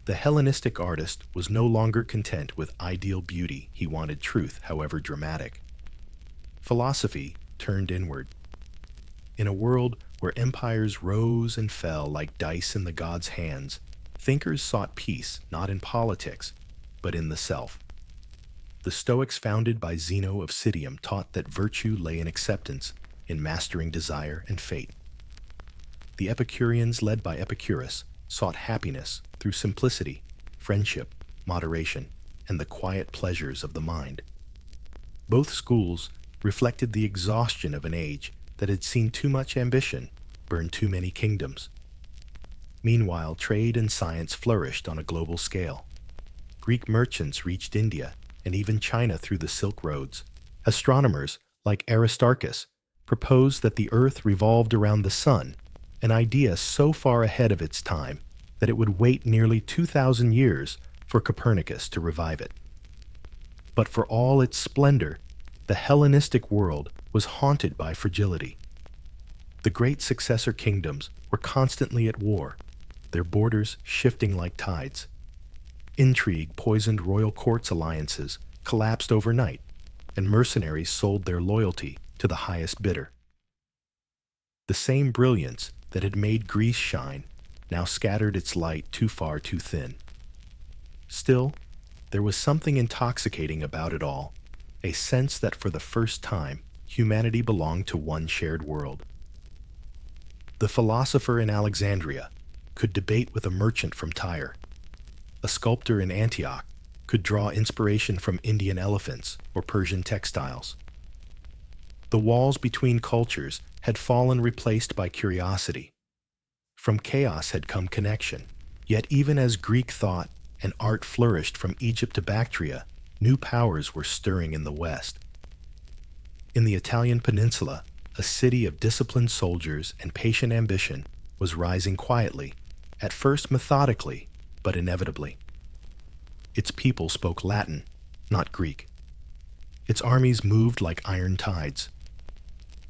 The Hellenistic artist was no longer content with ideal beauty. He wanted truth, however dramatic. Philosophy turned inward. In a world where empires rose and fell like dice in the gods' hands, thinkers sought peace not in politics, but in the self. The Stoics, founded by Zeno of Citium, taught that virtue lay in acceptance, in mastering desire and fate. The Epicureans, led by Epicurus, sought happiness through simplicity, friendship, moderation, and the quiet pleasures of the mind. Both schools reflected the exhaustion of an age that had seen too much ambition burn too many kingdoms. Meanwhile, trade and science flourished on a global scale. Greek merchants reached India and even China through the Silk Roads. Astronomers, like Aristarchus, proposed that the Earth revolved around the sun, an idea so far ahead of its time that it would wait nearly 2,000 years for Copernicus to revive it. But for all its splendor, the Hellenistic world was haunted by fragility. The great successor kingdoms were constantly at war, their borders shifting like tides. Intrigue poisoned royal courts, alliances collapsed overnight, and mercenaries sold their loyalty to the highest bidder. The same brilliance that had made Greece shine now scattered its light too far too thin. Still, there was something intoxicating about it all, a sense that for the first time humanity belonged to one shared world. The philosopher in Alexandria could debate with a merchant from Tyre. A sculptor in Antioch could draw inspiration from Indian elephants or Persian textiles. The walls between cultures had fallen, replaced by curiosity. From chaos had come connection. Yet even as Greek thought and art flourished from Egypt to Bactria, new powers were stirring in the west. In the Italian peninsula, a city of disciplined soldiers and patient ambition was rising quietly, at first methodically, but inevitably. Its people spoke Latin, not Greek. Its armies moved like iron tides.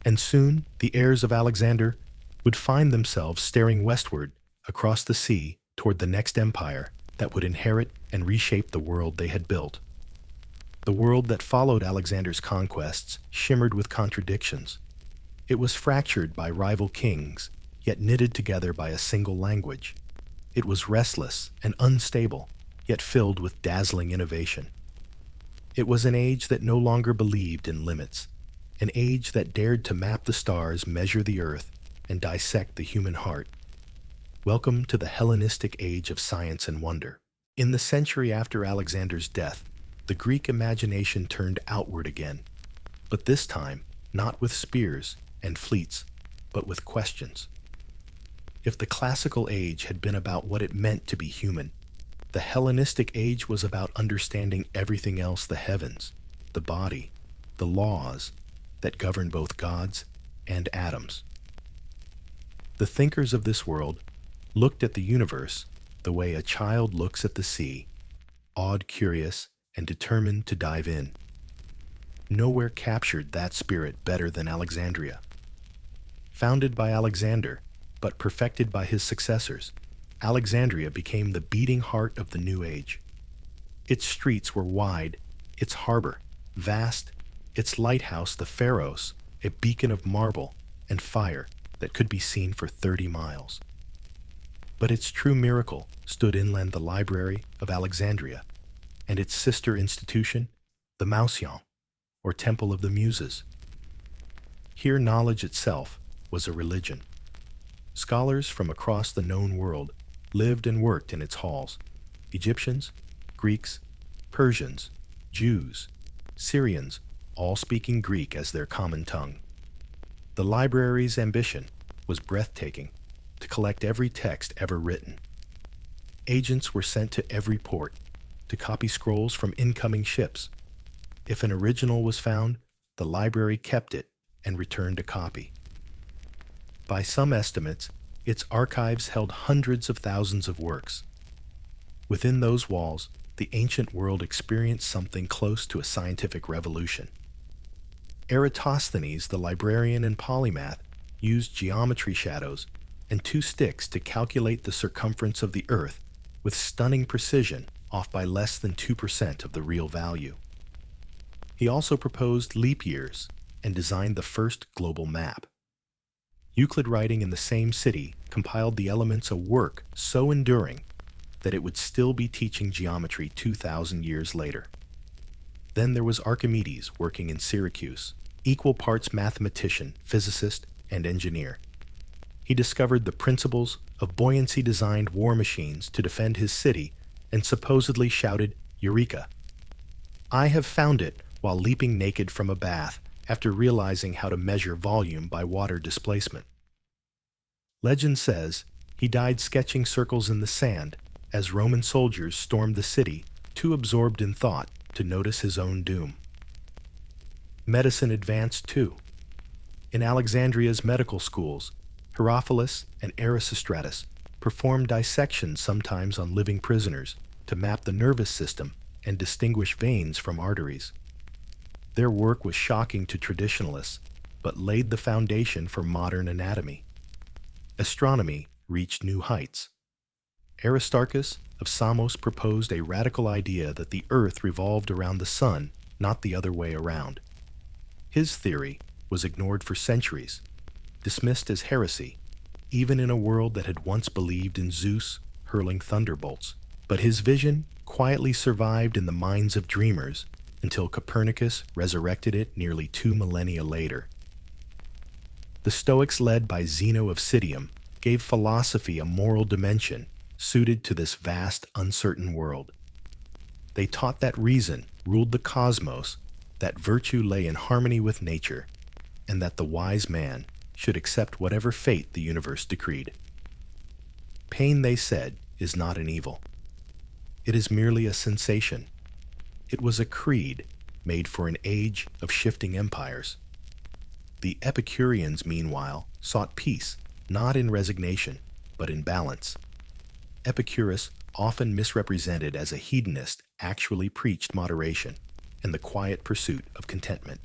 And soon, the heirs of Alexander would find themselves staring westward across the sea toward the next empire that would inherit and reshape the world they had built. The world that followed Alexander's conquests shimmered with contradictions. It was fractured by rival kings, yet knitted together by a single language. It was restless and unstable, yet filled with dazzling innovation. It was an age that no longer believed in limits, an age that dared to map the stars, measure the earth, and dissect the human heart. Welcome to the Hellenistic Age of science and wonder. In the century after Alexander's death, the Greek imagination turned outward again, but this time not with spears and fleets, but with questions. If the classical age had been about what it meant to be human, the Hellenistic age was about understanding everything else: the heavens, the body, the laws that govern both gods and atoms. The thinkers of this world looked at the universe the way a child looks at the sea, awed, curious, and determined to dive in. Nowhere captured that spirit better than Alexandria. Founded by Alexander, but perfected by his successors, Alexandria became the beating heart of the new age. Its streets were wide, its harbor vast, its lighthouse the Pharos, a beacon of marble and fire that could be seen for 30 miles. But its true miracle stood inland: the Library of Alexandria, and its sister institution, the Mausoleum, or Temple of the Muses. Here knowledge itself was a religion. Scholars from across the known world lived and worked in its halls: Egyptians, Greeks, Persians, Jews, Syrians, all speaking Greek as their common tongue. The library's ambition was breathtaking: to collect every text ever written. Agents were sent to every port to copy scrolls from incoming ships. If an original was found, the library kept it and returned a copy. By some estimates, its archives held hundreds of thousands of works. Within those walls, the ancient world experienced something close to a scientific revolution. Eratosthenes, the librarian and polymath, used geometry shadows and 2 sticks to calculate the circumference of the Earth with stunning precision, off by less than 2% of the real value. He also proposed leap years and designed the first global map. Euclid, writing in the same city, compiled the elements of work so enduring that it would still be teaching geometry 2,000 years later. Then there was Archimedes, working in Syracuse, equal parts mathematician, physicist, and engineer. He discovered the principles of buoyancy-designed war machines to defend his city and supposedly shouted, "Eureka! I have found it," while leaping naked from a bath after realizing how to measure volume by water displacement. Legend says he died sketching circles in the sand as Roman soldiers stormed the city, too absorbed in thought to notice his own doom. Medicine advanced too. In Alexandria's medical schools, Herophilus and Erasistratus performed dissections, sometimes on living prisoners, to map the nervous system and distinguish veins from arteries. Their work was shocking to traditionalists, but laid the foundation for modern anatomy. Astronomy reached new heights. Aristarchus of Samos proposed a radical idea that the Earth revolved around the Sun, not the other way around. His theory was ignored for centuries, dismissed as heresy, even in a world that had once believed in Zeus hurling thunderbolts. But his vision quietly survived in the minds of dreamers until Copernicus resurrected it nearly 2 millennia later. The Stoics, led by Zeno of Citium, gave philosophy a moral dimension suited to this vast, uncertain world. They taught that reason ruled the cosmos, that virtue lay in harmony with nature, and that the wise man should accept whatever fate the universe decreed. Pain, they said, is not an evil. It is merely a sensation. It was a creed made for an age of shifting empires. The Epicureans, meanwhile, sought peace, not in resignation, but in balance. Epicurus, often misrepresented as a hedonist, actually preached moderation and the quiet pursuit of contentment.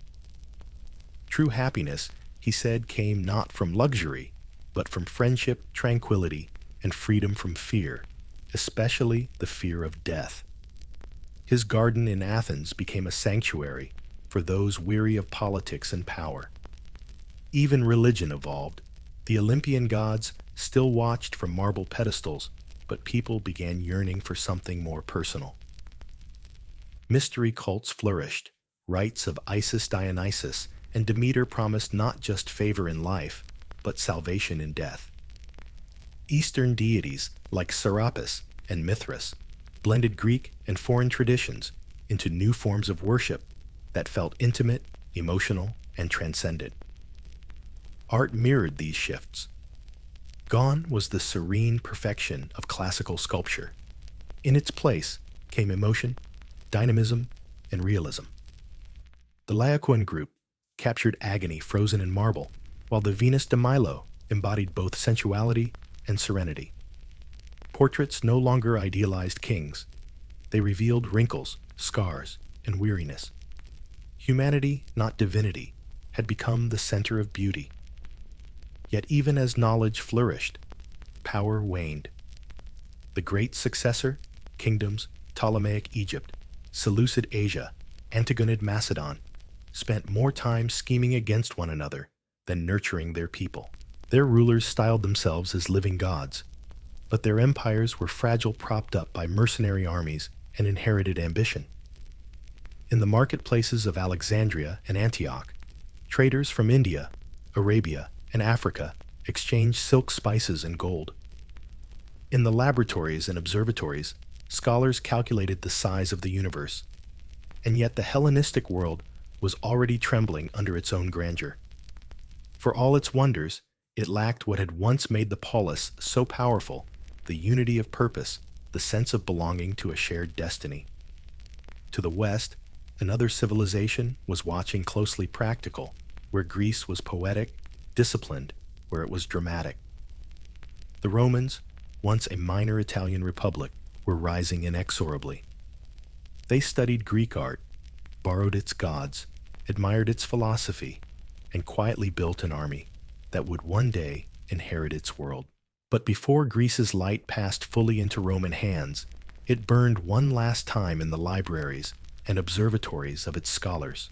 True happiness, he said, came not from luxury, but from friendship, tranquility, and freedom from fear, especially the fear of death. His garden in Athens became a sanctuary for those weary of politics and power. Even religion evolved. The Olympian gods still watched from marble pedestals, but people began yearning for something more personal. Mystery cults flourished. Rites of Isis Dionysus and Demeter promised not just favor in life, but salvation in death. Eastern deities like Serapis and Mithras blended Greek and foreign traditions into new forms of worship that felt intimate, emotional, and transcendent. Art mirrored these shifts. Gone was the serene perfection of classical sculpture. In its place came emotion, dynamism, and realism. The Laocoon group captured agony frozen in marble, while the Venus de Milo embodied both sensuality and serenity. Portraits no longer idealized kings. They revealed wrinkles, scars, and weariness. Humanity, not divinity, had become the center of beauty. Yet even as knowledge flourished, power waned. The great successor, kingdoms, Ptolemaic Egypt, Seleucid Asia, Antigonid Macedon, spent more time scheming against one another than nurturing their people. Their rulers styled themselves as living gods, but their empires were fragile, propped up by mercenary armies and inherited ambition. In the marketplaces of Alexandria and Antioch, traders from India, Arabia, and Africa exchanged silk, spices, and gold. In the laboratories and observatories, scholars calculated the size of the universe, and yet the Hellenistic world was already trembling under its own grandeur. For all its wonders, it lacked what had once made the polis so powerful: the unity of purpose, the sense of belonging to a shared destiny. To the west, another civilization was watching, closely practical, where Greece was poetic, disciplined, where it was dramatic. The Romans, once a minor Italian republic, were rising inexorably. They studied Greek art, borrowed its gods, admired its philosophy, and quietly built an army that would one day inherit its world. But before Greece's light passed fully into Roman hands, it burned one last time in the libraries and observatories of its scholars.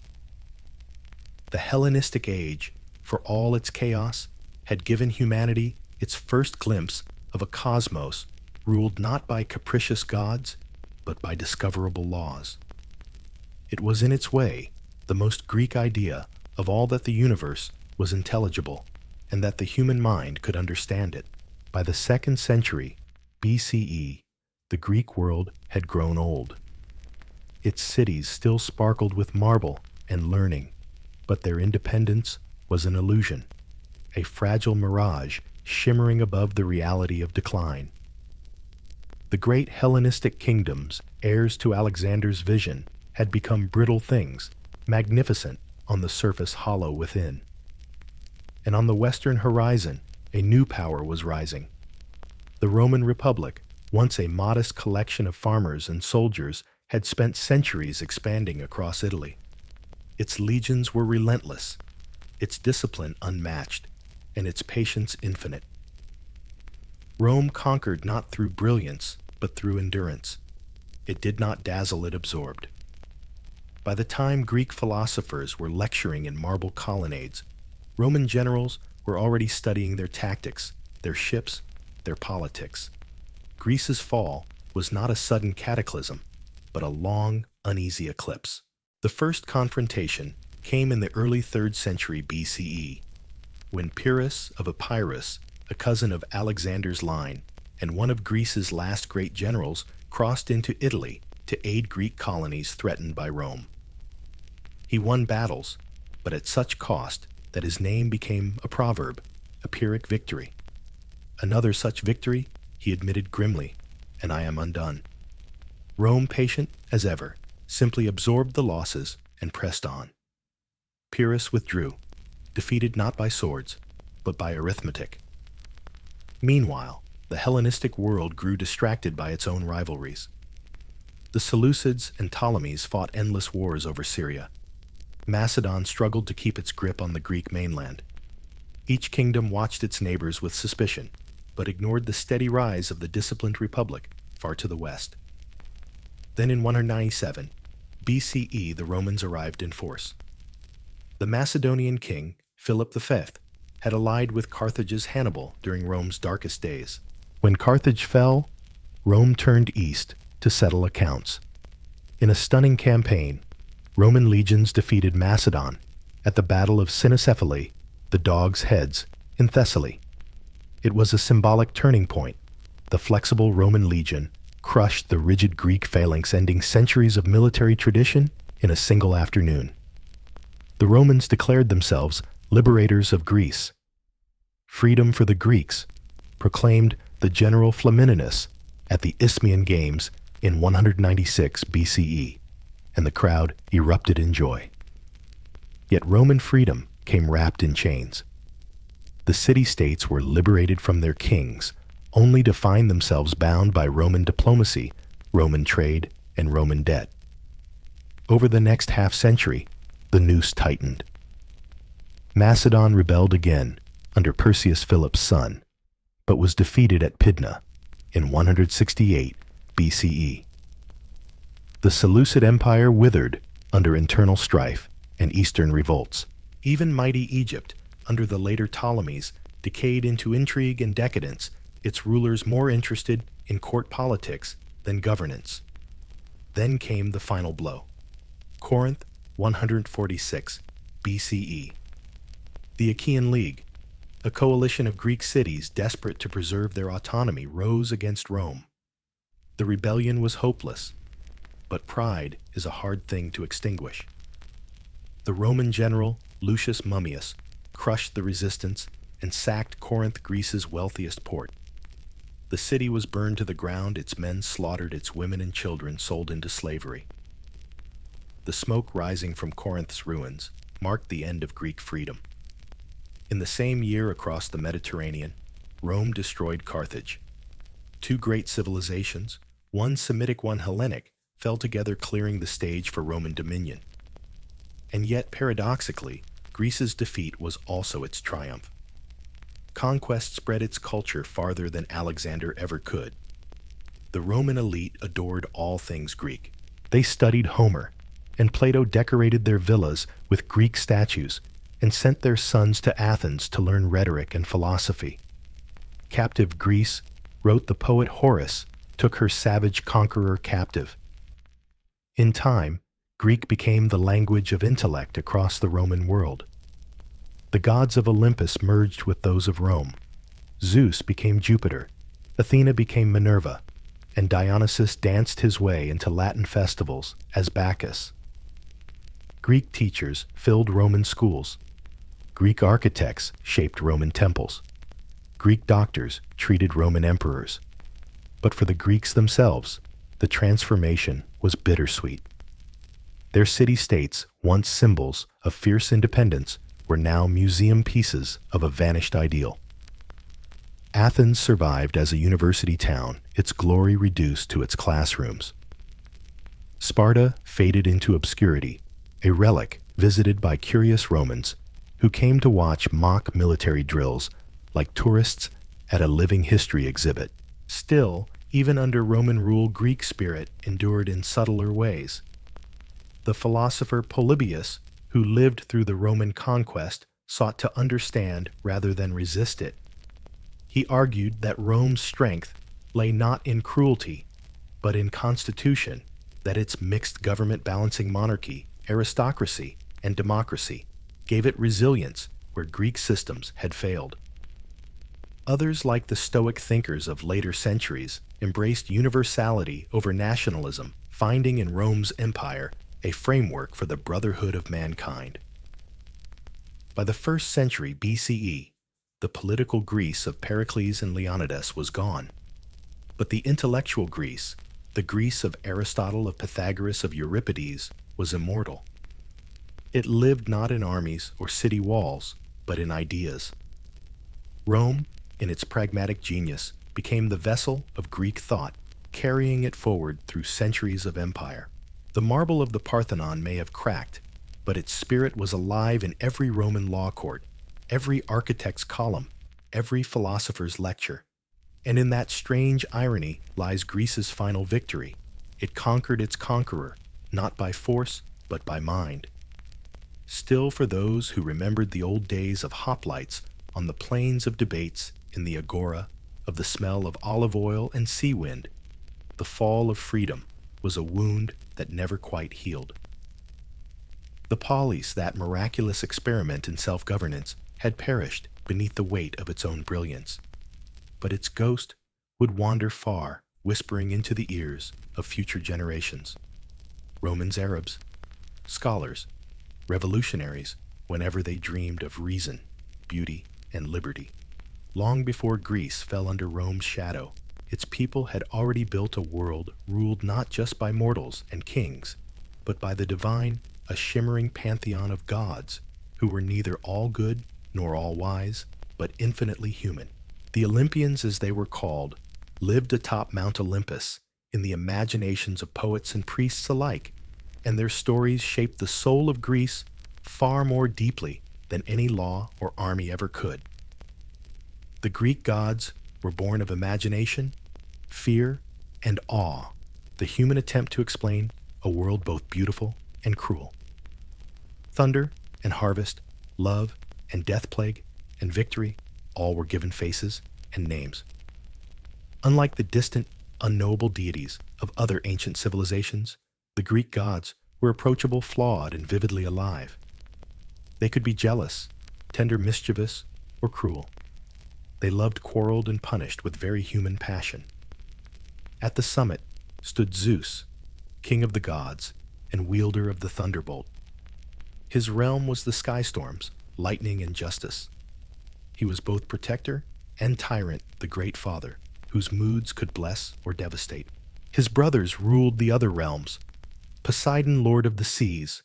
The Hellenistic Age, for all its chaos, had given humanity its first glimpse of a cosmos ruled not by capricious gods, but by discoverable laws. It was in its way the most Greek idea of all that the universe was intelligible and that the human mind could understand it. By the 2nd century BCE, the Greek world had grown old. Its cities still sparkled with marble and learning, but their independence was an illusion, a fragile mirage shimmering above the reality of decline. The great Hellenistic kingdoms, heirs to Alexander's vision, had become brittle things, magnificent on the surface, hollow within. And on the western horizon, a new power was rising. The Roman Republic, once a modest collection of farmers and soldiers, had spent centuries expanding across Italy. Its legions were relentless, its discipline unmatched, and its patience infinite. Rome conquered not through brilliance, but through endurance. It did not dazzle, it absorbed. By the time Greek philosophers were lecturing in marble colonnades, Roman generals were already studying their tactics, their ships, their politics. Greece's fall was not a sudden cataclysm, but a long, uneasy eclipse. The first confrontation came in the early 3rd century BCE, when Pyrrhus of Epirus, a cousin of Alexander's line, and one of Greece's last great generals, crossed into Italy to aid Greek colonies threatened by Rome. He won battles, but at such cost that his name became a proverb, a Pyrrhic victory. Another such victory, he admitted grimly, and I am undone. Rome, patient as ever, simply absorbed the losses and pressed on. Pyrrhus withdrew, defeated not by swords, but by arithmetic. Meanwhile, the Hellenistic world grew distracted by its own rivalries. The Seleucids and Ptolemies fought endless wars over Syria. Macedon struggled to keep its grip on the Greek mainland. Each kingdom watched its neighbors with suspicion, but ignored the steady rise of the disciplined republic far to the west. Then in 197 BCE, the Romans arrived in force. The Macedonian king, Philip V, had allied with Carthage's Hannibal during Rome's darkest days. When Carthage fell, Rome turned east to settle accounts. In a stunning campaign, Roman legions defeated Macedon at the Battle of Cynocephalae, the Dogs' Heads, in Thessaly. It was a symbolic turning point. The flexible Roman legion crushed the rigid Greek phalanx, ending centuries of military tradition in a single afternoon. The Romans declared themselves liberators of Greece. Freedom for the Greeks, proclaimed the general Flamininus at the Isthmian Games in 196 BCE, and the crowd erupted in joy. Yet Roman freedom came wrapped in chains. The city-states were liberated from their kings, only to find themselves bound by Roman diplomacy, Roman trade, and Roman debt. Over the next half-century, the noose tightened. Macedon rebelled again under Perseus Philip's son, but was defeated at Pydna in 168 BCE. The Seleucid Empire withered under internal strife and eastern revolts. Even mighty Egypt, under the later Ptolemies, decayed into intrigue and decadence, its rulers more interested in court politics than governance. Then came the final blow. Corinth, 146 BCE. The Achaean League, a coalition of Greek cities desperate to preserve their autonomy, rose against Rome. The rebellion was hopeless, but pride is a hard thing to extinguish. The Roman general, Lucius Mummius, crushed the resistance and sacked Corinth, Greece's wealthiest port. The city was burned to the ground, its men slaughtered, its women and children sold into slavery. The smoke rising from Corinth's ruins marked the end of Greek freedom. In the same year, across the Mediterranean, Rome destroyed Carthage. Two great civilizations, one Semitic, one Hellenic, fell together, clearing the stage for Roman dominion. And yet, paradoxically, Greece's defeat was also its triumph. Conquest spread its culture farther than Alexander ever could. The Roman elite adored all things Greek. They studied Homer, and Plato decorated their villas with Greek statues and sent their sons to Athens to learn rhetoric and philosophy. Captive Greece, wrote the poet Horace, took her savage conqueror captive. In time, Greek became the language of intellect across the Roman world. The gods of Olympus merged with those of Rome. Zeus became Jupiter, Athena became Minerva, and Dionysus danced his way into Latin festivals as Bacchus. Greek teachers filled Roman schools. Greek architects shaped Roman temples. Greek doctors treated Roman emperors. But for the Greeks themselves, the transformation was bittersweet. Their city-states, once symbols of fierce independence, were now museum pieces of a vanished ideal. Athens survived as a university town, its glory reduced to its classrooms. Sparta faded into obscurity, a relic visited by curious Romans who came to watch mock military drills like tourists at a living history exhibit. Still, even under Roman rule, Greek spirit endured in subtler ways. The philosopher Polybius, who lived through the Roman conquest, sought to understand rather than resist it. He argued that Rome's strength lay not in cruelty, but in constitution, that its mixed government balancing monarchy, aristocracy, and democracy gave it resilience where Greek systems had failed. Others, like the Stoic thinkers of later centuries, embraced universality over nationalism, finding in Rome's empire a framework for the brotherhood of mankind. By the 1st century BCE, the political Greece of Pericles and Leonidas was gone. But the intellectual Greece, The Greece of Aristotle, of Pythagoras, of Euripides was immortal. It lived not in armies or city walls, but in ideas. Rome, in its pragmatic genius, became the vessel of Greek thought, carrying it forward through centuries of empire. The marble of the Parthenon may have cracked, but its spirit was alive in every Roman law court, every architect's column, every philosopher's lecture. And in that strange irony lies Greece's final victory. It conquered its conqueror, not by force, but by mind. Still, for those who remembered the old days of hoplites on the plains of debates in the agora, of the smell of olive oil and sea wind, the fall of freedom was a wound that never quite healed. The polis, that miraculous experiment in self-governance, had perished beneath the weight of its own brilliance. But its ghost would wander far, whispering into the ears of future generations. Romans, Arabs, scholars, revolutionaries, whenever they dreamed of reason, beauty, and liberty. Long before Greece fell under Rome's shadow, its people had already built a world ruled not just by mortals and kings, but by the divine, a shimmering pantheon of gods who were neither all good nor all wise, but infinitely human. The Olympians, as they were called, lived atop Mount Olympus in the imaginations of poets and priests alike, and their stories shaped the soul of Greece far more deeply than any law or army ever could. The Greek gods were born of imagination, fear, and awe, the human attempt to explain a world both beautiful and cruel. Thunder and harvest, love and death plague and victory, all were given faces and names. Unlike the distant, unknowable deities of other ancient civilizations, the Greek gods were approachable, flawed, and vividly alive. They could be jealous, tender, mischievous, or cruel. They loved, quarreled, and punished with very human passion. At the summit stood Zeus, king of the gods and wielder of the thunderbolt. His realm was the sky storms, lightning, and justice. He was both protector and tyrant, the great father, whose moods could bless or devastate. His brothers ruled the other realms, Poseidon, lord of the seas,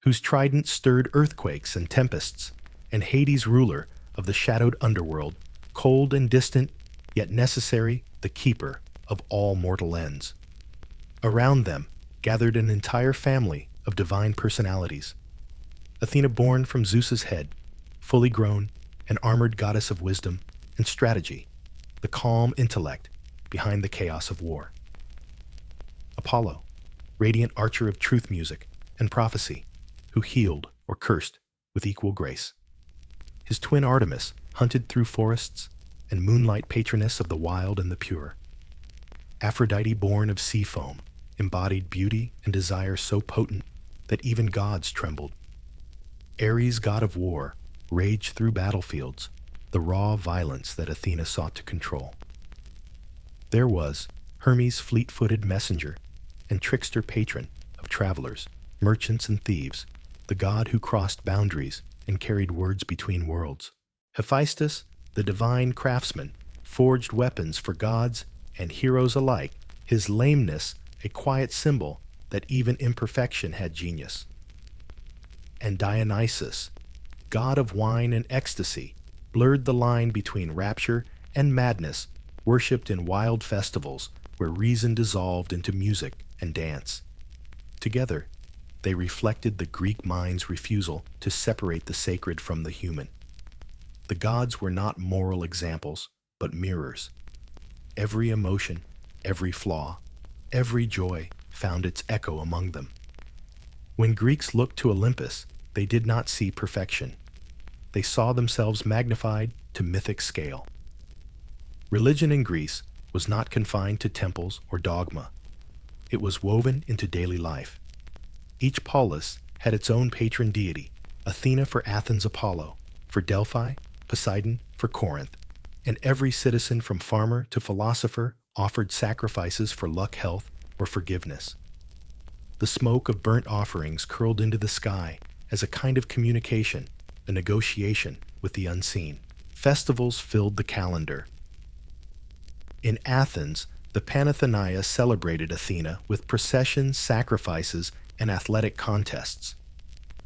whose trident stirred earthquakes and tempests, and Hades, ruler of the shadowed underworld, cold and distant, yet necessary, the keeper of all mortal ends. Around them gathered an entire family of divine personalities. Athena, born from Zeus's head, fully grown, an armored goddess of wisdom and strategy, the calm intellect behind the chaos of war. Apollo, radiant archer of truth music and prophecy, who healed or cursed with equal grace. His twin Artemis hunted through forests and moonlight, patroness of the wild and the pure. Aphrodite, born of sea foam, embodied beauty and desire so potent that even gods trembled. Ares, god of war, raged through battlefields, the raw violence that Athena sought to control. There was Hermes, fleet-footed messenger and trickster patron of travelers, merchants, and thieves, the god who crossed boundaries and carried words between worlds. Hephaestus, the divine craftsman, forged weapons for gods and heroes alike, his lameness a quiet symbol that even imperfection had genius. And Dionysus, god of wine and ecstasy, blurred the line between rapture and madness, worshipped in wild festivals where reason dissolved into music and dance. Together, they reflected the Greek mind's refusal to separate the sacred from the human. The gods were not moral examples, but mirrors. Every emotion, every flaw, every joy found its echo among them. When Greeks looked to Olympus, they did not see perfection. They saw themselves magnified to mythic scale. Religion in Greece was not confined to temples or dogma. It was woven into daily life. Each polis had its own patron deity, Athena for Athens, Apollo, for Delphi, Poseidon for Corinth, and every citizen from farmer to philosopher offered sacrifices for luck, health, or forgiveness. The smoke of burnt offerings curled into the sky as a kind of communication, a negotiation with the unseen. Festivals filled the calendar. In Athens, The Panathenea celebrated Athena with processions, sacrifices, and athletic contests.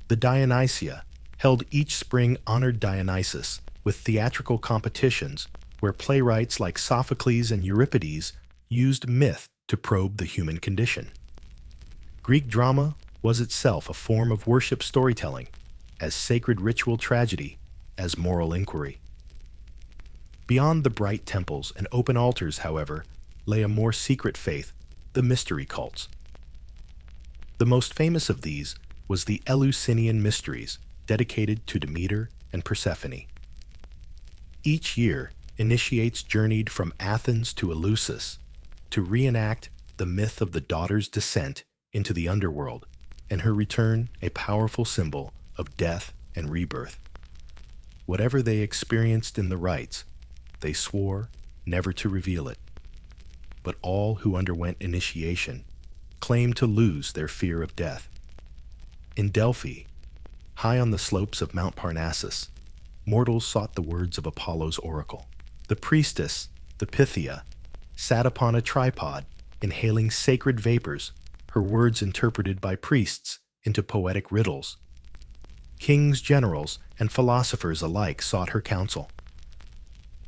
The Dionysia held each spring honored Dionysus with theatrical competitions where playwrights like Sophocles and Euripides used myth to probe the human condition. Greek drama was itself a form of worship storytelling, as sacred ritual tragedy as moral inquiry. Beyond the bright temples and open altars, however, lay a more secret faith, the mystery cults. The most famous of these was the Eleusinian Mysteries, dedicated to Demeter and Persephone. Each year, initiates journeyed from Athens to Eleusis to reenact the myth of the daughter's descent into the underworld, and her return a powerful symbol of death and rebirth. Whatever they experienced in the rites, they swore never to reveal it. But all who underwent initiation claimed to lose their fear of death. In Delphi, high on the slopes of Mount Parnassus, mortals sought the words of Apollo's oracle. The priestess, the Pythia, sat upon a tripod, inhaling sacred vapors, her words interpreted by priests into poetic riddles. Kings, generals, and philosophers alike sought her counsel.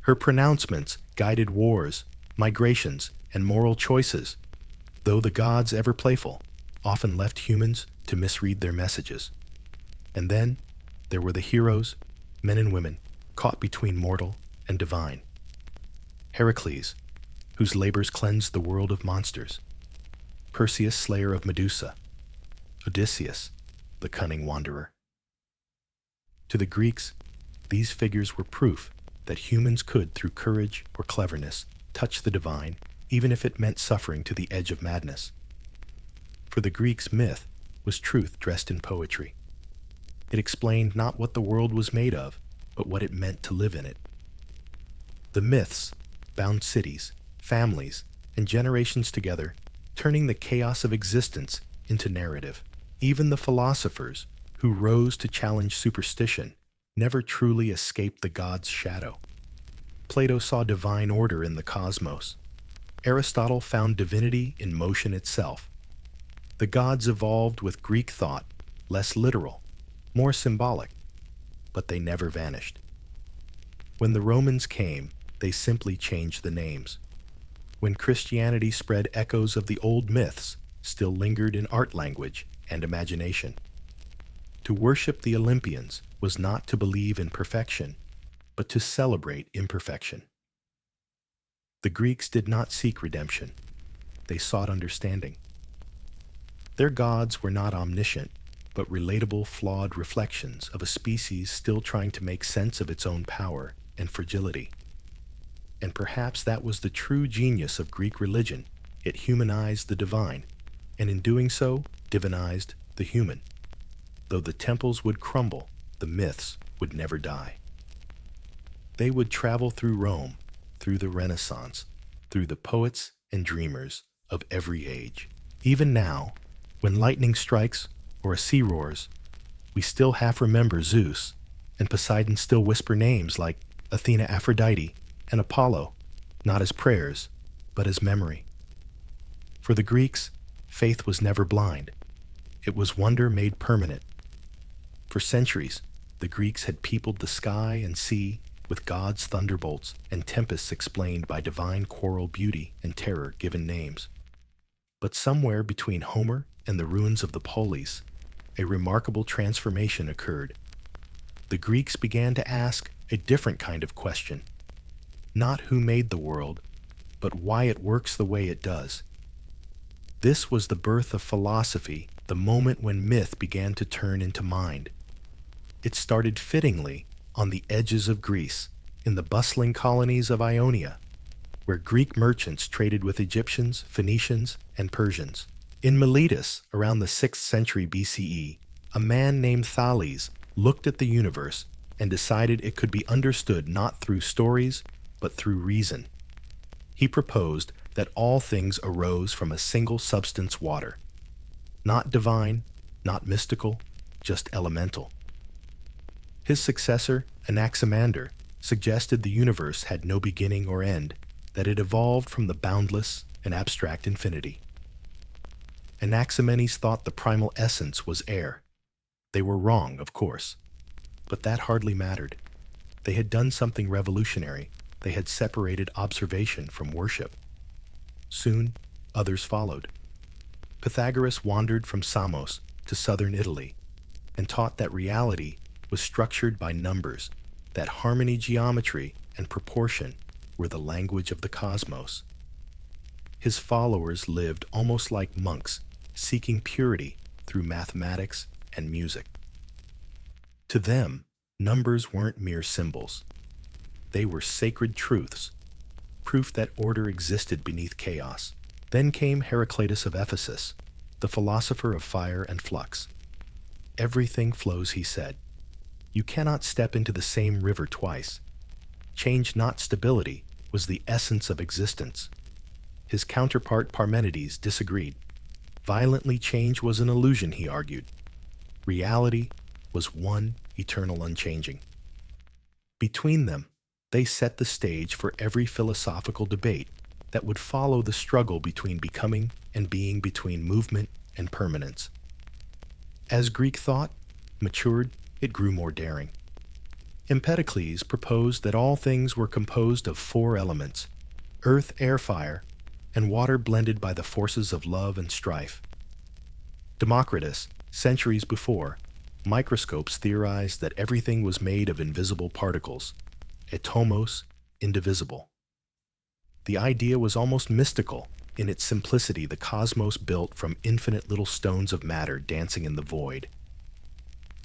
Her pronouncements guided wars, migrations, and moral choices, though the gods, ever playful, often left humans to misread their messages. And then there were the heroes, men and women, caught between mortal and divine. Heracles, whose labors cleansed the world of monsters. Perseus, slayer of Medusa. Odysseus, the cunning wanderer. To the Greeks, these figures were proof that humans could, through courage or cleverness, touch the divine, even if it meant suffering to the edge of madness. For the Greeks, myth was truth dressed in poetry. It explained not what the world was made of, but what it meant to live in it. The myths bound cities, families, and generations together, turning the chaos of existence into narrative. Even the philosophers, who rose to challenge superstition, never truly escaped the god's shadow. Plato saw divine order in the cosmos. Aristotle found divinity in motion itself. The gods evolved with Greek thought, less literal, more symbolic, but they never vanished. When the Romans came, they simply changed the names. When Christianity spread, echoes of the old myths still lingered in art language and imagination. To worship the Olympians was not to believe in perfection, but to celebrate imperfection. The Greeks did not seek redemption. They sought understanding. Their gods were not omniscient, but relatable, flawed reflections of a species still trying to make sense of its own power and fragility. And perhaps that was the true genius of Greek religion. It humanized the divine, and in doing so, divinized the human. Though the temples would crumble, the myths would never die. They would travel through Rome, through the Renaissance, through the poets and dreamers of every age. Even now, when lightning strikes or a sea roars, we still half remember Zeus, and Poseidon still whisper names like Athena, Aphrodite, and Apollo, not as prayers, but as memory. For the Greeks, faith was never blind. It was wonder made permanent. For centuries, the Greeks had peopled the sky and sea with gods' thunderbolts and tempests explained by divine choral beauty and terror given names. But somewhere between Homer and the ruins of the polis, a remarkable transformation occurred. The Greeks began to ask a different kind of question. Not who made the world, but why it works the way it does. This was the birth of philosophy, the moment when myth began to turn into mind. It started fittingly on the edges of Greece, in the bustling colonies of Ionia, where Greek merchants traded with Egyptians, Phoenicians, and Persians. In Miletus, around the 6th century BCE, a man named Thales looked at the universe and decided it could be understood not through stories, but through reason. He proposed that all things arose from a single substance, water. Not divine, not mystical, just elemental. His successor, Anaximander, suggested the universe had no beginning or end, that it evolved from the boundless and abstract infinity. Anaximenes thought the primal essence was air. They were wrong, of course, but that hardly mattered. They had done something revolutionary. They had separated observation from worship. Soon, others followed. Pythagoras wandered from Samos to southern Italy and taught that reality was structured by numbers, that harmony, geometry, and proportion were the language of the cosmos. His followers lived almost like monks, seeking purity through mathematics and music. To them, numbers weren't mere symbols. They were sacred truths, proof that order existed beneath chaos. Then came Heraclitus of Ephesus, the philosopher of fire and flux. Everything flows, he said. You cannot step into the same river twice. Change, not stability, was the essence of existence. His counterpart Parmenides disagreed. Violently, change was an illusion, he argued. Reality was one, eternal, unchanging. Between them, they set the stage for every philosophical debate that would follow the struggle between becoming and being, between movement and permanence. As Greek thought matured, it grew more daring. Empedocles proposed that all things were composed of four elements: earth, air, fire, and water blended by the forces of love and strife. Democritus, centuries before, microscopes theorized that everything was made of invisible particles, atomos, indivisible. The idea was almost mystical in its simplicity, the cosmos built from infinite little stones of matter dancing in the void.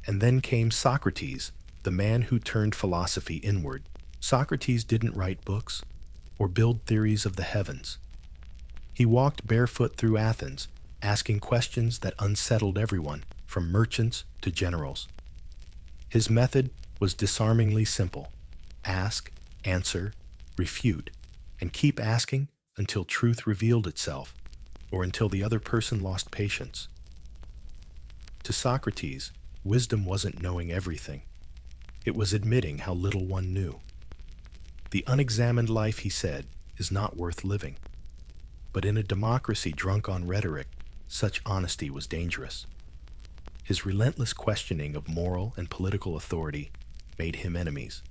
And then came Socrates, the man who turned philosophy inward. Socrates didn't write books or build theories of the heavens. He walked barefoot through Athens, asking questions that unsettled everyone, from merchants to generals. His method was disarmingly simple: ask, answer, refute, and keep asking until truth revealed itself, or until the other person lost patience. To Socrates, wisdom wasn't knowing everything. It was admitting how little one knew. The unexamined life, he said, is not worth living. But in a democracy drunk on rhetoric, such honesty was dangerous. His relentless questioning of moral and political authority made him enemies.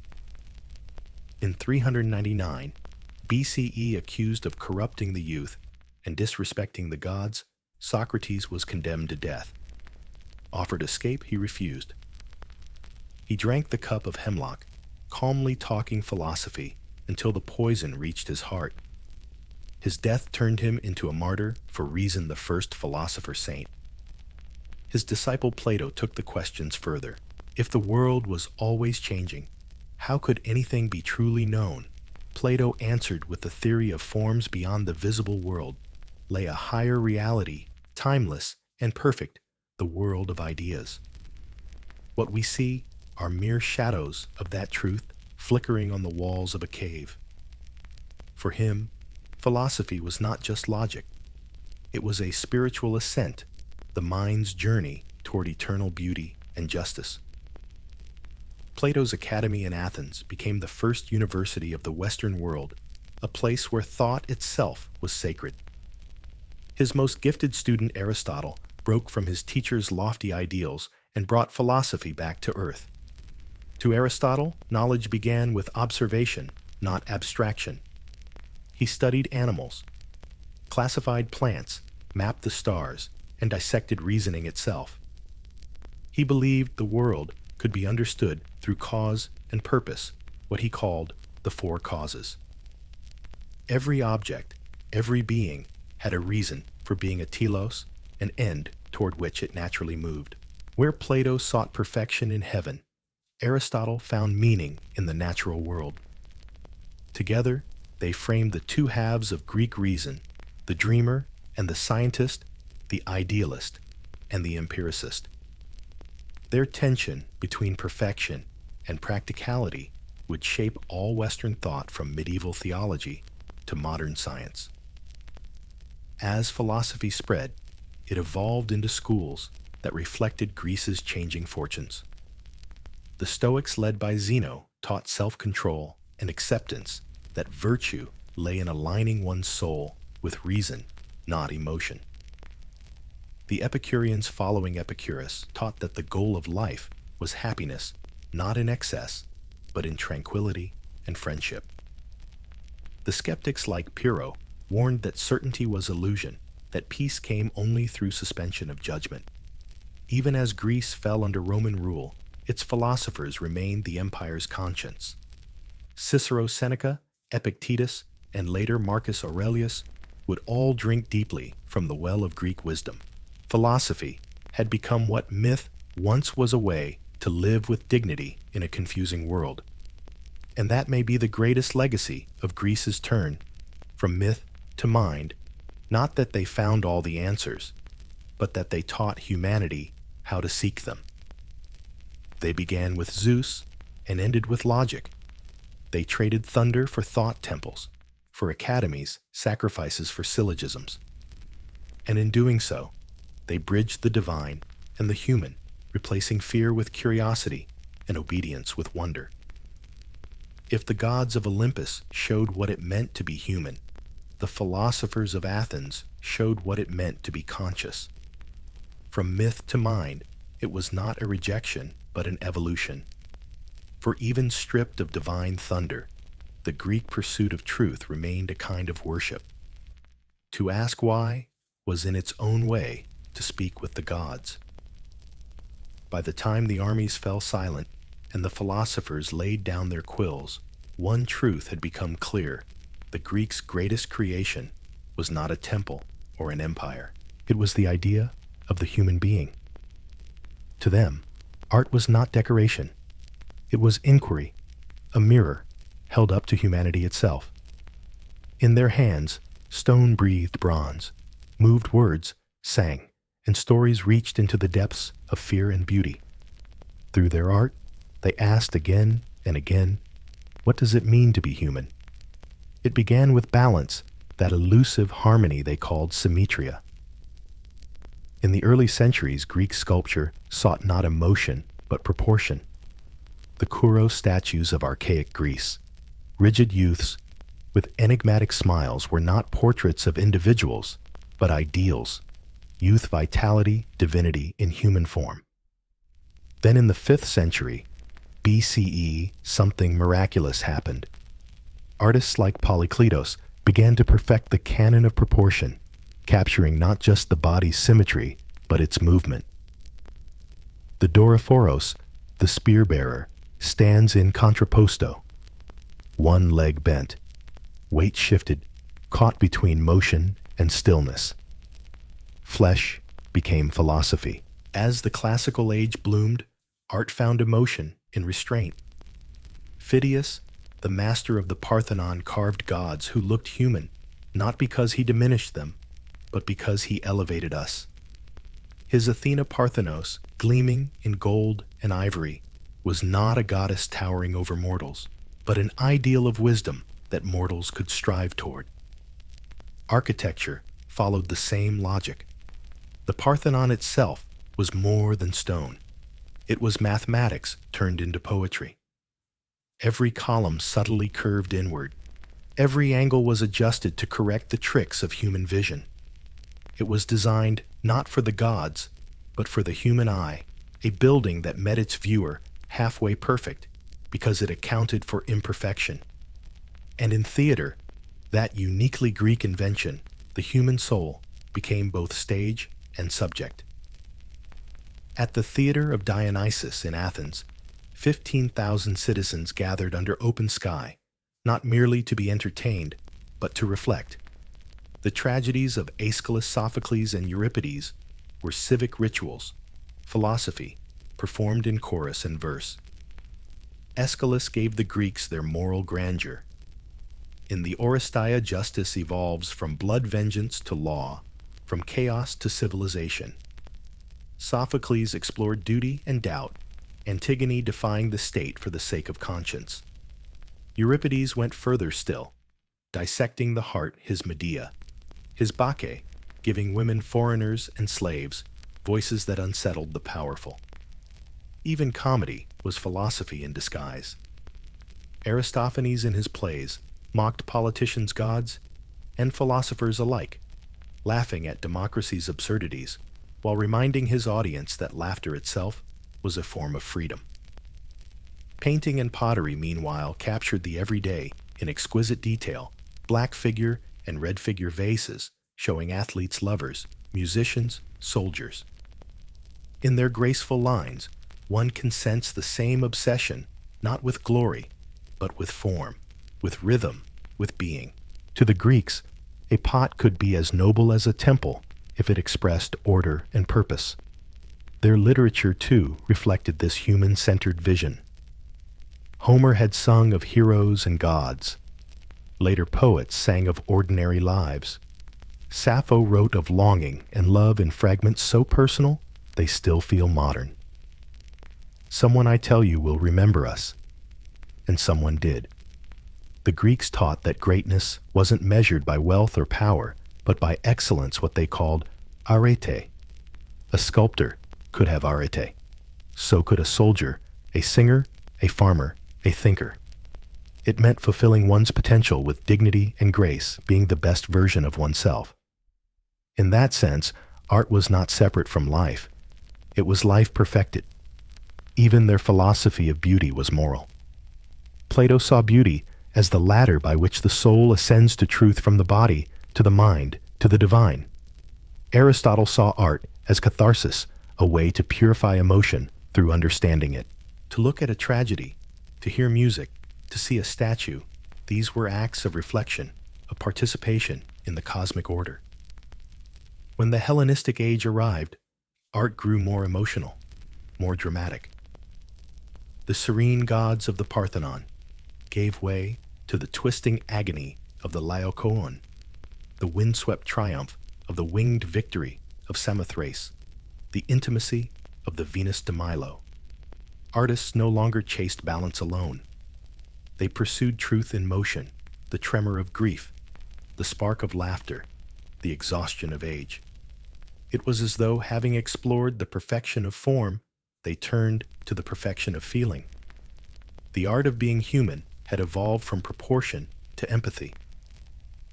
In 399 BCE, accused of corrupting the youth and disrespecting the gods, Socrates was condemned to death. Offered escape, he refused. He drank the cup of hemlock, calmly talking philosophy until the poison reached his heart. His death turned him into a martyr for reason, the first philosopher saint. His disciple Plato took the questions further. If the world was always changing, how could anything be truly known? Plato answered with the theory of forms beyond the visible world lay a higher reality, timeless and perfect, the world of ideas. What we see are mere shadows of that truth flickering on the walls of a cave. For him, philosophy was not just logic. It was a spiritual ascent, the mind's journey toward eternal beauty and justice. Plato's academy in Athens became the first university of the Western world, a place where thought itself was sacred. His most gifted student, Aristotle, broke from his teacher's lofty ideals and brought philosophy back to earth. To Aristotle, knowledge began with observation, not abstraction. He studied animals, classified plants, mapped the stars, and dissected reasoning itself. He believed the world could be understood through cause and purpose, what he called the four causes. Every object, every being, had a reason for being a telos, an end toward which it naturally moved. Where Plato sought perfection in heaven, Aristotle found meaning in the natural world. Together, they framed the two halves of Greek reason, the dreamer and the scientist, the idealist and the empiricist. Their tension between perfection and practicality would shape all Western thought from medieval theology to modern science. As philosophy spread, it evolved into schools that reflected Greece's changing fortunes. The Stoics, led by Zeno, taught self-control and acceptance, that virtue lay in aligning one's soul with reason, not emotion. The Epicureans following Epicurus taught that the goal of life was happiness, not in excess, but in tranquility and friendship. The skeptics like Pyrrho warned that certainty was illusion, that peace came only through suspension of judgment. Even as Greece fell under Roman rule, its philosophers remained the empire's conscience. Cicero, Seneca, Epictetus, and later Marcus Aurelius would all drink deeply from the well of Greek wisdom. Philosophy had become what myth once was, a way to live with dignity in a confusing world. And that may be the greatest legacy of Greece's turn from myth to mind, not that they found all the answers, but that they taught humanity how to seek them. They began with Zeus and ended with logic. They traded thunder for thought temples, for academies, sacrifices for syllogisms. And in doing so, they bridged the divine and the human, replacing fear with curiosity and obedience with wonder. If the gods of Olympus showed what it meant to be human, the philosophers of Athens showed what it meant to be conscious. From myth to mind, it was not a rejection, but an evolution. For even stripped of divine thunder, the Greek pursuit of truth remained a kind of worship. To ask why was in its own way to speak with the gods. By the time the armies fell silent and the philosophers laid down their quills, one truth had become clear. The Greeks' greatest creation was not a temple or an empire. It was the idea of the human being. To them, art was not decoration. It was inquiry, a mirror held up to humanity itself. In their hands, stone breathed bronze, moved words, sang, and stories reached into the depths of fear and beauty. Through their art, they asked again and again, what does it mean to be human? It began with balance, that elusive harmony they called symmetria. In the early centuries, Greek sculpture sought not emotion, but proportion. The Kouros statues of archaic Greece, rigid youths with enigmatic smiles, were not portraits of individuals, but ideals, youth, vitality, divinity in human form. Then in the 5th century, BCE, something miraculous happened. Artists like Polykleitos began to perfect the canon of proportion, capturing not just the body's symmetry, but its movement. The Dorophoros, the spear-bearer, stands in contrapposto, one leg bent, weight shifted, caught between motion and stillness. Flesh became philosophy. As the classical age bloomed, art found emotion in restraint. Phidias, the master of the Parthenon, carved gods who looked human, not because he diminished them, but because he elevated us. His Athena Parthenos, gleaming in gold and ivory, was not a goddess towering over mortals, but an ideal of wisdom that mortals could strive toward. Architecture followed the same logic. The Parthenon itself was more than stone. It was mathematics turned into poetry. Every column subtly curved inward. Every angle was adjusted to correct the tricks of human vision. It was designed not for the gods, but for the human eye, a building that met its viewer halfway perfect because it accounted for imperfection. And in theater, that uniquely Greek invention, the human soul, became both stage and subject. At the Theater of Dionysus in Athens, 15,000 citizens gathered under open sky, not merely to be entertained, but to reflect. The tragedies of Aeschylus, Sophocles, and Euripides were civic rituals, philosophy, performed in chorus and verse. Aeschylus gave the Greeks their moral grandeur. In the Oresteia, justice evolves from blood vengeance to law, from chaos to civilization. Sophocles explored duty and doubt, Antigone defying the state for the sake of conscience. Euripides went further still, dissecting the heart, his Medea, his Bacchae, giving women, foreigners, and slaves voices that unsettled the powerful. Even comedy was philosophy in disguise. Aristophanes in his plays mocked politicians' gods, and philosophers alike, laughing at democracy's absurdities while reminding his audience that laughter itself was a form of freedom. Painting and pottery, meanwhile, captured the everyday in exquisite detail, black figure and red figure vases showing athletes, lovers, musicians, soldiers. In their graceful lines, one can sense the same obsession, not with glory, but with form, with rhythm, with being. To the Greeks, a pot could be as noble as a temple if it expressed order and purpose. Their literature, too, reflected this human-centered vision. Homer had sung of heroes and gods. Later poets sang of ordinary lives. Sappho wrote of longing and love in fragments so personal they still feel modern. Someone, I tell you, will remember us. And someone did. The Greeks taught that greatness wasn't measured by wealth or power, but by excellence, what they called arete. A sculptor could have arete. So could a soldier, a singer, a farmer, a thinker. It meant fulfilling one's potential with dignity and grace, being the best version of oneself. In that sense, art was not separate from life. It was life perfected. Even their philosophy of beauty was moral. Plato saw beauty as the ladder by which the soul ascends to truth from the body, to the mind, to the divine. Aristotle saw art as catharsis, a way to purify emotion through understanding it. To look at a tragedy, to hear music, to see a statue, these were acts of reflection, of participation in the cosmic order. When the Hellenistic Age arrived, art grew more emotional, more dramatic. The serene gods of the Parthenon gave way to the twisting agony of the Laocoon, the windswept triumph of the winged victory of Samothrace, the intimacy of the Venus de Milo. Artists no longer chased balance alone. They pursued truth in motion, the tremor of grief, the spark of laughter, the exhaustion of age. It was as though, having explored the perfection of form, they turned to the perfection of feeling. The art of being human had evolved from proportion to empathy.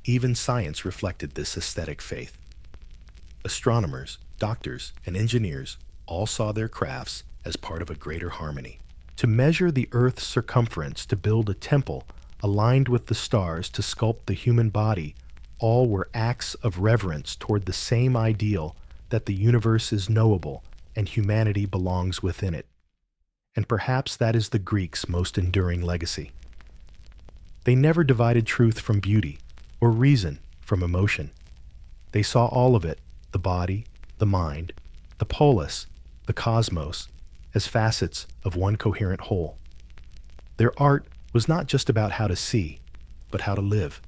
Even science reflected this aesthetic faith. Astronomers, doctors, and engineers all saw their crafts as part of a greater harmony. To measure the Earth's circumference, to build a temple aligned with the stars, to sculpt the human body, all were acts of reverence toward the same ideal that the universe is knowable and humanity belongs within it. And perhaps that is the Greeks' most enduring legacy. They never divided truth from beauty, or reason from emotion. They saw all of it, the body, the mind, the polis, the cosmos, as facets of one coherent whole. Their art was not just about how to see, but how to live.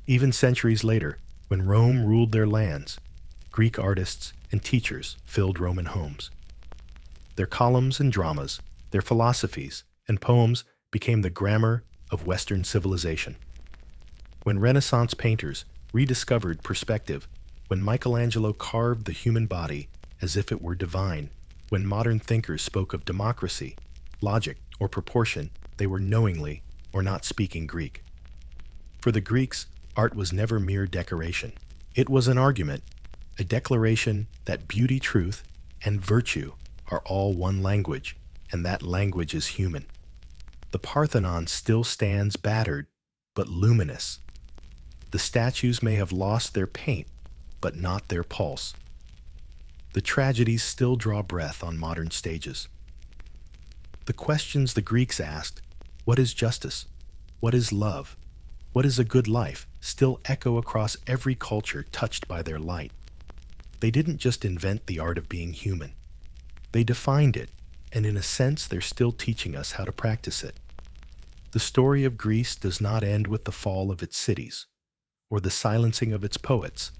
Even centuries later, when Rome ruled their lands, Greek artists and teachers filled Roman homes. Their columns and dramas, their philosophies and poems became the grammar of Western civilization. When Renaissance painters rediscovered perspective, when Michelangelo carved the human body as if it were divine, when modern thinkers spoke of democracy, logic, or proportion, they were knowingly or not speaking Greek. For the Greeks, art was never mere decoration. It was an argument, a declaration that beauty, truth, and virtue are all one language, and that language is human. The Parthenon still stands battered, but luminous. The statues may have lost their paint, but not their pulse. The tragedies still draw breath on modern stages. The questions the Greeks asked, what is justice? What is love? What is a good life? Still echo across every culture touched by their light. They didn't just invent the art of being human. They defined it, and in a sense they're still teaching us how to practice it. The story of Greece does not end with the fall of its cities, or the silencing of its poets.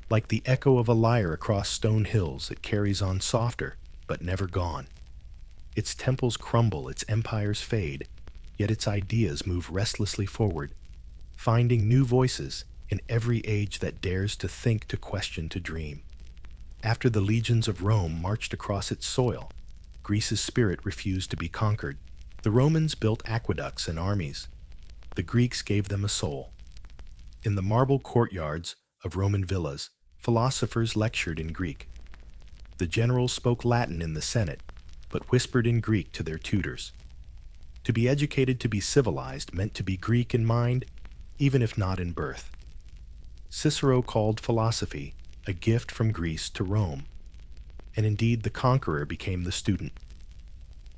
Like the echo of a lyre across stone hills, it carries on softer, but never gone. Its temples crumble, its empires fade, yet its ideas move restlessly forward, finding new voices in every age that dares to think, to question, to dream. After the legions of Rome marched across its soil, Greece's spirit refused to be conquered. The Romans built aqueducts and armies. the Greeks gave them a soul. In the marble courtyards of Roman villas, philosophers lectured in Greek. The generals spoke Latin in the Senate, but whispered in Greek to their tutors. To be educated to be civilized meant to be Greek in mind, even if not in birth. Cicero called philosophy a gift from Greece to Rome, and indeed the conqueror became the student.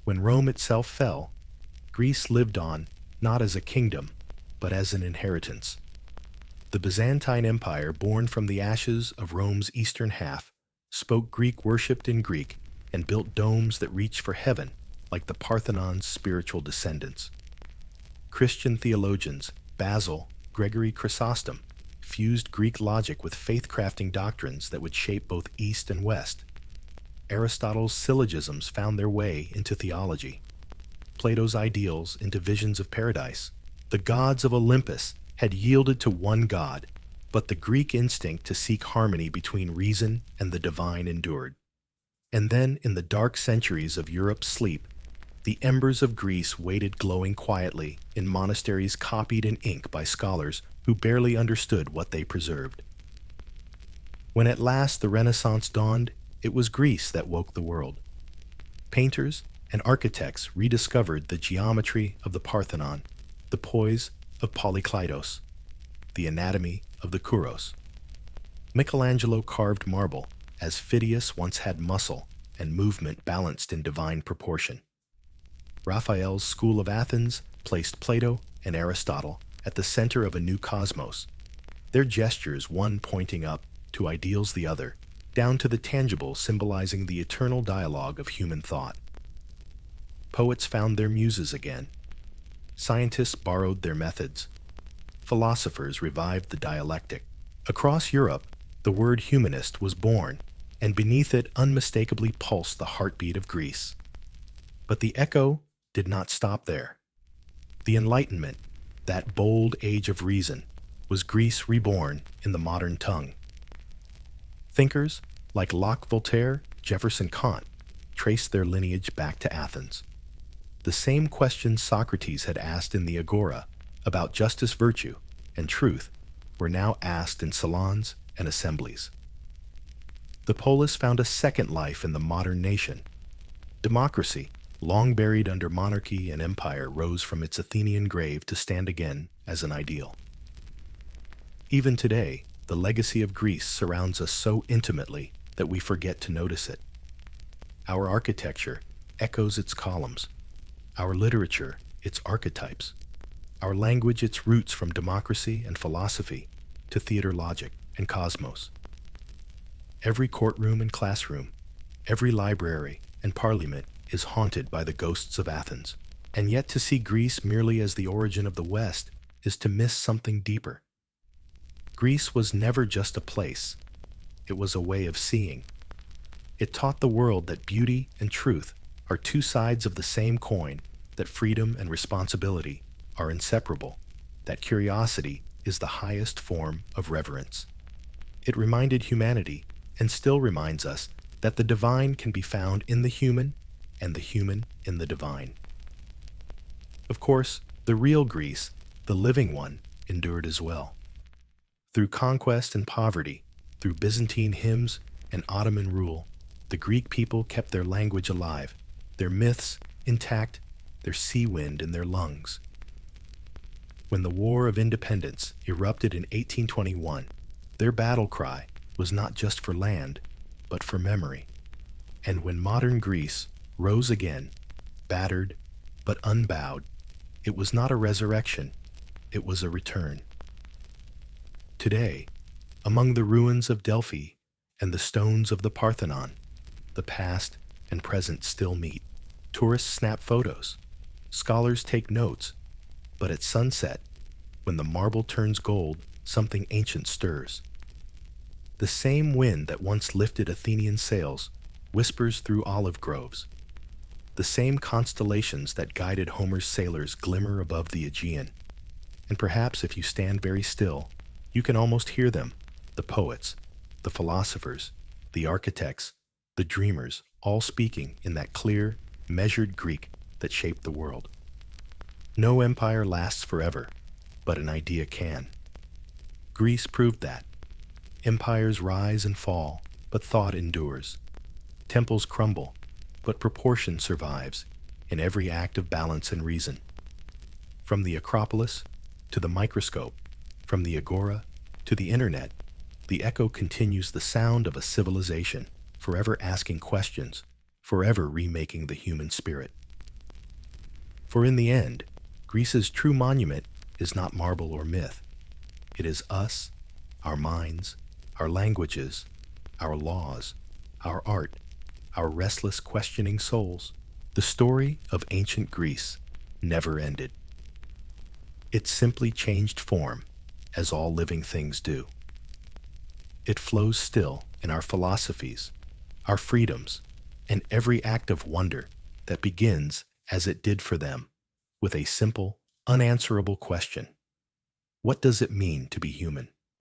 When Rome itself fell, Greece lived on not as a kingdom, but as an inheritance. The Byzantine Empire, born from the ashes of Rome's eastern half, spoke Greek, worshipped in Greek, and built domes that reached for heaven like the Parthenon's spiritual descendants. Christian theologians, Basil, Gregory Chrysostom, fused Greek logic with faith-crafting doctrines that would shape both East and West. Aristotle's syllogisms found their way into theology, Plato's ideals into visions of paradise. The gods of Olympus had yielded to one god, but the Greek instinct to seek harmony between reason and the divine endured. And then, in the dark centuries of Europe's sleep, the embers of Greece waited glowing quietly in monasteries copied in ink by scholars who barely understood what they preserved. When at last the Renaissance dawned, it was Greece that woke the world. Painters and architects rediscovered the geometry of the Parthenon, the poise of Polykleitos, the anatomy of the Kouros. Michelangelo carved marble as Phidias once had muscle and movement balanced in divine proportion. Raphael's school of Athens placed Plato and Aristotle at the center of a new cosmos, their gestures one pointing up to ideals the other, down to the tangible symbolizing the eternal dialogue of human thought. Poets found their muses again. Scientists borrowed their methods. Philosophers revived the dialectic. Across Europe, the word humanist was born, and beneath it unmistakably pulsed the heartbeat of Greece. But the echo did not stop there. The Enlightenment, that bold age of reason, was Greece reborn in the modern tongue. Thinkers like Locke, Voltaire, Jefferson, Kant traced their lineage back to Athens. The same questions Socrates had asked in the Agora about justice, virtue, and truth were now asked in salons and assemblies. The polis found a second life in the modern nation. Democracy, long buried under monarchy and empire, rose from its Athenian grave to stand again as an ideal. Even today, the legacy of Greece surrounds us so intimately that we forget to notice it. Our architecture echoes its columns, our literature its archetypes, our language its roots from democracy and philosophy to theater logic and cosmos. Every courtroom and classroom, every library and parliament is haunted by the ghosts of Athens. And yet to see Greece merely as the origin of the West is to miss something deeper. Greece was never just a place. It was a way of seeing. It taught the world that beauty and truth are two sides of the same coin, that freedom and responsibility are inseparable, that curiosity is the highest form of reverence. It reminded humanity, and still reminds us, that the divine can be found in the human and the human in the divine. Of course, the real Greece, the living one, endured as well. Through conquest and poverty, through Byzantine hymns and Ottoman rule, the Greek people kept their language alive, their myths intact, their sea wind in their lungs. When the War of Independence erupted in 1821, their battle cry was not just for land, but for memory. And when modern Greece rose again, battered but unbowed, it was not a resurrection, it was a return. Today, among the ruins of Delphi and the stones of the Parthenon, the past and present still meet. Tourists snap photos, scholars take notes, but at sunset, when the marble turns gold, something ancient stirs. The same wind that once lifted Athenian sails whispers through olive groves. The same constellations that guided Homer's sailors glimmer above the Aegean. And perhaps if you stand very still, you can almost hear them, the poets, the philosophers, the architects, the dreamers, all speaking in that clear, measured Greek that shaped the world. No empire lasts forever, but an idea can. Greece proved that. Empires rise and fall, but thought endures. Temples crumble, but proportion survives in every act of balance and reason. From the Acropolis to the microscope, from the agora to the internet, the echo continues the sound of a civilization, forever asking questions, forever remaking the human spirit. For in the end, Greece's true monument is not marble or myth. It is us, our minds, our languages, our laws, our art, our restless questioning souls. The story of ancient Greece never ended. It simply changed form, as all living things do. It flows still in our philosophies, our freedoms, and every act of wonder that begins, as it did for them, with a simple, unanswerable question. What does it mean to be human?